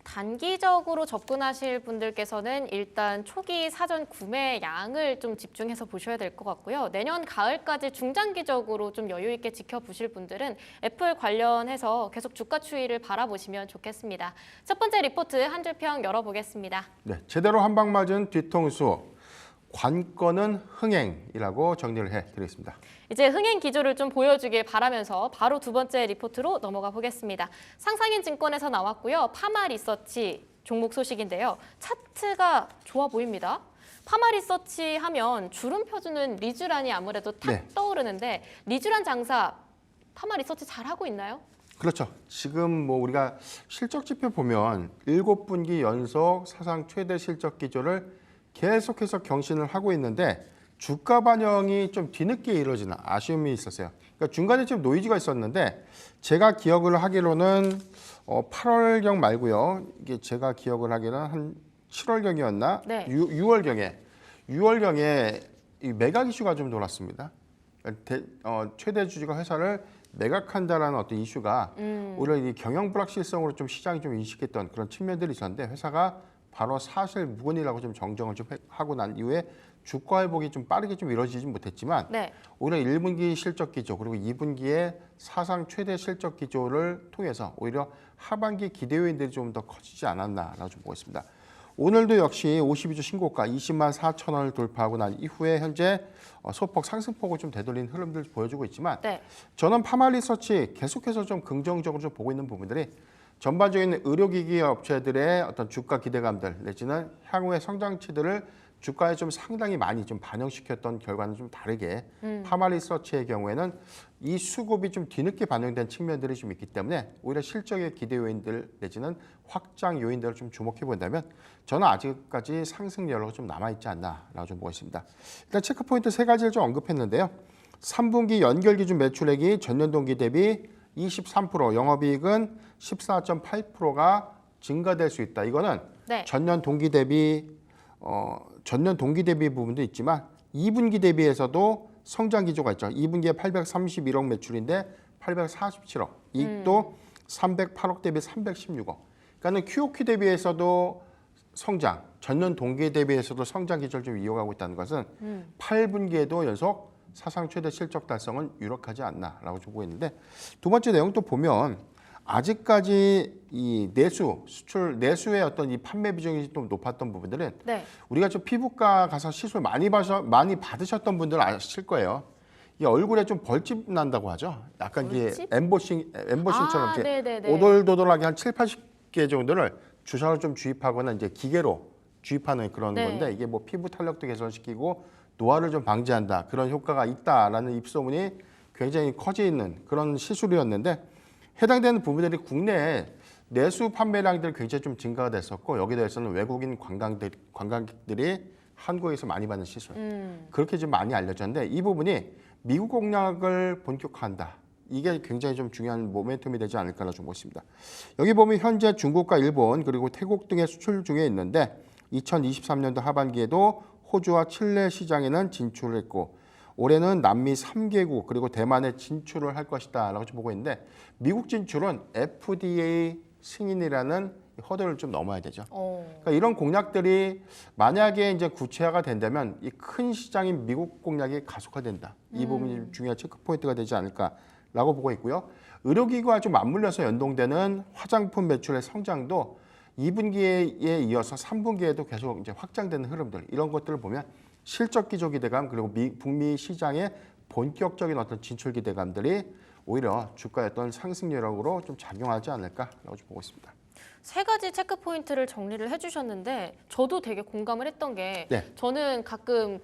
[SPEAKER 1] 단기적으로 접근하실 분들께서는 일단 초기 사전 구매 양을 좀 집중해서 보셔야 될 것 같고요. 내년 가을까지 중장기적으로 좀 여유 있게 지켜보실 분들은 애플 관련해서 계속 주가 추이를 바라보시면 좋겠습니다. 첫 번째 리포트 한 줄 평 열어보겠습니다.
[SPEAKER 5] 네, 제대로 한 방 맞은 뒤통수. 관건은 흥행이라고 정리를 해드리겠습니다.
[SPEAKER 1] 이제 흥행 기조를 좀 보여주길 바라면서 바로 두 번째 리포트로 넘어가 보겠습니다. 상상인 증권에서 나왔고요. 파마 리서치 종목 소식인데요. 차트가 좋아 보입니다. 파마 리서치 하면 주름 펴주는 리쥬란이 아무래도 탁
[SPEAKER 5] 네.
[SPEAKER 1] 떠오르는데 리쥬란 장사 파마 리서치 잘하고 있나요?
[SPEAKER 5] 그렇죠. 지금 뭐 우리가 실적 지표 보면 7분기 연속 사상 최대 실적 기조를 계속해서 경신을 하고 있는데 주가 반영이 좀 뒤늦게 이루어지는 아쉬움이 있었어요. 그러니까 중간에 좀 노이즈가 있었는데 제가 기억을 하기로는 8월경 말고요. 이게 제가 기억을 하기로는 한 7월경이었나?
[SPEAKER 1] 네.
[SPEAKER 5] 6월경에 이 매각 이슈가 좀 돌았습니다. 최대 주주가 회사를 매각한다라는 어떤 이슈가 오히려 이 경영 불확실성으로 좀 시장이 좀 인식했던 그런 측면들이 있었는데 회사가 바로 사실 무근이라고 좀 정정을 좀 하고 난 이후에 주가 회복이 좀 빠르게 좀 이루어지지 못했지만
[SPEAKER 1] 네.
[SPEAKER 5] 오히려 1분기 실적 기조 그리고 2분기에 사상 최대 실적 기조를 통해서 오히려 하반기 기대 요인들이 좀 더 커지지 않았나라고 좀 보고 있습니다. 오늘도 역시 52주 신고가 20만 4천 원을 돌파하고 난 이후에 현재 소폭 상승폭을 좀 되돌린 흐름들 보여주고 있지만
[SPEAKER 1] 네.
[SPEAKER 5] 저는 파마 리서치 계속해서 좀 긍정적으로 좀 보고 있는 부분들이 전반적인 의료기기 업체들의 어떤 주가 기대감들 내지는 향후의 성장치들을 주가에 좀 상당히 많이 좀 반영시켰던 결과는 좀 다르게 파마 리서치의 경우에는 이 수급이 좀 뒤늦게 반영된 측면들이 좀 있기 때문에 오히려 실적의 기대 요인들 내지는 확장 요인들을 좀 주목해 본다면 저는 아직까지 상승 여력이 좀 남아있지 않나라고 좀 보고 있습니다. 일단 체크 포인트 3가지를 좀 언급했는데요. 3분기 연결 기준 매출액이 전년 동기 대비 23%, 영업이익은 14.8%가 증가될 수 있다. 이거는
[SPEAKER 1] 네.
[SPEAKER 5] 전년 동기 대비 부분도 있지만 2분기 대비해서도 성장 기조가 있죠. 2분기에 831억 매출인데 847억, 이익도 308억 대비 316억. 그러니까는 QOQ 대비해서도 성장, 전년 동기 대비해서도 성장 기조를 좀 이어가고 있다는 것은 8분기에도 연속 사상 최대 실적 달성은 유력하지 않나라고 보고 있는데 두 번째 내용 또 보면 아직까지 이 수출 내수의 어떤 이 판매 비중이 좀 높았던 부분들은
[SPEAKER 1] 네.
[SPEAKER 5] 우리가 좀 피부과 가서 시술 많이 받으셨던 분들은 아실 거예요. 이 얼굴에 좀 벌집 난다고 하죠. 약간 이게
[SPEAKER 1] 벌집?
[SPEAKER 5] 엠보싱처럼 이렇게
[SPEAKER 1] 네네네.
[SPEAKER 5] 오돌도돌하게 한 7, 80개 정도를 주사로 좀 주입하거나 이제 기계로 주입하는 그런
[SPEAKER 1] 네.
[SPEAKER 5] 건데 이게 뭐 피부 탄력도 개선시키고 노화를 좀 방지한다 그런 효과가 있다라는 입소문이 굉장히 커져 있는 그런 시술이었는데 해당되는 부분들이 국내에 내수 판매량들이 굉장히 좀 증가가 됐었고 여기에 대해서는 외국인 관광객들이 한국에서 많이 받는 시술 그렇게 좀 많이 알려졌는데 이 부분이 미국 공략을 본격화한다. 이게 굉장히 좀 중요한 모멘텀이 되지 않을까라 좀 보십니다. 여기 보면 현재 중국과 일본 그리고 태국 등의 수출 중에 있는데 2023년도 하반기에도 호주와 칠레 시장에는 진출을 했고 올해는 남미 3개국 그리고 대만에 진출을 할 것이다 라고 좀 보고 있는데 미국 진출은 FDA 승인이라는 허들을 좀 넘어야 되죠. 그러니까 이런 공약들이 만약에 이제 구체화가 된다면 이 큰 시장인 미국 공략이 가속화된다. 이 부분이 중요한 체크 포인트가 되지 않을까라고 보고 있고요. 의료기구와 좀 맞물려서 연동되는 화장품 매출의 성장도 2분기에 이어서 3분기에도 계속 이제 확장되는 흐름들 이런 것들을 보면 실적 기조 기대감 그리고 북미 시장의 본격적인 어떤 진출 기대감들이 오히려 주가의 어떤 상승 여력으로 좀 작용하지 않을까라고 좀 보고 있습니다.
[SPEAKER 1] 세 가지 체크 포인트를 정리를 해주셨는데 저도 되게 공감을 했던 게
[SPEAKER 5] 네.
[SPEAKER 1] 저는 가끔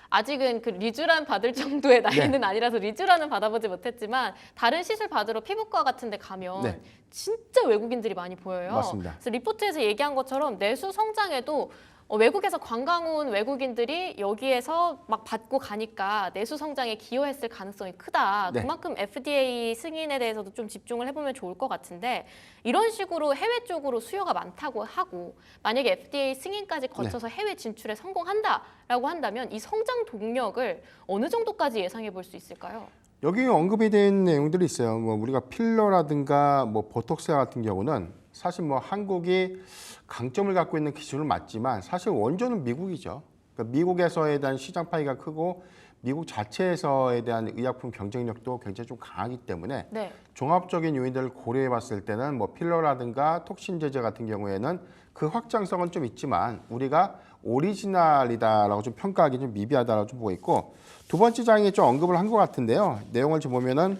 [SPEAKER 1] 아직은 리쥬란 받을 정도의 나이는 아니라서 리쥬란은 받아보지 못했지만 다른 시술 받으러 피부과 같은 데 가면
[SPEAKER 5] 네.
[SPEAKER 1] 진짜 외국인들이 많이 보여요.
[SPEAKER 5] 맞습니다.
[SPEAKER 1] 그래서 리포트에서 얘기한 것처럼 내수 성장에도 외국에서 관광 온 외국인들이 여기에서 막 받고 가니까 내수 성장에 기여했을 가능성이 크다.
[SPEAKER 5] 네.
[SPEAKER 1] 그만큼 FDA 승인에 대해서도 좀 집중을 해보면 좋을 것 같은데 이런 식으로 해외 쪽으로 수요가 많다고 하고 만약에 FDA 승인까지 거쳐서 해외 진출에 성공한다라고 한다면 이 성장 동력을 어느 정도까지 예상해 볼 수 있을까요?
[SPEAKER 5] 여기 언급이 된 내용들이 있어요. 뭐 우리가 필러라든가 뭐 보톡스 같은 경우는 사실 뭐 한국이 강점을 갖고 있는 기술은 맞지만 사실 원조는 미국이죠. 그러니까 미국에서에 대한 시장 파이가 크고 미국 자체에서에 대한 의약품 경쟁력도 굉장히 좀 강하기 때문에
[SPEAKER 1] 네.
[SPEAKER 5] 종합적인 요인들을 고려해 봤을 때는 뭐 필러라든가 톡신 제제 같은 경우에는 그 확장성은 좀 있지만 우리가 오리지널이다라고 좀 평가하기 좀 미비하다라고 좀 보고 있고 두 번째 장에 좀 언급을 한 것 같은데요. 내용을 좀 보면은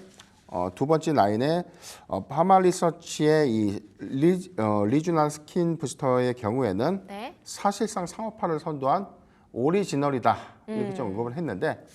[SPEAKER 5] 두 번째 라인에 파마리서치의 이 리주널 스킨 부스터의 경우에는
[SPEAKER 1] 네.
[SPEAKER 5] 사실상 상업화를 선도한 오리지널이다 이렇게 좀 언급을 했는데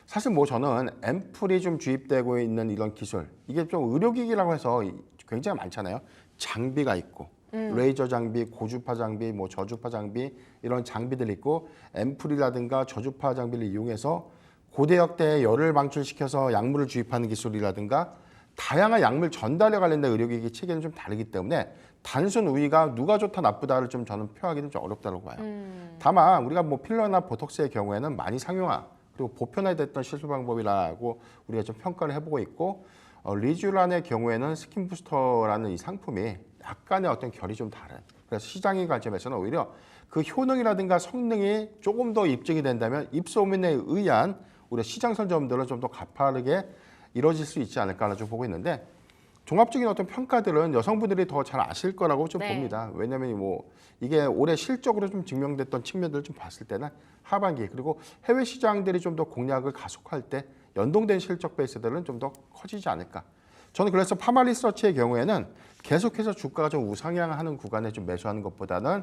[SPEAKER 5] 사실 뭐 저는 앰플이 좀 주입되고 있는 이런 기술 이게 좀 의료기기라고 해서 굉장히 많잖아요. 장비가 있고 레이저 장비, 고주파 장비, 뭐 저주파 장비 이런 장비들이 있고 앰플이라든가 저주파 장비를 이용해서 고대역대의 열을 방출시켜서 약물을 주입하는 기술이라든가 다양한 약물 전달에 관련된 의료기기 체계는 좀 다르기 때문에 단순 우위가 누가 좋다 나쁘다를 좀 저는 표하기는 좀 어렵다고 봐요. 다만 우리가 뭐 필러나 보톡스의 경우에는 많이 상용화 그리고 보편화됐던 시술 방법이라고 우리가 좀 평가를 해보고 있고 리쥬란의 경우에는 스킨 부스터라는 이 상품이 약간의 어떤 결이 좀 다른 그래서 시장의 관점에서는 오히려 그 효능이라든가 성능이 조금 더 입증이 된다면 입소문에 의한 우리 시장 선점들은 좀 더 가파르게 이루어질 수 있지 않을까라고 좀 보고 있는데 종합적인 어떤 평가들은 여성분들이 더 잘 아실 거라고 좀
[SPEAKER 1] 네.
[SPEAKER 5] 봅니다. 왜냐하면 뭐 이게 올해 실적으로 좀 증명됐던 측면들을 좀 봤을 때는 하반기 그리고 해외 시장들이 좀 더 공략을 가속할 때 연동된 실적 베이스들은 좀 더 커지지 않을까. 저는 그래서 파마리서치의 경우에는 계속해서 주가가 좀 우상향하는 구간에 좀 매수하는 것보다는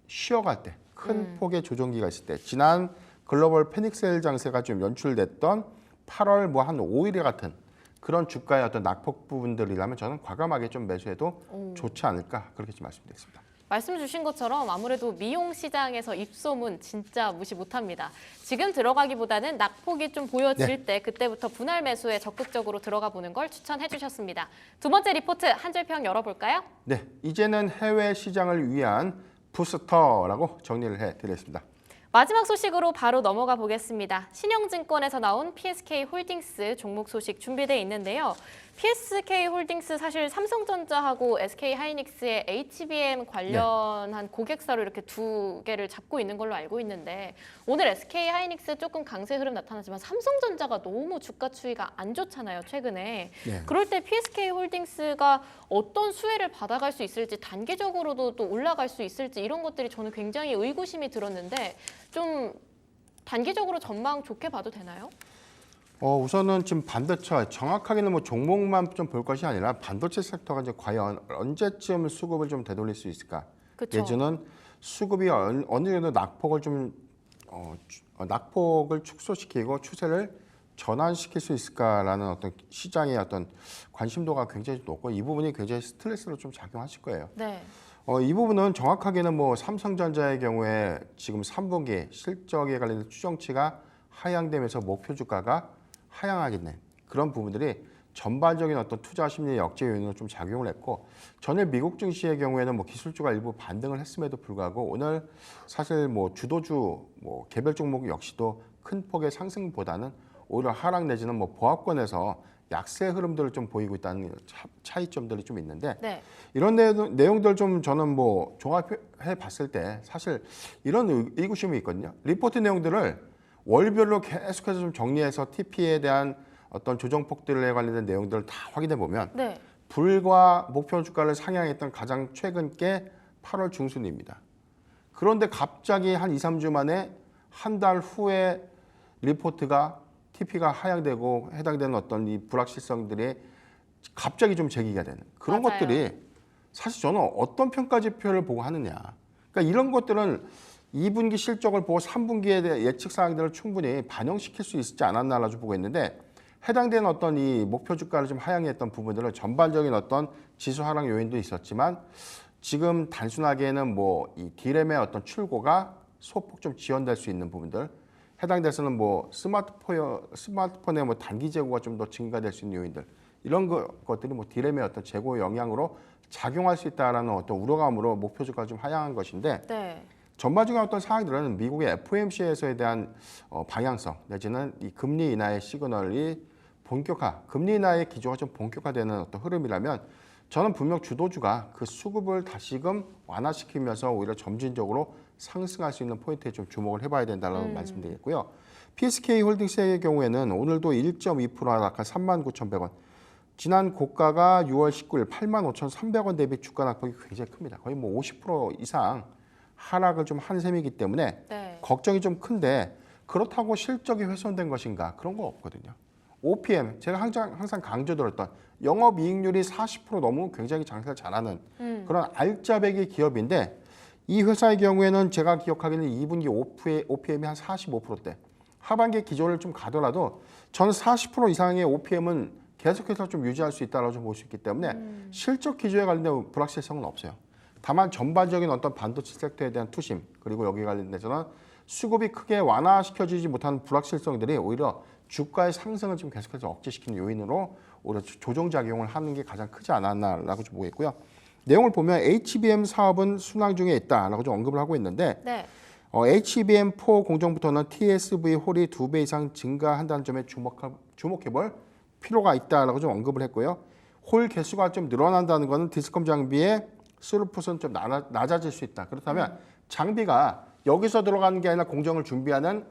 [SPEAKER 5] 쉬어갈 때 큰 폭의 조정기가 있을 때 지난 글로벌 패닉셀 장세가 좀 연출됐던 8월 뭐 한 5일에 같은 그런 주가의 어떤 낙폭 부분들이라면 저는 과감하게 좀 매수해도 좋지 않을까 그렇게 좀 말씀드리겠습니다.
[SPEAKER 1] 말씀 주신 것처럼 아무래도 미용 시장에서 입소문 진짜 무시 못합니다. 지금 들어가기보다는 낙폭이 좀 보여질 때 그때부터 분할 매수에 적극적으로 들어가 보는 걸 추천해 주셨습니다. 두 번째 리포트 한 줄 평 열어볼까요?
[SPEAKER 5] 네, 이제는 해외 시장을 위한 부스터라고 정리를 해드리겠습니다.
[SPEAKER 1] 마지막 소식으로 바로 넘어가 보겠습니다. 신영증권에서 나온 PSK 홀딩스 종목 소식 준비되어 있는데요. PSK 홀딩스 사실 삼성전자하고 SK 하이닉스의 HBM 관련한 고객사로 이렇게 두 개를 잡고 있는 걸로 알고 있는데 오늘 SK 하이닉스 조금 강세 흐름 나타나지만 삼성전자가 너무 주가 추이가 안 좋잖아요, 최근에.
[SPEAKER 5] 네.
[SPEAKER 1] 그럴 때 PSK 홀딩스가 어떤 수혜를 받아갈 수 있을지 단기적으로도 또 올라갈 수 있을지 이런 것들이 저는 굉장히 의구심이 들었는데 좀 단기적으로 전망 좋게 봐도 되나요?
[SPEAKER 5] 우선은 지금 반도체 정확하게는 뭐 종목만 좀 볼 것이 아니라 반도체 섹터가 이제 과연 언제쯤 수급을 좀 되돌릴 수 있을까?
[SPEAKER 1] 그쵸.
[SPEAKER 5] 내지는 수급이 어느 정도 낙폭을 좀 낙폭을 축소시키고 추세를 전환시킬 수 있을까라는 어떤 시장의 어떤 관심도가 굉장히 높고 이 부분이 굉장히 스트레스로 좀 작용하실 거예요.
[SPEAKER 1] 네.
[SPEAKER 5] 이 부분은 정확하게는 뭐 삼성전자의 경우에 지금 3분기 실적에 관련된 추정치가 하향되면서 목표 주가가 하향하게 된 그런 부분들이 전반적인 어떤 투자 심리의 역제 요인으로 좀 작용을 했고 전일 미국 증시의 경우에는 뭐 기술주가 일부 반등을 했음에도 불구하고 오늘 사실 뭐 주도주 뭐 개별 종목 역시도 큰 폭의 상승보다는 오히려 하락 내지는 뭐 보합권에서 약세 흐름들을 좀 보이고 있다는 차이점들이 좀 있는데
[SPEAKER 1] 네.
[SPEAKER 5] 이런 내용들 좀 저는 뭐 종합해 봤을 때 사실 이런 의구심이 있거든요. 리포트 내용들을 월별로 계속해서 좀 정리해서 TP에 대한 어떤 조정폭들에 관련된 내용들을 다 확인해 보면
[SPEAKER 1] 네.
[SPEAKER 5] 불과 목표 주가를 상향했던 가장 최근 게 8월 중순입니다. 그런데 갑자기 한 2, 3주 만에 한 달 후에 리포트가 TP가 하향되고 해당되는 어떤 이 불확실성들이 갑자기 좀 제기가 되는 그런
[SPEAKER 1] 맞아요.
[SPEAKER 5] 것들이 사실 저는 어떤 평가 지표를 보고 하느냐. 그러니까 이런 것들은 2분기 실적을 보고 3분기에 대한 예측 사항들을 충분히 반영시킬 수 있지 않았나라고 보고 있는데 해당되는 어떤 이 목표 주가를 좀 하향했던 부분들은 전반적인 어떤 지수 하락 요인도 있었지만 지금 단순하게는 뭐 이 디램의 어떤 출고가 소폭 좀 지연될 수 있는 부분들 해당돼서는 뭐 스마트폰의 뭐 단기 재고가 좀 더 증가될 수 있는 요인들 이런 것들이 뭐 디램의 어떤 재고 영향으로 작용할 수 있다라는 어떤 우려감으로 목표 주가가 좀 하향한 것인데
[SPEAKER 1] 네.
[SPEAKER 5] 전반적인 어떤 사항들은 미국의 FOMC에서에 대한 방향성 내지는 이 금리 인하의 시그널이 금리 인하의 기조가 좀 본격화되는 어떤 흐름이라면 저는 분명 주도주가 그 수급을 다시금 완화시키면서 오히려 점진적으로 상승할 수 있는 포인트에 좀 주목을 해봐야 된다는 말씀드리겠고요. PSK 홀딩스의 경우에는 오늘도 1.2% 하락한 39,100원. 지난 고가가 6월 19일 85,300원 대비 주가 낙폭이 굉장히 큽니다. 거의 뭐 50% 이상 하락을 좀 한 셈이기 때문에
[SPEAKER 1] 네.
[SPEAKER 5] 걱정이 좀 큰데 그렇다고 실적이 훼손된 것인가? 그런 거 없거든요. OPM 제가 항상 강조드렸던 영업이익률이 40% 넘으면 굉장히 장사를 잘하는 그런 알짜배기 기업인데 이 회사의 경우에는 제가 기억하기에는 2분기 OPM이 한 45%대. 하반기 기조를 좀 가더라도 저는 40% 이상의 OPM은 계속해서 좀 유지할 수 있다고 좀 볼 수 있기 때문에 실적 기조에 관련된 불확실성은 없어요. 다만 전반적인 어떤 반도체 섹터에 대한 투심 그리고 여기 관련돼서는 수급이 크게 완화시켜지지 못하는 불확실성들이 오히려 주가의 상승을 좀 계속해서 억제시키는 요인으로 오히려 조정작용을 하는 게 가장 크지 않았나라고 좀 보겠고요. 내용을 보면 HBM 사업은 순항 중에 있다라고 좀 언급을 하고 있는데
[SPEAKER 1] 네.
[SPEAKER 5] HBM4 공정부터는 TSV 홀이 2배 이상 증가한다는 점에 주목해볼 필요가 있다라고 좀 언급을 했고요. 홀 개수가 좀 늘어난다는 것은 디스컴 장비의 스루풋은 좀 낮아질 수 있다. 그렇다면 장비가 여기서 들어가는 게 아니라 공정을 준비하는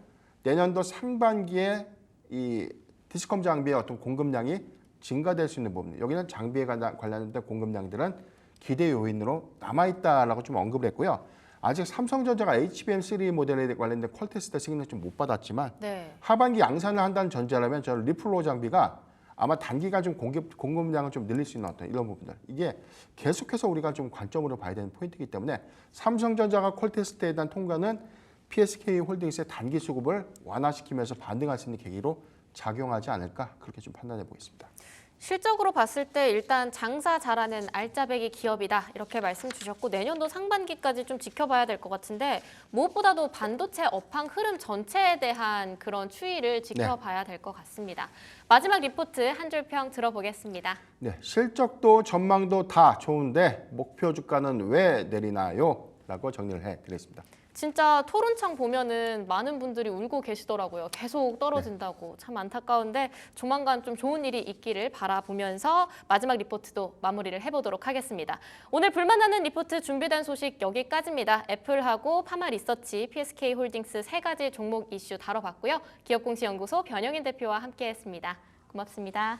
[SPEAKER 5] 내년도 상반기에 이 디스컴 장비의 어떤 공급량이 증가될 수 있는 부분. 여기는 장비에 관련된 공급량들은 기대 요인으로 남아있다라고 좀 언급을 했고요. 아직 삼성전자가 HBM3 모델에 관련된 퀄 테스트 승인을 좀 못 받았지만
[SPEAKER 1] 네.
[SPEAKER 5] 하반기 양산을 한다는 전제라면 저는 리플로 장비가 아마 단기간 좀 공급량을 좀 늘릴 수 있는 어떤 이런 부분들 이게 계속해서 우리가 좀 관점으로 봐야 되는 포인트이기 때문에 삼성전자가 퀄 테스트에 대한 통과는 PSK 홀딩스의 단기 수급을 완화시키면서 반등할 수 있는 계기로 작용하지 않을까 그렇게 좀 판단해 보겠습니다.
[SPEAKER 1] 실적으로 봤을 때 일단 장사 잘하는 알짜배기 기업이다 이렇게 말씀 주셨고 내년도 상반기까지 좀 지켜봐야 될 것 같은데 무엇보다도 반도체 업황 흐름 전체에 대한 그런 추이를 지켜봐야 될 것 같습니다. 마지막 리포트 한 줄 평 들어보겠습니다.
[SPEAKER 5] 네, 실적도 전망도 다 좋은데 목표 주가는 왜 내리나요? 라고 정리를 해드리겠습니다.
[SPEAKER 1] 진짜 토론창 보면은 많은 분들이 울고 계시더라고요. 계속 떨어진다고. 참 안타까운데 조만간 좀 좋은 일이 있기를 바라보면서 마지막 리포트도 마무리를 해보도록 하겠습니다. 오늘 불만나는 리포트 준비된 소식 여기까지입니다. 애플하고 파마리서치, PSK 홀딩스 세 가지 종목 이슈 다뤄봤고요. 기업공시연구소 변영인 대표와 함께했습니다. 고맙습니다.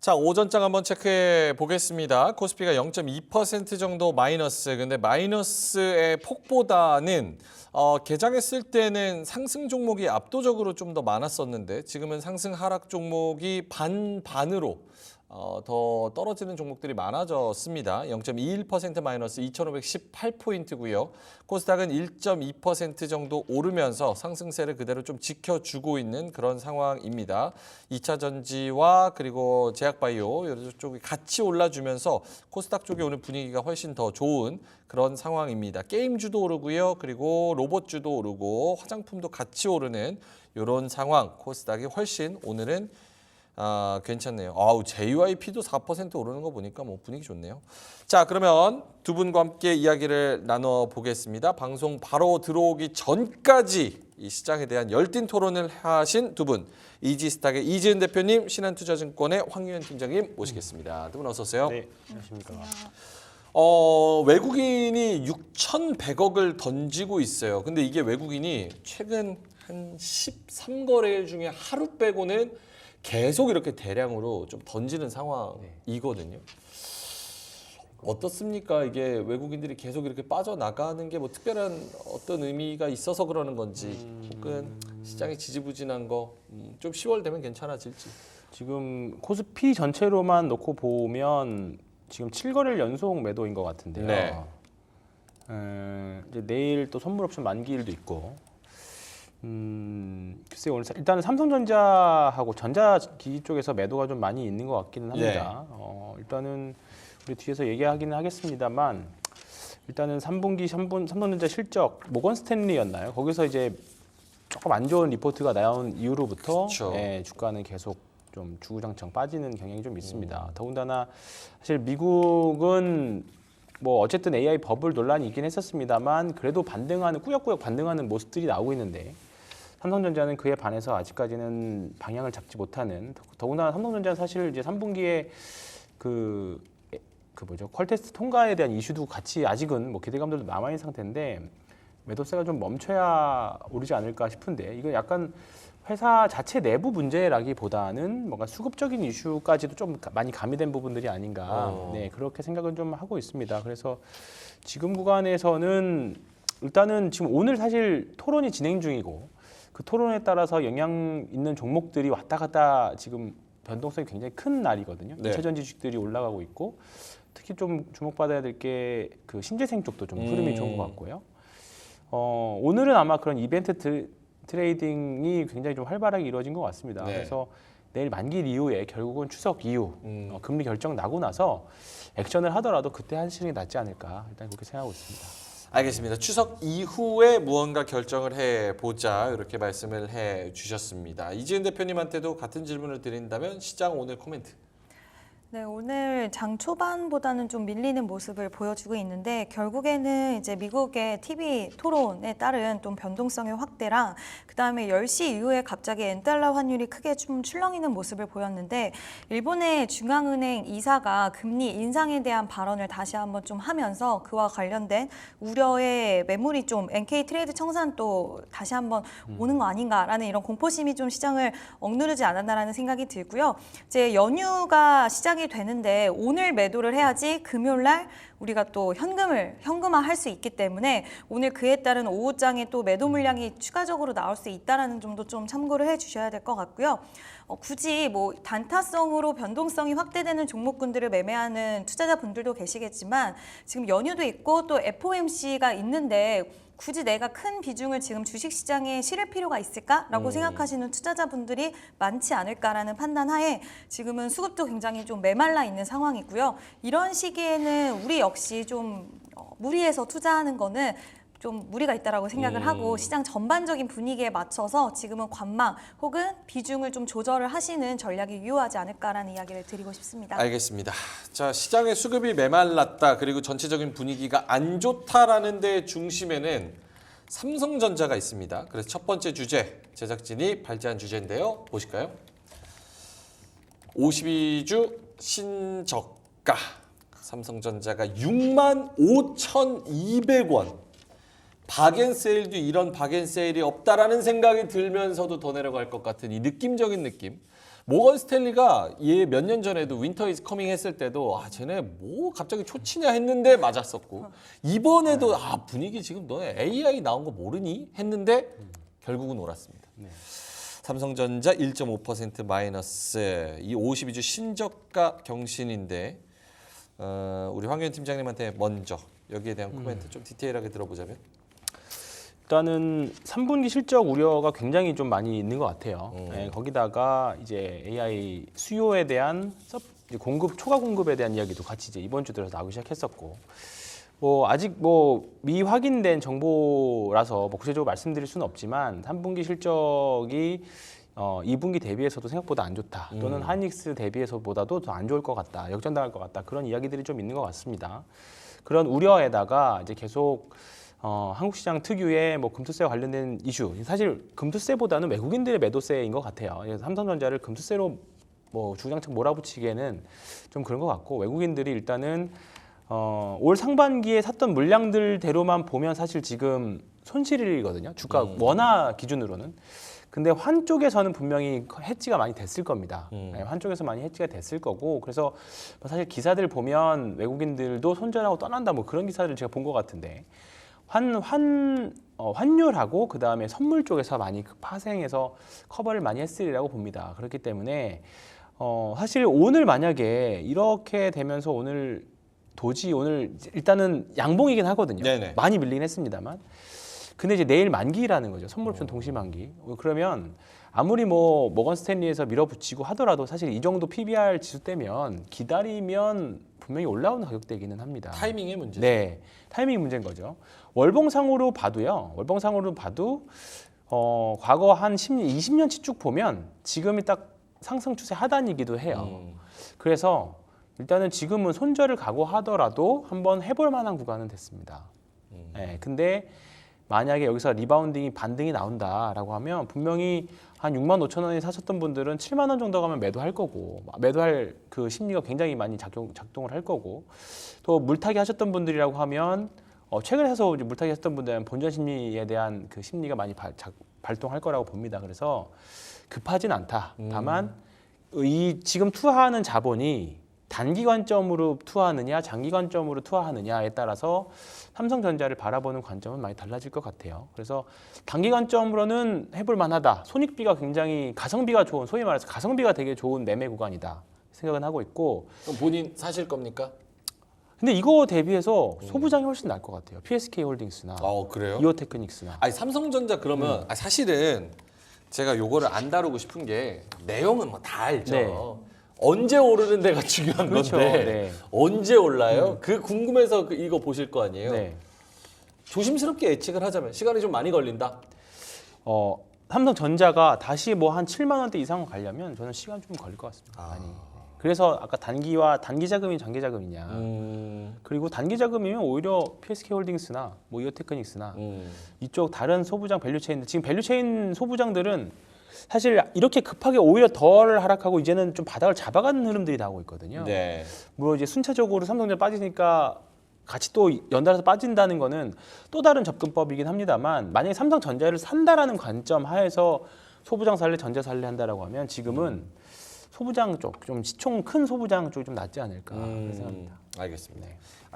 [SPEAKER 2] 자, 오전장 한번 체크해 보겠습니다. 코스피가 0.2% 정도 마이너스. 근데 마이너스의 폭보다는 개장했을 때는 상승 종목이 압도적으로 좀 더 많았었는데 지금은 상승 하락 종목이 반으로 더 떨어지는 종목들이 많아졌습니다. 0.21% 마이너스 2,518포인트고요. 코스닥은 1.2% 정도 오르면서 상승세를 그대로 좀 지켜주고 있는 그런 상황입니다. 2차 전지와 그리고 제약바이오 이쪽이 같이 올라주면서 코스닥 쪽에 오는 분위기가 훨씬 더 좋은 그런 상황입니다. 게임주도 오르고요. 그리고 로봇주도 오르고 화장품도 같이 오르는 이런 상황. 코스닥이 훨씬 오늘은 괜찮네요. JYP도 4% 오르는 거 보니까 뭐 분위기 좋네요. 자, 그러면 두 분과 함께 이야기를 나눠보겠습니다. 방송 바로 들어오기 전까지 이 시장에 대한 열띤 토론을 하신 두 분, 이지스탁의 이지은 대표님, 신한투자증권의 황유현 팀장님 모시겠습니다. 두 분 어서 오세요.
[SPEAKER 6] 네, 안녕하십니까.
[SPEAKER 2] 외국인이 6,100억을 던지고 있어요. 근데 이게 외국인이 최근 한 13거래일 중에 하루 빼고는 계속 이렇게 대량으로 좀 던지는 상황이거든요. 어떻습니까? 이게 외국인들이 계속 이렇게 빠져나가는 게 뭐 특별한 어떤 의미가 있어서 그러는 건지 혹은 시장이 지지부진한 거 좀 10월 되면 괜찮아질지.
[SPEAKER 6] 지금 코스피 전체로만 놓고 보면 지금 7거래일 연속 매도인 것 같은데요.
[SPEAKER 2] 네.
[SPEAKER 6] 이제 내일 또 선물 옵션 만기일도 있고. 글쎄 오늘 일단은 삼성전자하고 전자기기 쪽에서 매도가 좀 많이 있는 것 같기는 합니다. 일단은 우리 뒤에서 얘기하기는 하겠습니다만 일단은 3분기 삼성전자 실적 모건 스탠리였나요? 거기서 이제 조금 안 좋은 리포트가 나온 이후로부터 주가는 계속 좀 주구장창 빠지는 경향이 좀 있습니다. 더군다나 사실 미국은 뭐 어쨌든 AI 버블 논란이 있긴 했었습니다만 그래도 꾸역꾸역 반등하는 모습들이 나오고 있는데 삼성전자는 그에 반해서 아직까지는 방향을 잡지 못하는, 더군다나 삼성전자는 사실 이제 3분기에 퀄테스트 통과에 대한 이슈도 같이 아직은 뭐 기대감들도 남아있는 상태인데 매도세가 좀 멈춰야 오르지 않을까 싶은데 이거 약간 회사 자체 내부 문제라기보다는 뭔가 수급적인 이슈까지도 좀 많이 가미된 부분들이 아닌가, 네, 그렇게 생각은 좀 하고 있습니다. 그래서 지금 구간에서는 일단은 지금 오늘 사실 토론이 진행 중이고 그 토론에 따라서 영향 있는 종목들이 왔다 갔다 지금 변동성이 굉장히 큰 날이거든요.
[SPEAKER 2] 네.
[SPEAKER 6] 2차 전지 주식들이 올라가고 있고 특히 좀 주목받아야 될 게 그 신재생 쪽도 좀 흐름이 좋은 것 같고요. 오늘은 아마 그런 이벤트 트레이딩이 굉장히 좀 활발하게 이루어진 것 같습니다.
[SPEAKER 2] 네.
[SPEAKER 6] 그래서 내일 만기일 이후에 결국은 추석 이후 금리 결정 나고 나서 액션을 하더라도 그때 하시는 게 낫지 않을까 일단 그렇게 생각하고 있습니다.
[SPEAKER 2] 알겠습니다. 추석 이후에 무언가 결정을 해보자 이렇게 말씀을 해주셨습니다. 이지은 대표님한테도 같은 질문을 드린다면 시장 오늘 코멘트.
[SPEAKER 7] 네, 오늘 장 초반보다는 좀 밀리는 모습을 보여주고 있는데 결국에는 이제 미국의 TV 토론에 따른 좀 변동성의 확대랑 그다음에 10시 이후에 갑자기 엔달러 환율이 크게 좀 출렁이는 모습을 보였는데 일본의 중앙은행 이사가 금리 인상에 대한 발언을 다시 한번 좀 하면서 그와 관련된 우려의 매물이 좀 NK 트레이드 청산도 다시 한번 오는 거 아닌가라는 이런 공포심이 좀 시장을 억누르지 않았나라는 생각이 들고요. 이제 연휴가 시작이 되는데 오늘 매도를 해야지 금요일 날 우리가 또 현금화할 수 있기 때문에 오늘 그에 따른 오후장에 또 매도 물량이 추가적으로 나올 수 있다라는 점도 좀 참고를 해주셔야 될 것 같고요. 굳이 뭐 단타성으로 변동성이 확대되는 종목군들을 매매하는 투자자분들도 계시겠지만 지금 연휴도 있고 또 FOMC가 있는데 굳이 내가 큰 비중을 지금 주식시장에 실을 필요가 있을까라고 생각하시는 투자자분들이 많지 않을까라는 판단하에 지금은 수급도 굉장히 좀 메말라 있는 상황이고요. 이런 시기에는 우리 역시 좀 무리해서 투자하는 거는 좀 무리가 있다라고 생각을 하고 시장 전반적인 분위기에 맞춰서 지금은 관망 혹은 비중을 좀 조절을 하시는 전략이 유효하지 않을까라는 이야기를 드리고 싶습니다.
[SPEAKER 2] 알겠습니다. 자, 시장의 수급이 메말랐다 그리고 전체적인 분위기가 안 좋다라는 데 중심에는 삼성전자가 있습니다. 그래서 첫 번째 주제 제작진이 발제한 주제인데요. 보실까요? 52주 신저가 삼성전자가 65,200원. 박앤세일도 이런 박앤세일이 없다라는 생각이 들면서도 더 내려갈 것 같은 이 느낌적인 느낌. 모건 스탠리가 얘 몇 년 전에도 윈터 이즈 커밍 했을 때도 쟤네 뭐 갑자기 초치냐 했는데 맞았었고 이번에도 분위기 지금 너네 AI 나온 거 모르니 했는데 결국은 옳았습니다. 삼성전자 1.5% 마이너스 이 52주 신저가 경신인데 우리 황교안 팀장님한테 먼저 여기에 대한 코멘트 좀 디테일하게 들어보자면
[SPEAKER 6] 일단은 3분기 실적 우려가 굉장히 좀 많이 있는 것 같아요. 거기다가 이제 AI 수요에 대한 이제 초과 공급에 대한 이야기도 같이 이제 이번 주 들어서 나오기 시작했었고, 뭐 아직 뭐 미확인된 정보라서 뭐 구체적으로 말씀드릴 수는 없지만 3분기 실적이 2분기 대비해서도 생각보다 안 좋다. 또는 하이닉스 대비해서보다도 더 안 좋을 것 같다. 역전당할 것 같다. 그런 이야기들이 좀 있는 것 같습니다. 그런 우려에다가 이제 계속 한국 시장 특유의 뭐 금투세와 관련된 이슈. 사실 금투세보다는 외국인들의 매도세인 것 같아요. 그래서 삼성전자를 금투세로 뭐 주장창 몰아붙이기에는 좀 그런 것 같고, 외국인들이 일단은 올 상반기에 샀던 물량들대로만 보면 사실 지금 손실이거든요. 주가 원화 기준으로는. 근데 환 쪽에서는 분명히 해지가 많이 됐을 겁니다. 네, 환 쪽에서 많이 해지가 됐을 거고, 그래서 사실 기사들 보면 외국인들도 손절하고 떠난다 뭐 그런 기사를 제가 본 것 같은데, 환율하고 그 다음에 선물 쪽에서 많이 파생해서 커버를 많이 했으리라고 봅니다. 그렇기 때문에 사실 오늘 만약에 이렇게 되면서 오늘 일단은 양봉이긴 하거든요.
[SPEAKER 2] 네네.
[SPEAKER 6] 많이 밀리긴 했습니다만. 근데 이제 내일 만기라는 거죠. 선물옵션 동시 만기. 그러면 아무리 뭐 모건 스탠리에서 밀어붙이고 하더라도 사실 이 정도 PBR 지수 때면 기다리면 분명히 올라오는 가격대이기는 합니다.
[SPEAKER 2] 타이밍의 문제죠.
[SPEAKER 6] 네, 타이밍이 문제인 거죠. 월봉상으로 봐도 과거 한 20년치 쭉 보면 지금이 딱 상승 추세 하단이기도 해요. 그래서 일단은 지금은 손절을 각오하더라도 한번 해볼 만한 구간은 됐습니다. 네, 근데 만약에 여기서 리바운딩이 반등이 나온다라고 하면 분명히 한 65,000원에 사셨던 분들은 7만 원 정도 가면 매도할 거고, 매도할 그 심리가 굉장히 많이 작동을 할 거고, 또 물타기 하셨던 분들이라고 하면 최근에 사서 이제 물타기 하셨던 분들은 본전 심리에 대한 그 심리가 많이 발동할 거라고 봅니다. 그래서 급하진 않다. 다만 이 지금 투하하는 자본이 단기 관점으로 투하하느냐 장기 관점으로 투하하느냐에 따라서 삼성전자를 바라보는 관점은 많이 달라질 것 같아요. 그래서 단기 관점으로는 해볼 만하다. 손익비가 굉장히 가성비가 좋은, 소위 말해서 가성비가 되게 좋은 매매 구간이다 생각은 하고 있고.
[SPEAKER 2] 그럼 본인 사실 겁니까?
[SPEAKER 6] 근데 이거 대비해서 소부장이 훨씬 나을 것 같아요. PSK 홀딩스나
[SPEAKER 2] 그래요?
[SPEAKER 6] 이오테크닉스나.
[SPEAKER 2] 아니 삼성전자 그러면 사실은 제가 요거를 안 다루고 싶은 게 내용은 뭐 다 알죠.
[SPEAKER 6] 네.
[SPEAKER 2] 언제 오르는 데가 중요한
[SPEAKER 6] 그렇죠.
[SPEAKER 2] 건데
[SPEAKER 6] 네.
[SPEAKER 2] 언제 올라요? 그 궁금해서 이거 보실 거 아니에요.
[SPEAKER 6] 네.
[SPEAKER 2] 조심스럽게 예측을 하자면 시간이 좀 많이 걸린다.
[SPEAKER 6] 삼성전자가 다시 뭐 한 7만 원대 이상 가려면 저는 시간 좀 걸릴 것 같습니다. 많이. 그래서 아까 단기 자금이 장기 자금이냐. 그리고 단기 자금이면 오히려 PSK 홀딩스나 뭐 이오테크닉스나 이쪽 다른 소부장 밸류체인들, 지금 밸류체인 소부장들은 사실 이렇게 급하게 오히려 덜 하락하고 이제는 좀 바닥을 잡아가는 흐름들이 나오고 있거든요.
[SPEAKER 2] 네.
[SPEAKER 6] 물론 이제 순차적으로 삼성전자 빠지니까 같이 또 연달아서 빠진다는 거는 또 다른 접근법이긴 합니다만, 만약에 삼성전자를 산다라는 관점 하에서 소부장 살래 전자 살래 한다라고 하면 지금은 소부장 쪽, 좀 시총 큰 소부장 쪽이 좀 낫지 않을까 그렇게 생각합니다.
[SPEAKER 2] 알겠습니다.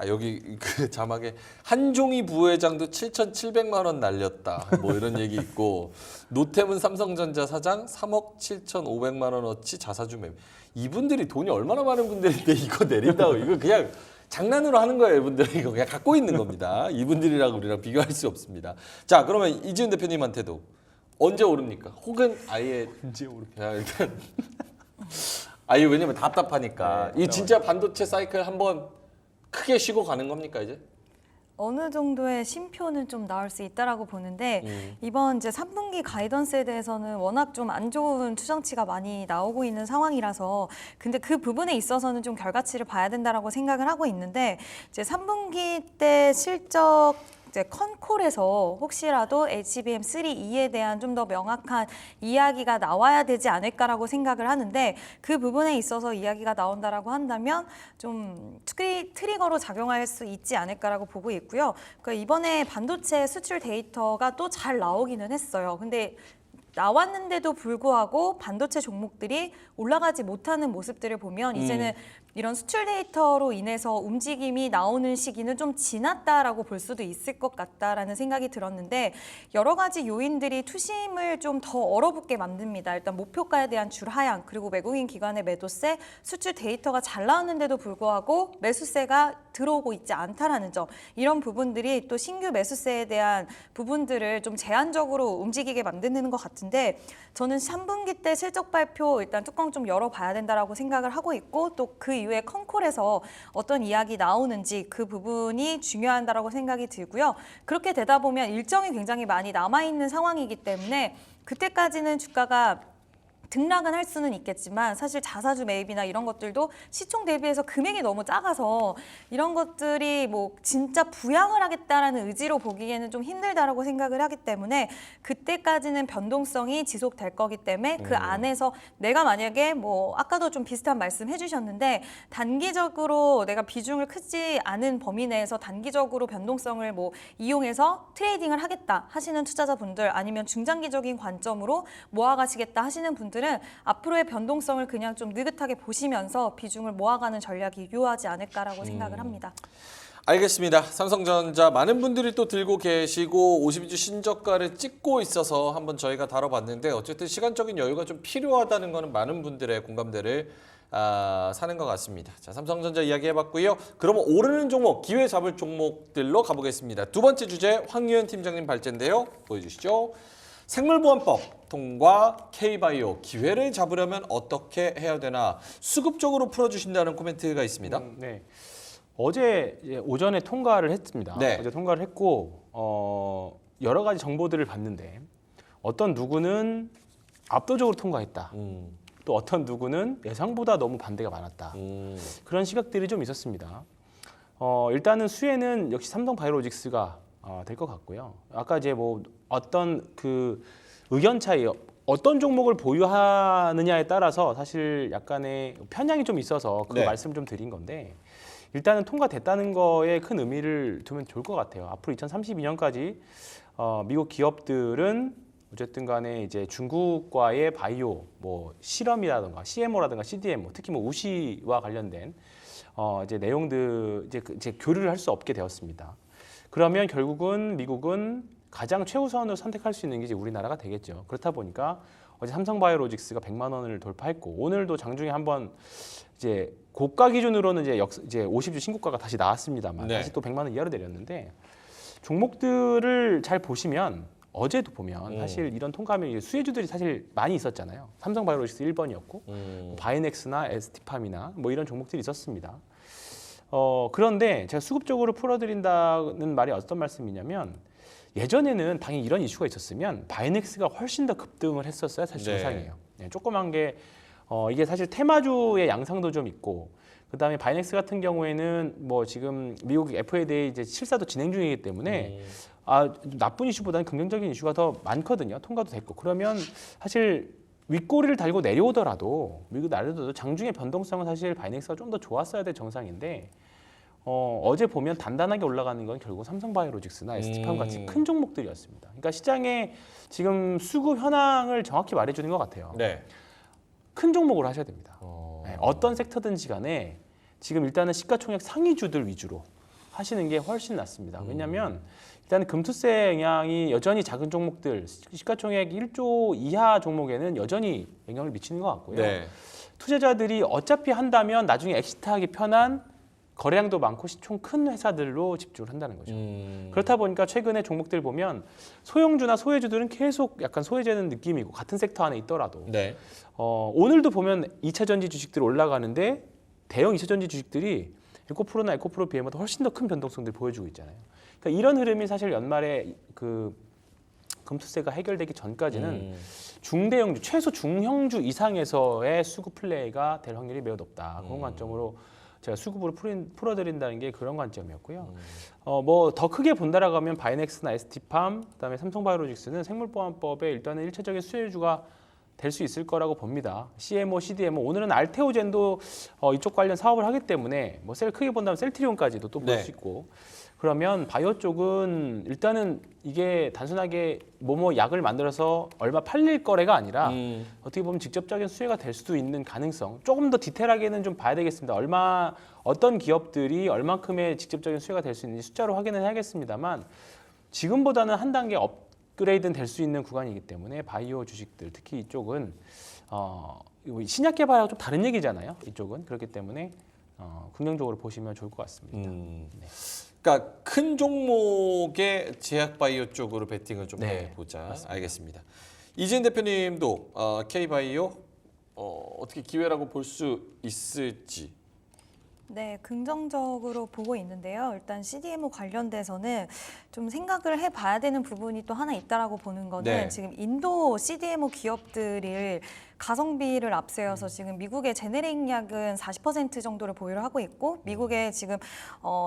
[SPEAKER 2] 여기 그 자막에 한종희 부회장도 7,700만 원 날렸다. 뭐 이런 얘기 있고, 노태문 삼성전자 사장 3억 7,500만 원어치 자사주 매매. 이분들이 돈이 얼마나 많은 분들인데 이거 내린다고. 이거 그냥 장난으로 하는 거예요. 이분들이 이거 그냥 갖고 있는 겁니다. 이분들이랑 우리랑 비교할 수 없습니다. 자, 그러면 이지훈 대표님한테도 언제 오릅니까? 혹은 아예 언제 오릅니까? 일단 왜냐면 답답하니까. 이 진짜 반도체 사이클 한번 크게 쉬고 가는 겁니까 이제?
[SPEAKER 7] 어느 정도의 쉼표는 좀 나올 수 있다라고 보는데, 이번 이제 3분기 가이던스에 대해서는 워낙 좀 안 좋은 추정치가 많이 나오고 있는 상황이라서, 근데 그 부분에 있어서는 좀 결과치를 봐야 된다라고 생각을 하고 있는데, 이제 3분기 때 실적 이제 컨콜에서 혹시라도 HBM3E에 대한 좀 더 명확한 이야기가 나와야 되지 않을까라고 생각을 하는데, 그 부분에 있어서 이야기가 나온다라고 한다면 좀 트리거로 작용할 수 있지 않을까라고 보고 있고요. 그러니까 이번에 반도체 수출 데이터가 또 잘 나오기는 했어요. 근데 나왔는데도 불구하고 반도체 종목들이 올라가지 못하는 모습들을 보면 이제는 이런 수출 데이터로 인해서 움직임이 나오는 시기는 좀 지났다라고 볼 수도 있을 것 같다라는 생각이 들었는데 여러 가지 요인들이 투심을 좀 더 얼어붙게 만듭니다. 일단 목표가에 대한 줄 하향, 그리고 외국인 기관의 매도세, 수출 데이터가 잘 나왔는데도 불구하고 매수세가 들어오고 있지 않다라는 점, 이런 부분들이 또 신규 매수세에 대한 부분들을 좀 제한적으로 움직이게 만드는 것 같은데 저는 3분기 때 실적 발표 일단 뚜껑 좀 열어봐야 된다라고 생각을 하고 있고 또 그 이후에 컨콜에서 어떤 이야기 나오는지 그 부분이 중요하다라고 생각이 들고요. 그렇게 되다 보면 일정이 굉장히 많이 남아있는 상황이기 때문에 그때까지는 주가가 등락은 할 수는 있겠지만 사실 자사주 매입이나 이런 것들도 시총 대비해서 금액이 너무 작아서 이런 것들이 뭐 진짜 부양을 하겠다라는 의지로 보기에는 좀 힘들다라고 생각을 하기 때문에 그때까지는 변동성이 지속될 거기 때문에 그 안에서 내가 만약에 뭐 아까도 좀 비슷한 말씀 해주셨는데 단기적으로 내가 비중을 크지 않은 범위 내에서 단기적으로 변동성을 뭐 이용해서 트레이딩을 하겠다 하시는 투자자분들 아니면 중장기적인 관점으로 모아가시겠다 하시는 분들은 앞으로의 변동성을 그냥 좀 느긋하게 보시면서 비중을 모아가는 전략이 유효하지 않을까라고 생각을 합니다.
[SPEAKER 2] 알겠습니다. 삼성전자 많은 분들이 또 들고 계시고 52주 신저가를 찍고 있어서 한번 저희가 다뤄봤는데 어쨌든 시간적인 여유가 좀 필요하다는 거는 많은 분들의 공감대를 사는 것 같습니다. 자, 삼성전자 이야기해봤고요. 그러면 오르는 종목, 기회 잡을 종목들로 가보겠습니다. 두 번째 주제 황유현 팀장님 발제인데요. 보여주시죠. 생물보안법 통과 K바이오 기회를 잡으려면 어떻게 해야 되나 수급적으로 풀어주신다는 코멘트가 있습니다.
[SPEAKER 6] 네. 어제 오전에 통과를 했습니다.
[SPEAKER 2] 네.
[SPEAKER 6] 어제 통과를 했고 여러 가지 정보들을 봤는데 어떤 누구는 압도적으로 통과했다. 또 어떤 누구는 예상보다 너무 반대가 많았다. 그런 시각들이 좀 있었습니다. 일단은 수혜는 역시 삼성바이오로직스가 될 것 같고요. 아까 이제 뭐 어떤 그 의견 차이, 어떤 종목을 보유하느냐에 따라서 사실 약간의 편향이 좀 있어서 그
[SPEAKER 2] 네.
[SPEAKER 6] 말씀을 좀 드린 건데 일단은 통과됐다는 거에 큰 의미를 두면 좋을 것 같아요. 앞으로 2032년까지 미국 기업들은 어쨌든 간에 이제 중국과의 바이오 뭐 실험이라든가 CMO라든가 CDMO, 특히 뭐 우시와 관련된 이제 내용들 이제 교류를 할 수 없게 되었습니다. 그러면 결국은 미국은 가장 최우선으로 선택할 수 있는 게 이제 우리나라가 되겠죠. 그렇다 보니까 어제 삼성바이오로직스가 100만 원을 돌파했고 오늘도 장중에 한번 이제 고가 기준으로는 이제 50주 신고가가 다시 나왔습니다만
[SPEAKER 2] 네.
[SPEAKER 6] 다시 또 100만 원 이하로 내렸는데 종목들을 잘 보시면 어제도 보면 사실 이런 통과하면 수혜주들이 사실 많이 있었잖아요. 삼성바이오로직스 1번이었고 바이넥스나 ST팜이나 뭐 이런 종목들이 있었습니다. 그런데 제가 수급적으로 풀어드린다는 말이 어떤 말씀이냐면 예전에는 당연히 이런 이슈가 있었으면 바이넥스가 훨씬 더 급등을 했었어야 사실
[SPEAKER 2] 네.
[SPEAKER 6] 정상이에요. 네, 조그만 게 이게 사실 테마주의 양상도 좀 있고 그다음에 바이넥스 같은 경우에는 뭐 지금 미국 FAA 이제 실사도 진행 중이기 때문에 나쁜 이슈보다는 긍정적인 이슈가 더 많거든요. 통과도 됐고 그러면 사실 윗꼬리를 달고 내려오더라도 미국 나라도 장중의 변동성은 사실 바이넥스가 좀 더 좋았어야 될 정상인데 어제 보면 단단하게 올라가는 건 결국 삼성바이오로직스나 ST팜 같이 큰 종목들이었습니다. 그러니까 시장의 지금 수급 현황을 정확히 말해주는 것 같아요.
[SPEAKER 2] 네.
[SPEAKER 6] 큰 종목으로 하셔야 됩니다. 네, 어떤 섹터든지 간에 지금 일단은 시가총액 상위주들 위주로 하시는 게 훨씬 낫습니다. 왜냐하면 일단 금투세 영향이 여전히 작은 종목들 시가총액 1조 이하 종목에는 여전히 영향을 미치는 것 같고요.
[SPEAKER 2] 네.
[SPEAKER 6] 투자자들이 어차피 한다면 나중에 엑시트하기 편한 거래량도 많고 시총 큰 회사들로 집중을 한다는 거죠. 그렇다 보니까 최근에 종목들 보면 소형주나 소외주들은 계속 약간 소외되는 느낌이고 같은 섹터 안에 있더라도
[SPEAKER 2] 네.
[SPEAKER 6] 오늘도 보면 2차 전지 주식들이 올라가는데 대형 2차 전지 주식들이 에코프로나 에코프로 BM보다 훨씬 더 큰 변동성들을 보여주고 있잖아요. 그러니까 이런 흐름이 사실 연말에 그 금투세가 해결되기 전까지는 중대형주, 최소 중형주 이상에서의 수급 플레이가 될 확률이 매우 높다. 그런 관점으로 제가 수급으로 풀어드린다는 게 그런 관점이었고요. 뭐 더 크게 본다라고 하면 바이넥스나 ST팜, 그다음에 삼성바이오로직스는 생물보안법에 일단은 일차적인 수혜주가 될 수 있을 거라고 봅니다. CMO, CDMO 오늘은 알테오젠도 이쪽 관련 사업을 하기 때문에 뭐 셀 크게 본다면 셀트리온까지도 또 볼 수
[SPEAKER 2] 네.
[SPEAKER 6] 있고 그러면 바이오 쪽은 일단은 이게 단순하게 뭐뭐 약을 만들어서 얼마 팔릴 거래가 아니라 어떻게 보면 직접적인 수혜가 될 수도 있는 가능성 조금 더 디테일하게는 좀 봐야 되겠습니다. 어떤 기업들이 얼만큼의 직접적인 수혜가 될 수 있는지 숫자로 확인을 해야겠습니다만 지금보다는 한 단계 업그레이드는 될 수 있는 구간이기 때문에 바이오 주식들 특히 이쪽은 신약 개발하고 좀 다른 얘기잖아요. 이쪽은 그렇기 때문에 긍정적으로 보시면 좋을 것 같습니다.
[SPEAKER 2] 그러니까 큰 종목의 제약바이오 쪽으로 베팅을 좀
[SPEAKER 6] 네,
[SPEAKER 2] 해보자.
[SPEAKER 6] 맞습니다.
[SPEAKER 2] 알겠습니다. 이진 대표님도 K바이오 어떻게 기회라고 볼 수 있을지.
[SPEAKER 7] 네, 긍정적으로 보고 있는데요. 일단 CDMO 관련돼서는 좀 생각을 해봐야 되는 부분이 또 하나 있다라고 보는 거는
[SPEAKER 2] 네.
[SPEAKER 7] 지금 인도 CDMO 기업들이 가성비를 앞세워서 지금 미국의 제네릭 약은 40% 정도를 보유를 하고 있고 미국의 지금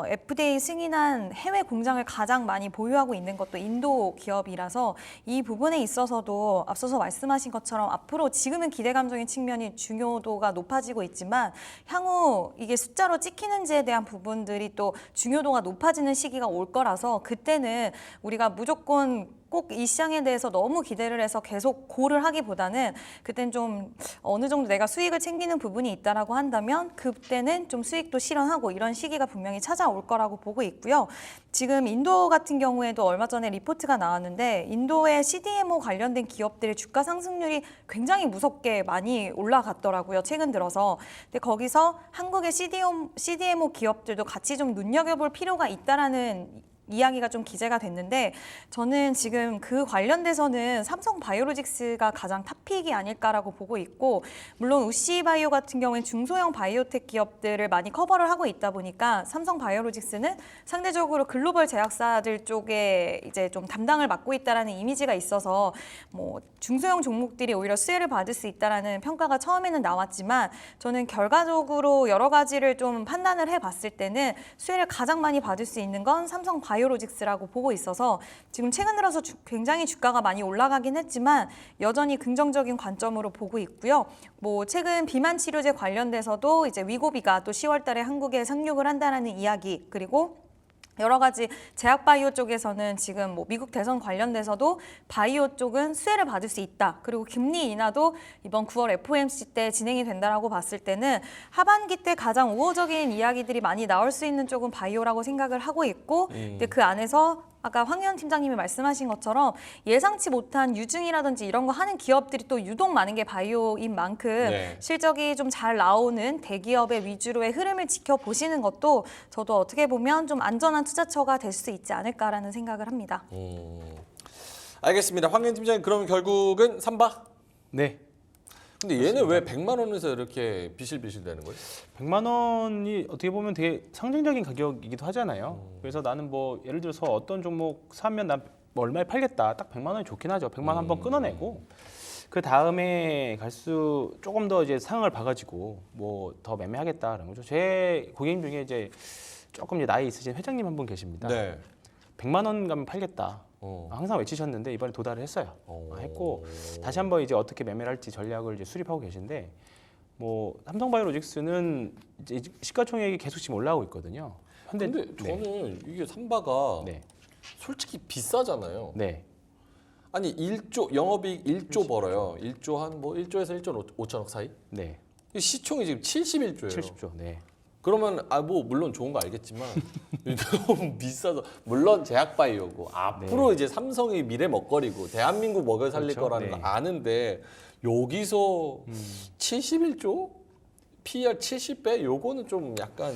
[SPEAKER 7] FDA 승인한 해외 공장을 가장 많이 보유하고 있는 것도 인도 기업이라서 이 부분에 있어서도 앞서서 말씀하신 것처럼 앞으로 지금은 기대감적인 측면이 중요도가 높아지고 있지만 향후 이게 숫자로 찍히는지에 대한 부분들이 또 중요도가 높아지는 시기가 올 거라서 그때는 우리가 무조건 꼭 이 시장에 대해서 너무 기대를 해서 계속 고를 하기보다는 그때는 좀 어느 정도 내가 수익을 챙기는 부분이 있다라고 한다면 그때는 좀 수익도 실현하고 이런 시기가 분명히 찾아올 거라고 보고 있고요. 지금 인도 같은 경우에도 얼마 전에 리포트가 나왔는데 인도의 CDMO 관련된 기업들의 주가 상승률이 굉장히 무섭게 많이 올라갔더라고요. 최근 들어서. 근데 거기서 한국의 CDMO 기업들도 같이 좀 눈여겨볼 필요가 있다라는 이야기가 좀 기재가 됐는데 저는 지금 그 관련돼서는 삼성 바이오로직스가 가장 탑픽이 아닐까라고 보고 있고 물론 우시바이오 같은 경우엔 중소형 바이오텍 기업들을 많이 커버를 하고 있다 보니까 삼성 바이오로직스는 상대적으로 글로벌 제약사들 쪽에 이제 좀 담당을 맡고 있다라는 이미지가 있어서 뭐 중소형 종목들이 오히려 수혜를 받을 수 있다라는 평가가 처음에는 나왔지만 저는 결과적으로 여러 가지를 좀 판단을 해봤을 때는 수혜를 가장 많이 받을 수 있는 건 삼성 바이오로직스라고 보고 있어서 지금 최근 들어서 굉장히 주가가 많이 올라가긴 했지만 여전히 긍정적인 관점으로 보고 있고요. 뭐 최근 비만 치료제 관련돼서도 이제 위고비가 또 10월 달에 한국에 상륙을 한다라는 이야기 그리고 여러 가지 제약 바이오 쪽에서는 지금 뭐 미국 대선 관련돼서도 바이오 쪽은 수혜를 받을 수 있다. 그리고 금리 인하도 이번 9월 FOMC 때 진행이 된다라고 봤을 때는 하반기 때 가장 우호적인 이야기들이 많이 나올 수 있는 쪽은 바이오라고 생각을 하고 있고 근데 그 안에서 아까 황현 팀장님이 말씀하신 것처럼 예상치 못한 유증이라든지 이런 거 하는 기업들이 또 유독 많은 게 바이오인 만큼
[SPEAKER 2] 네.
[SPEAKER 7] 실적이 좀 잘 나오는 대기업의 위주로의 흐름을 지켜보시는 것도 저도 어떻게 보면 좀 안전한 투자처가 될 수 있지 않을까라는 생각을 합니다.
[SPEAKER 2] 알겠습니다. 황현 팀장님 그럼 결국은 삼바?
[SPEAKER 6] 네.
[SPEAKER 2] 근데 얘는 왜 100만 원에서 이렇게 비실비실 되는 거예요?
[SPEAKER 6] 100만 원이 어떻게 보면 되게 상징적인 가격이기도 하잖아요. 그래서 나는 뭐 예를 들어서 어떤 종목 사면 난 뭐 얼마에 팔겠다. 딱 100만 원이 좋긴 하죠. 100만 원 한번 끊어내고 그 다음에 갈수 조금 더 이제 상황을 봐가지고 뭐 더 매매하겠다라는 거죠. 제 고객님 중에 이제 조금 이제 나이 있으신 회장님 한 분 계십니다.
[SPEAKER 2] 네.
[SPEAKER 6] 100만 원 가면 팔겠다. 항상 외치셨는데 이번에 도달을 했어요. 했고 다시 한번 이제 어떻게 매매를 할지 전략을 이제 수립하고 계신데 뭐 삼성바이오로직스는 이제 시가총액이 계속 지금 올라오고 있거든요.
[SPEAKER 2] 근데 저는 이게 삼바가
[SPEAKER 6] 네.
[SPEAKER 2] 솔직히 비싸잖아요.
[SPEAKER 6] 네.
[SPEAKER 2] 아니 1조 영업이익 1조 벌어요. 1조 한 뭐 1조에서 1조 5천억 사이?
[SPEAKER 6] 네.
[SPEAKER 2] 시총이 지금 71조예요.
[SPEAKER 6] 70조. 네.
[SPEAKER 2] 그러면 뭐 물론 좋은 거 알겠지만 너무 비싸서 물론 제약바이오고 앞으로 이제 삼성의 미래 먹거리고 대한민국 먹여 살릴
[SPEAKER 6] 그렇죠.
[SPEAKER 2] 거라는
[SPEAKER 6] 네.
[SPEAKER 2] 거 아는데 여기서 71조? PER 70배? 요거는 좀 약간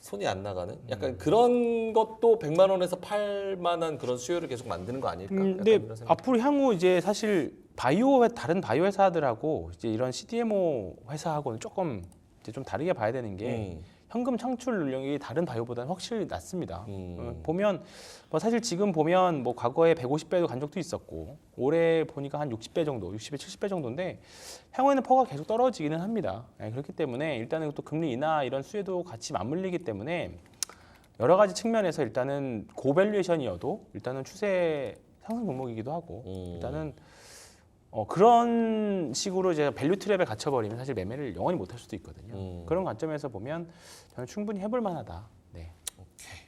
[SPEAKER 2] 손이 안 나가는? 약간 그런 것도 100만 원에서 팔 만한 그런 수요를 계속 만드는 거 아닐까? 약간
[SPEAKER 6] 근데
[SPEAKER 2] 이런 생각.
[SPEAKER 6] 앞으로 향후 이제 사실 다른 바이오 회사들하고 이제 이런 CDMO 회사하고는 조금 이제 좀 다르게 봐야 되는 게 현금 창출 능력이 다른 바이오보다는 확실히 낮습니다. 보면 뭐 사실 지금 보면 뭐 과거에 150배도 간 적도 있었고 올해 보니까 한 60배 정도, 60배, 70배 정도인데 향후에는 퍼가 계속 떨어지기는 합니다. 그렇기 때문에 일단은 또 금리 인하 이런 수혜도 같이 맞물리기 때문에 여러 가지 측면에서 일단은 고밸류에이션이어도 일단은 추세 상승 종목이기도 하고 일단은 그런 식으로 이제 밸류 트랩에 갇혀버리면 사실 매매를 영원히 못할 수도 있거든요. 그런 관점에서 보면 저는 충분히 해볼 만하다. 네.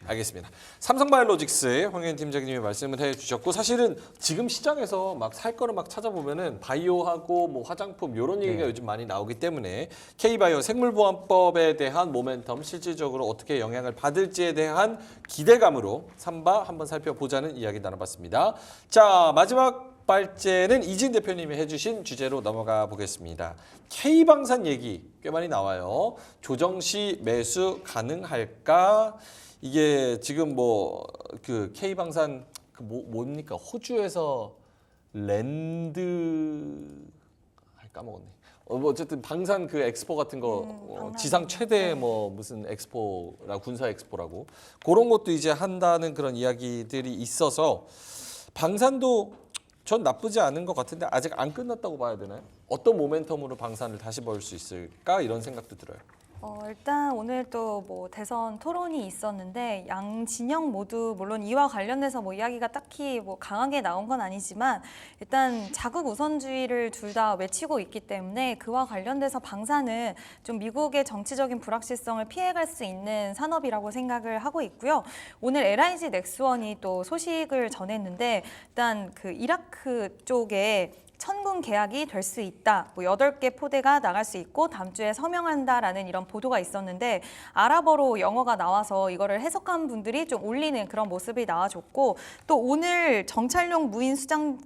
[SPEAKER 2] 알겠습니다. 삼성바이오로직스의 황현 팀장님이 말씀을 해주셨고 사실은 지금 시장에서 막 살 거를 막 찾아보면은 바이오하고 뭐 화장품 이런 얘기가 요즘 많이 나오기 때문에 K바이오 생물보안법에 대한 모멘텀 실질적으로 어떻게 영향을 받을지에 대한 기대감으로 삼바 한번 살펴보자는 이야기 나눠봤습니다. 자 마지막 발제는 이진 대표님이 해주신 주제로 넘어가 보겠습니다. K방산 얘기 꽤 많이 나와요. 조정 시 매수 가능할까? 이게 지금 뭐 그 K방산 그 뭡니까? 호주에서 랜드 까먹었네. 뭐 어쨌든 방산 그 엑스포 같은 거 지상 최대 뭐 무슨 엑스포라 군사 엑스포라고 그런 것도 이제 한다는 그런 이야기들이 있어서 방산도 전 나쁘지 않은 것 같은데 아직 안 끝났다고 봐야 되나요? 어떤 모멘텀으로 방산을 다시 볼 수 있을까 이런 생각도 들어요.
[SPEAKER 7] 일단 오늘 또 뭐 대선 토론이 있었는데 양 진영 모두 물론 이와 관련해서 뭐 이야기가 딱히 뭐 강하게 나온 건 아니지만 일단 자국 우선주의를 둘 다 외치고 있기 때문에 그와 관련돼서 방산은 좀 미국의 정치적인 불확실성을 피해갈 수 있는 산업이라고 생각을 하고 있고요. 오늘 LIG 넥스원이 또 소식을 전했는데 일단 그 이라크 쪽에 천군 계약이 될 수 있다. 뭐 8개 포대가 나갈 수 있고 다음 주에 서명한다라는 이런 보도가 있었는데 아랍어로 영어가 나와서 이거를 해석한 분들이 좀 올리는 그런 모습이 나와줬고 또 오늘 정찰용 무인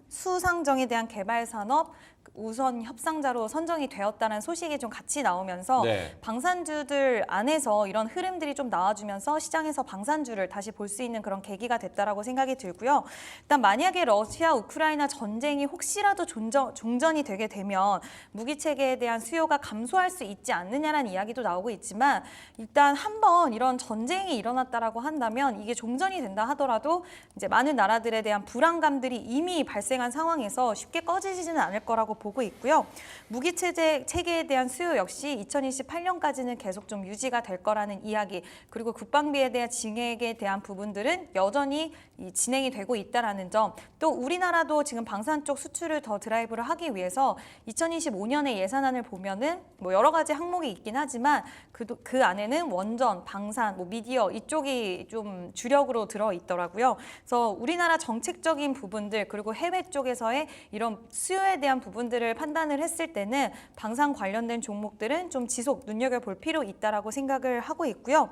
[SPEAKER 7] 수상정에 대한 개발 산업 우선 협상자로 선정이 되었다는 소식이 좀 같이 나오면서
[SPEAKER 2] 네.
[SPEAKER 7] 방산주들 안에서 이런 흐름들이 좀 나와주면서 시장에서 방산주를 다시 볼 수 있는 그런 계기가 됐다라고 생각이 들고요. 일단 만약에 러시아 우크라이나 전쟁이 혹시라도 종전이 되게 되면 무기 체계에 대한 수요가 감소할 수 있지 않느냐라는 이야기도 나오고 있지만 일단 한번 이런 전쟁이 일어났다라고 한다면 이게 종전이 된다 하더라도 이제 많은 나라들에 대한 불안감들이 이미 발생한 상황에서 쉽게 꺼지지는 않을 거라고 보고 있고요. 무기 체계에 대한 수요 역시 2028년까지는 계속 좀 유지가 될 거라는 이야기 그리고 국방비에 대한 증액에 대한 부분들은 여전히 진행이 되고 있다라는 점 또 우리나라도 지금 방산 쪽 수출을 더 드라이브를 하기 위해서 2025년의 예산안을 보면은 뭐 여러 가지 항목이 있긴 하지만 그 안에는 원전, 방산, 뭐 미디어 이쪽이 좀 주력으로 들어 있더라고요. 그래서 우리나라 정책적인 부분들 그리고 해외 쪽에서의 이런 수요에 대한 부분들을 판단을 했을 때는 방산 관련된 종목들은 좀 지속 눈여겨볼 필요 있다라고 생각을 하고 있고요.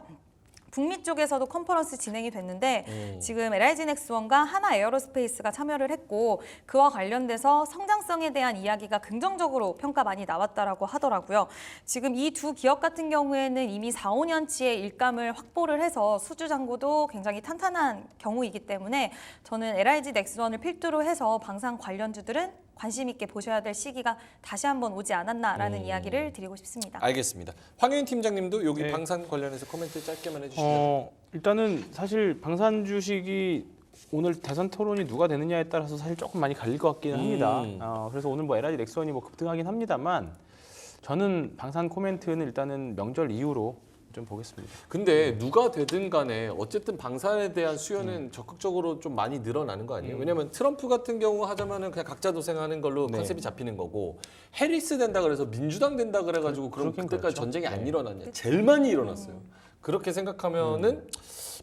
[SPEAKER 7] 북미 쪽에서도 컨퍼런스 진행이 됐는데 지금 LIG 넥스원과 하나 에어로스페이스가 참여를 했고 그와 관련돼서 성장성에 대한 이야기가 긍정적으로 평가 많이 나왔다라고 하더라고요. 지금 이 두 기업 같은 경우에는 이미 4, 5년치의 일감을 확보를 해서 수주 잔고도 굉장히 탄탄한 경우이기 때문에 저는 LIG 넥스원을 필두로 해서 방산 관련주들은 관심 있게 보셔야 될 시기가 다시 한번 오지 않았나라는 이야기를 드리고 싶습니다.
[SPEAKER 2] 알겠습니다. 황현 팀장님도 여기
[SPEAKER 6] 네.
[SPEAKER 2] 방산 관련해서 코멘트 짧게만 해주시죠.
[SPEAKER 6] 일단은 사실 방산 주식이 오늘 대선 토론이 누가 되느냐에 따라서 사실 조금 많이 갈릴 것 같기는 합니다. 그래서 오늘 뭐 LIG 넥스원이 뭐 급등하긴 합니다만 저는 방산 코멘트는 일단은 명절 이후로 좀 보겠습니다.
[SPEAKER 2] 근데 누가 되든 간에 어쨌든 방산에 대한 수요는 적극적으로 좀 많이 늘어나는 거 아니에요? 왜냐면 트럼프 같은 경우 하자면은 그냥 각자 도생하는 걸로 컨셉이 잡히는 거고 해리스 된다 그래서 민주당 된다 그래가지고 그럼
[SPEAKER 6] 그렇긴
[SPEAKER 2] 그때까지
[SPEAKER 6] 그렇죠.
[SPEAKER 2] 전쟁이 안 일어났냐? 제일 많이 일어났어요. 그렇게 생각하면은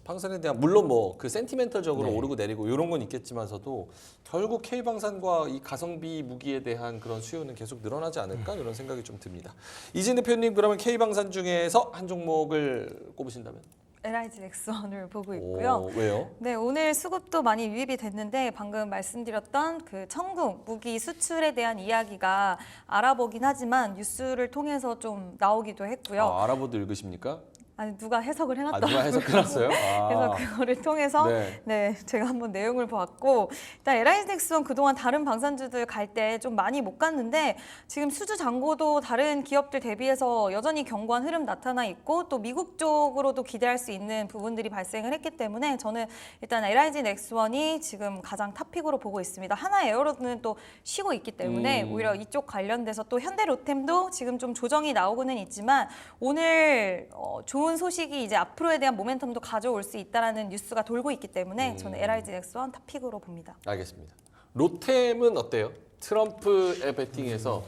[SPEAKER 2] 방산에 대한 물론 뭐 그 센티멘털적으로 오르고 내리고 이런 건 있겠지만서도 결국 K 방산과 이 가성비 무기에 대한 그런 수요는 계속 늘어나지 않을까 이런 생각이 좀 듭니다. 이진 대표님 그러면 K 방산 중에서 한 종목을 꼽으신다면?
[SPEAKER 7] LIG 넥스원을 보고 있고요.
[SPEAKER 2] 왜요?
[SPEAKER 7] 네, 오늘 수급도 많이 유입이 됐는데 방금 말씀드렸던 그 천궁 무기 수출에 대한 이야기가 알아보긴 하지만 뉴스를 통해서 좀 나오기도 했고요.
[SPEAKER 2] 알아보도 읽으십니까?
[SPEAKER 7] 아니 누가 해석을 해놨더라고요.
[SPEAKER 2] 누가 해석해놨어요?
[SPEAKER 7] 그래서 그거를 통해서
[SPEAKER 2] 네.
[SPEAKER 7] 제가 한번 내용을 보았고 일단 LIG 넥스원 그동안 다른 방산주들 갈 때 좀 많이 못 갔는데 지금 수주 잔고도 다른 기업들 대비해서 여전히 견고한 흐름 나타나 있고 또 미국 쪽으로도 기대할 수 있는 부분들이 발생을 했기 때문에 저는 일단 LIG 넥스원이 지금 가장 탑픽으로 보고 있습니다. 하나 에어로는 또 쉬고 있기 때문에 오히려 이쪽 관련돼서 또 현대로템도 지금 좀 조정이 나오고는 있지만 오늘 좋은 소식이 이제 앞으로에 대한 모멘텀도 가져올 수 있다라는 뉴스가 돌고 있기 때문에 저는 LIG 넥스원 탑픽으로 봅니다.
[SPEAKER 2] 알겠습니다. 로템은 어때요? 트럼프의 배팅에서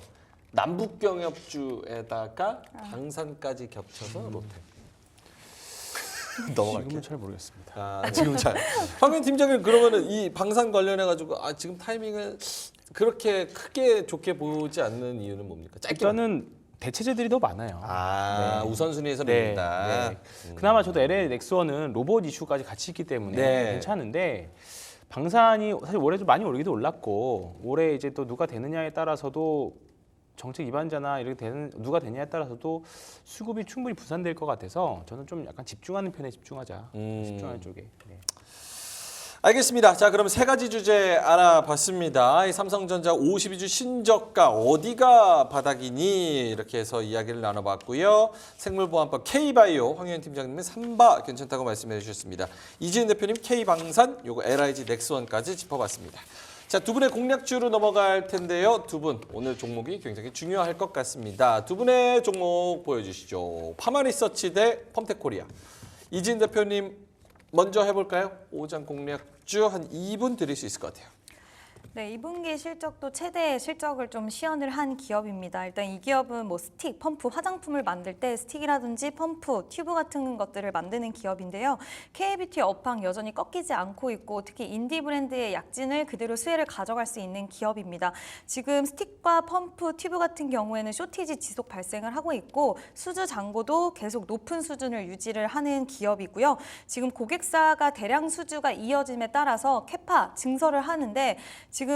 [SPEAKER 2] 남북 경협주에다가 방산까지 겹쳐서 롯데. 넘어갈게요.
[SPEAKER 6] 지금은 잘 모르겠습니다.
[SPEAKER 2] 아, 지금 잘. 황현 팀장님 그러면은 이 방산 관련해 가지고 지금 타이밍을 그렇게 크게 좋게 보지 않는 이유는 뭡니까? 짧게.
[SPEAKER 6] 일단은 대체제들이 더 많아요.
[SPEAKER 2] 우선순위에서
[SPEAKER 6] 네,
[SPEAKER 2] 밀린다.
[SPEAKER 6] 네. 그나마 저도 LA 넥스원은 로봇 이슈까지 같이 있기 때문에
[SPEAKER 2] 네.
[SPEAKER 6] 괜찮은데 방산이 사실 올해 좀 많이 오르기도 올랐고 올해 이제 또 누가 되느냐에 따라서도 정책 위반자나 이렇게 되는 누가 되냐에 따라서도 수급이 충분히 분산될 것 같아서 저는 좀 약간 집중하는 편에 집중하자. 집중하는 쪽에. 네.
[SPEAKER 2] 알겠습니다. 자, 그럼 세 가지 주제 알아봤습니다. 이 삼성전자 52주 신저가 어디가 바닥이니 이렇게 해서 이야기를 나눠봤고요. 생물보안법 K바이오 황현 팀장님은 3바 괜찮다고 말씀해 주셨습니다. 이지은 대표님 K방산, 요거 LIG 넥스원까지 짚어봤습니다. 자, 두 분의 공략주로 넘어갈 텐데요. 두 분 오늘 종목이 굉장히 중요할 것 같습니다. 두 분의 종목 보여주시죠. 파마리서치 대 펌텍코리아. 이지은 대표님 먼저 해볼까요? 오장 공략주 한 2분 드릴 수 있을 것 같아요.
[SPEAKER 7] 네, 2분기 실적도 최대 실적을 좀 시연을 한 기업입니다. 일단 이 기업은 뭐 스틱, 펌프, 화장품을 만들 때 스틱이라든지 펌프, 튜브 같은 것들을 만드는 기업인데요. K뷰티 업황 여전히 꺾이지 않고 있고 특히 인디 브랜드의 약진을 그대로 수혜를 가져갈 수 있는 기업입니다. 지금 스틱과 펌프, 튜브 같은 경우에는 쇼티지 지속 발생을 하고 있고 수주 잔고도 계속 높은 수준을 유지를 하는 기업이고요. 지금 고객사가 대량 수주가 이어짐에 따라서 캐파 증설을 하는데 지금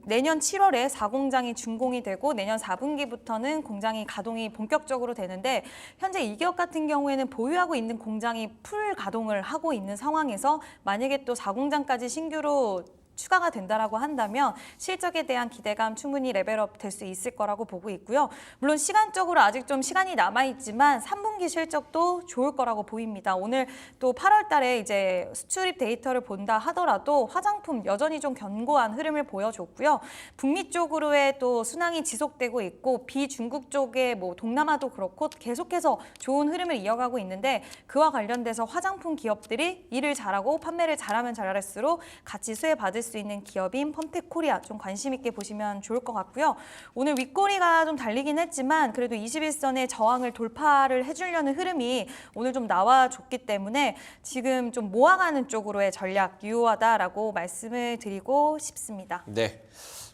[SPEAKER 7] 내년 7월에 4공장이 준공이 되고 내년 4분기부터는 공장이 가동이 본격적으로 되는데 현재 이 기업 같은 경우에는 보유하고 있는 공장이 풀 가동을 하고 있는 상황에서 만약에 또 4공장까지 신규로 추가가 된다라고 한다면 실적에 대한 기대감 충분히 레벨업 될 수 있을 거라고 보고 있고요. 물론 시간적으로 아직 좀 시간이 남아있지만 3분기 실적도 좋을 거라고 보입니다. 오늘 또 8월 달에 이제 수출입 데이터를 본다 하더라도 화장품 여전히 좀 견고한 흐름을 보여줬고요. 북미 쪽으로의 또 순항이 지속되고 있고 비중국 쪽의 뭐 동남아도 그렇고 계속해서 좋은 흐름을 이어가고 있는데 그와 관련돼서 화장품 기업들이 일을 잘하고 판매를 잘하면 잘할수록 같이 수혜받을 수 있는 기업인 펌텍코리아 좀 관심 있게 보시면 좋을 것 같고요. 오늘 윗꼬리가 좀 달리긴 했지만 그래도 21선의 저항을 돌파를 해주려는 흐름이 오늘 좀 나와줬기 때문에 지금 좀 모아가는 쪽으로의 전략 유효하다라고 말씀을 드리고 싶습니다.
[SPEAKER 2] 네,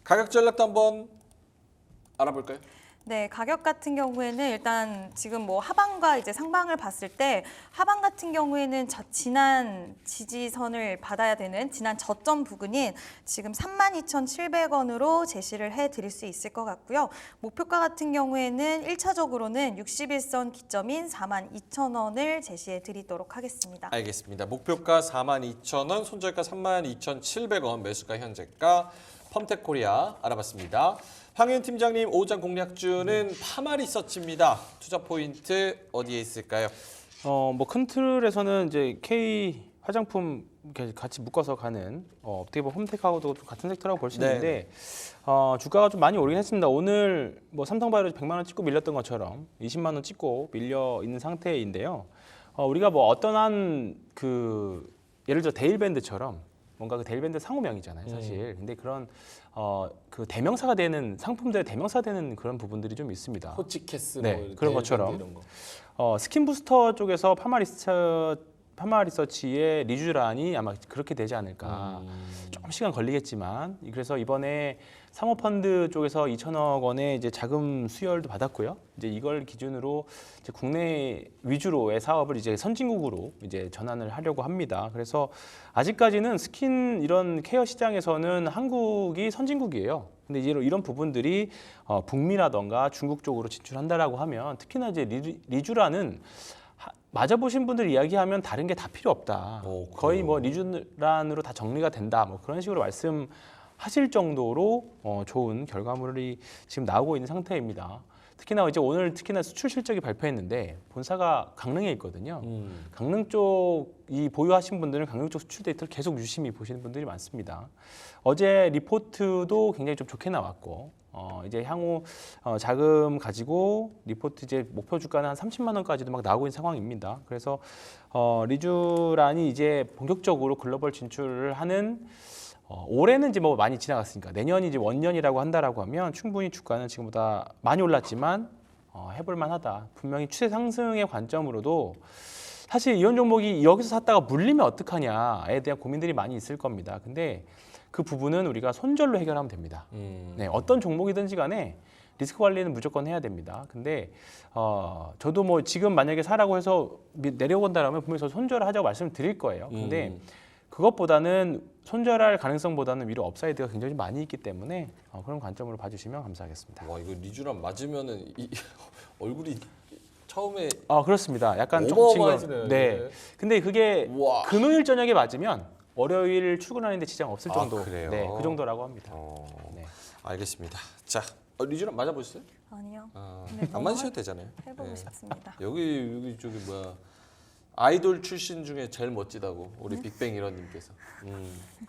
[SPEAKER 2] 가격 전략도 한번 알아볼까요?
[SPEAKER 7] 네, 가격 같은 경우에는 일단 지금 뭐 하방과 이제 상방을 봤을 때 하방 같은 경우에는 지난 지지선을 받아야 되는 지난 저점 부근인 지금 32,700원으로 제시를 해드릴 수 있을 것 같고요. 목표가 같은 경우에는 1차적으로는 61선 기점인 42,000원을 제시해 드리도록 하겠습니다.
[SPEAKER 2] 알겠습니다. 목표가 42,000원, 손절가 32,700원, 매수가 현재가 펌텍코리아 알아봤습니다. 황현 팀장님 오장 공략주는 파마리서치입니다. 투자 포인트 어디에 있을까요?
[SPEAKER 6] 뭐 큰 틀에서는 이제 K 화장품 이렇게 같이 묶어서 가는 어떻게 보면 홈텍하고도 좀 같은 섹터라고 볼 수 있는데 주가가 좀 많이 오르긴 했습니다. 오늘 뭐 삼성바이오로 100만 원 찍고 밀렸던 것처럼 20만 원 찍고 밀려 있는 상태인데요. 우리가 뭐 어떤 한 그 예를 들어 데일밴드처럼 뭔가 그 데일밴드 상호명이잖아요, 사실. 근데 그런 그 대명사가 되는 상품들의 대명사 되는 그런 부분들이 좀 있습니다.
[SPEAKER 2] 호치케스
[SPEAKER 6] 네,
[SPEAKER 2] 뭐
[SPEAKER 6] 그런 것처럼.
[SPEAKER 2] 이런 거.
[SPEAKER 6] 스킨 부스터 쪽에서 파마리서치의 리쥬란이 아마 그렇게 되지 않을까. 조금 시간 걸리겠지만 그래서 이번에 사모펀드 쪽에서 2천억 원의 이제 자금 수혈도 받았고요. 이제 이걸 기준으로 이제 국내 위주로의 사업을 이제 선진국으로 이제 전환을 하려고 합니다. 그래서 아직까지는 스킨 이런 케어 시장에서는 한국이 선진국이에요. 근데 이제 이런 부분들이 북미라던가 중국 쪽으로 진출한다라고 하면 특히나 이제 리쥬란은 맞아보신 분들 이야기하면 다른 게 다 필요 없다. 거의 뭐 리쥬란으로 다 정리가 된다. 뭐 그런 식으로 말씀하실 정도로 좋은 결과물이 지금 나오고 있는 상태입니다. 특히나 이제 오늘 특히나 수출 실적이 발표했는데 본사가 강릉에 있거든요. 강릉 쪽이 보유하신 분들은 강릉 쪽 수출 데이터를 계속 유심히 보시는 분들이 많습니다. 어제 리포트도 굉장히 좀 좋게 나왔고 이제 향후 자금 가지고 리포트 이제 목표 주가는 한 30만 원까지도 막 나오고 있는 상황입니다. 그래서 리쥬란이 이제 본격적으로 글로벌 진출을 하는 올해는 이제 뭐 많이 지나갔으니까 내년이 이제 원년이라고 한다라고 하면 충분히 주가는 지금보다 많이 올랐지만 해볼 만하다. 분명히 추세 상승의 관점으로도 사실 이런 종목이 여기서 샀다가 물리면 어떡하냐에 대한 고민들이 많이 있을 겁니다. 근데 그 부분은 우리가 손절로 해결하면 됩니다. 네, 어떤 종목이든지 간에 리스크 관리는 무조건 해야 됩니다. 근데 저도 뭐 지금 만약에 사라고 해서 내려온다라면 분명히 저 손절을 하자고 말씀을 드릴 거예요. 근데 그것보다는 손절할 가능성보다는 위로 업사이드가 굉장히 많이 있기 때문에 그런 관점으로 봐주시면 감사하겠습니다.
[SPEAKER 2] 와 이거 리쥬란 맞으면은 얼굴이 처음에
[SPEAKER 6] 그렇습니다. 약간
[SPEAKER 2] 어마어마해지네요.
[SPEAKER 6] 네. 근데 그게
[SPEAKER 2] 우와.
[SPEAKER 6] 금요일 저녁에 맞으면 월요일 출근하는데 지장 없을 정도.
[SPEAKER 2] 그래요?
[SPEAKER 6] 네, 그 정도라고 합니다. 네.
[SPEAKER 2] 알겠습니다. 자 리쥬란 맞아보셨어요?
[SPEAKER 7] 아니요.
[SPEAKER 2] 안
[SPEAKER 7] 네, 너무
[SPEAKER 2] 맞으셔도 되잖아요.
[SPEAKER 7] 해보고
[SPEAKER 2] 네.
[SPEAKER 7] 싶습니다.
[SPEAKER 2] 여기 저기 뭐야 아이돌 출신 중에 제일 멋지다고 우리 빅뱅 일원님께서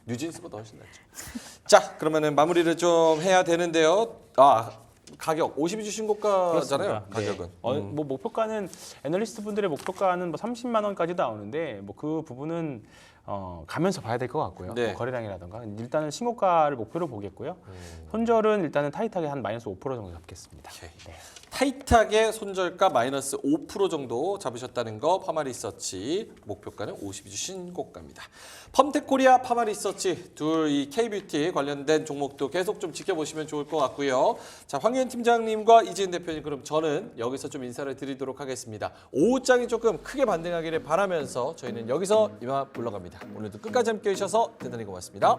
[SPEAKER 2] 뉴진스보다 훨씬 낫죠. 자 그러면은 마무리를 좀 해야 되는데요. 가격 52주 신고가잖아요.
[SPEAKER 6] 그렇습니다.
[SPEAKER 2] 가격은.
[SPEAKER 6] 네. 뭐 목표가는 애널리스트 분들의 목표가는 뭐 30만 원까지 나오는데 뭐 그 부분은 가면서 봐야 될 것 같고요.
[SPEAKER 2] 네.
[SPEAKER 6] 뭐 거래량이라던가 일단은 신고가를 목표로 보겠고요. 손절은 일단은 타이트하게 한 마이너스 5% 정도 잡겠습니다.
[SPEAKER 2] 오케이.
[SPEAKER 6] 네.
[SPEAKER 2] 타이트하게 손절가 마이너스 5% 정도 잡으셨다는 거 파마리서치 목표가는 52주 신고가입니다. 펌텍코리아 파마리서치 둘 이 K뷰티 관련된 종목도 계속 좀 지켜보시면 좋을 것 같고요. 자 황현 팀장님과 이지은 대표님 그럼 저는 여기서 좀 인사를 드리도록 하겠습니다. 오후장이 조금 크게 반등하기를 바라면서 저희는 여기서 이만 물러갑니다. 오늘도 끝까지 함께해 주셔서 대단히 고맙습니다.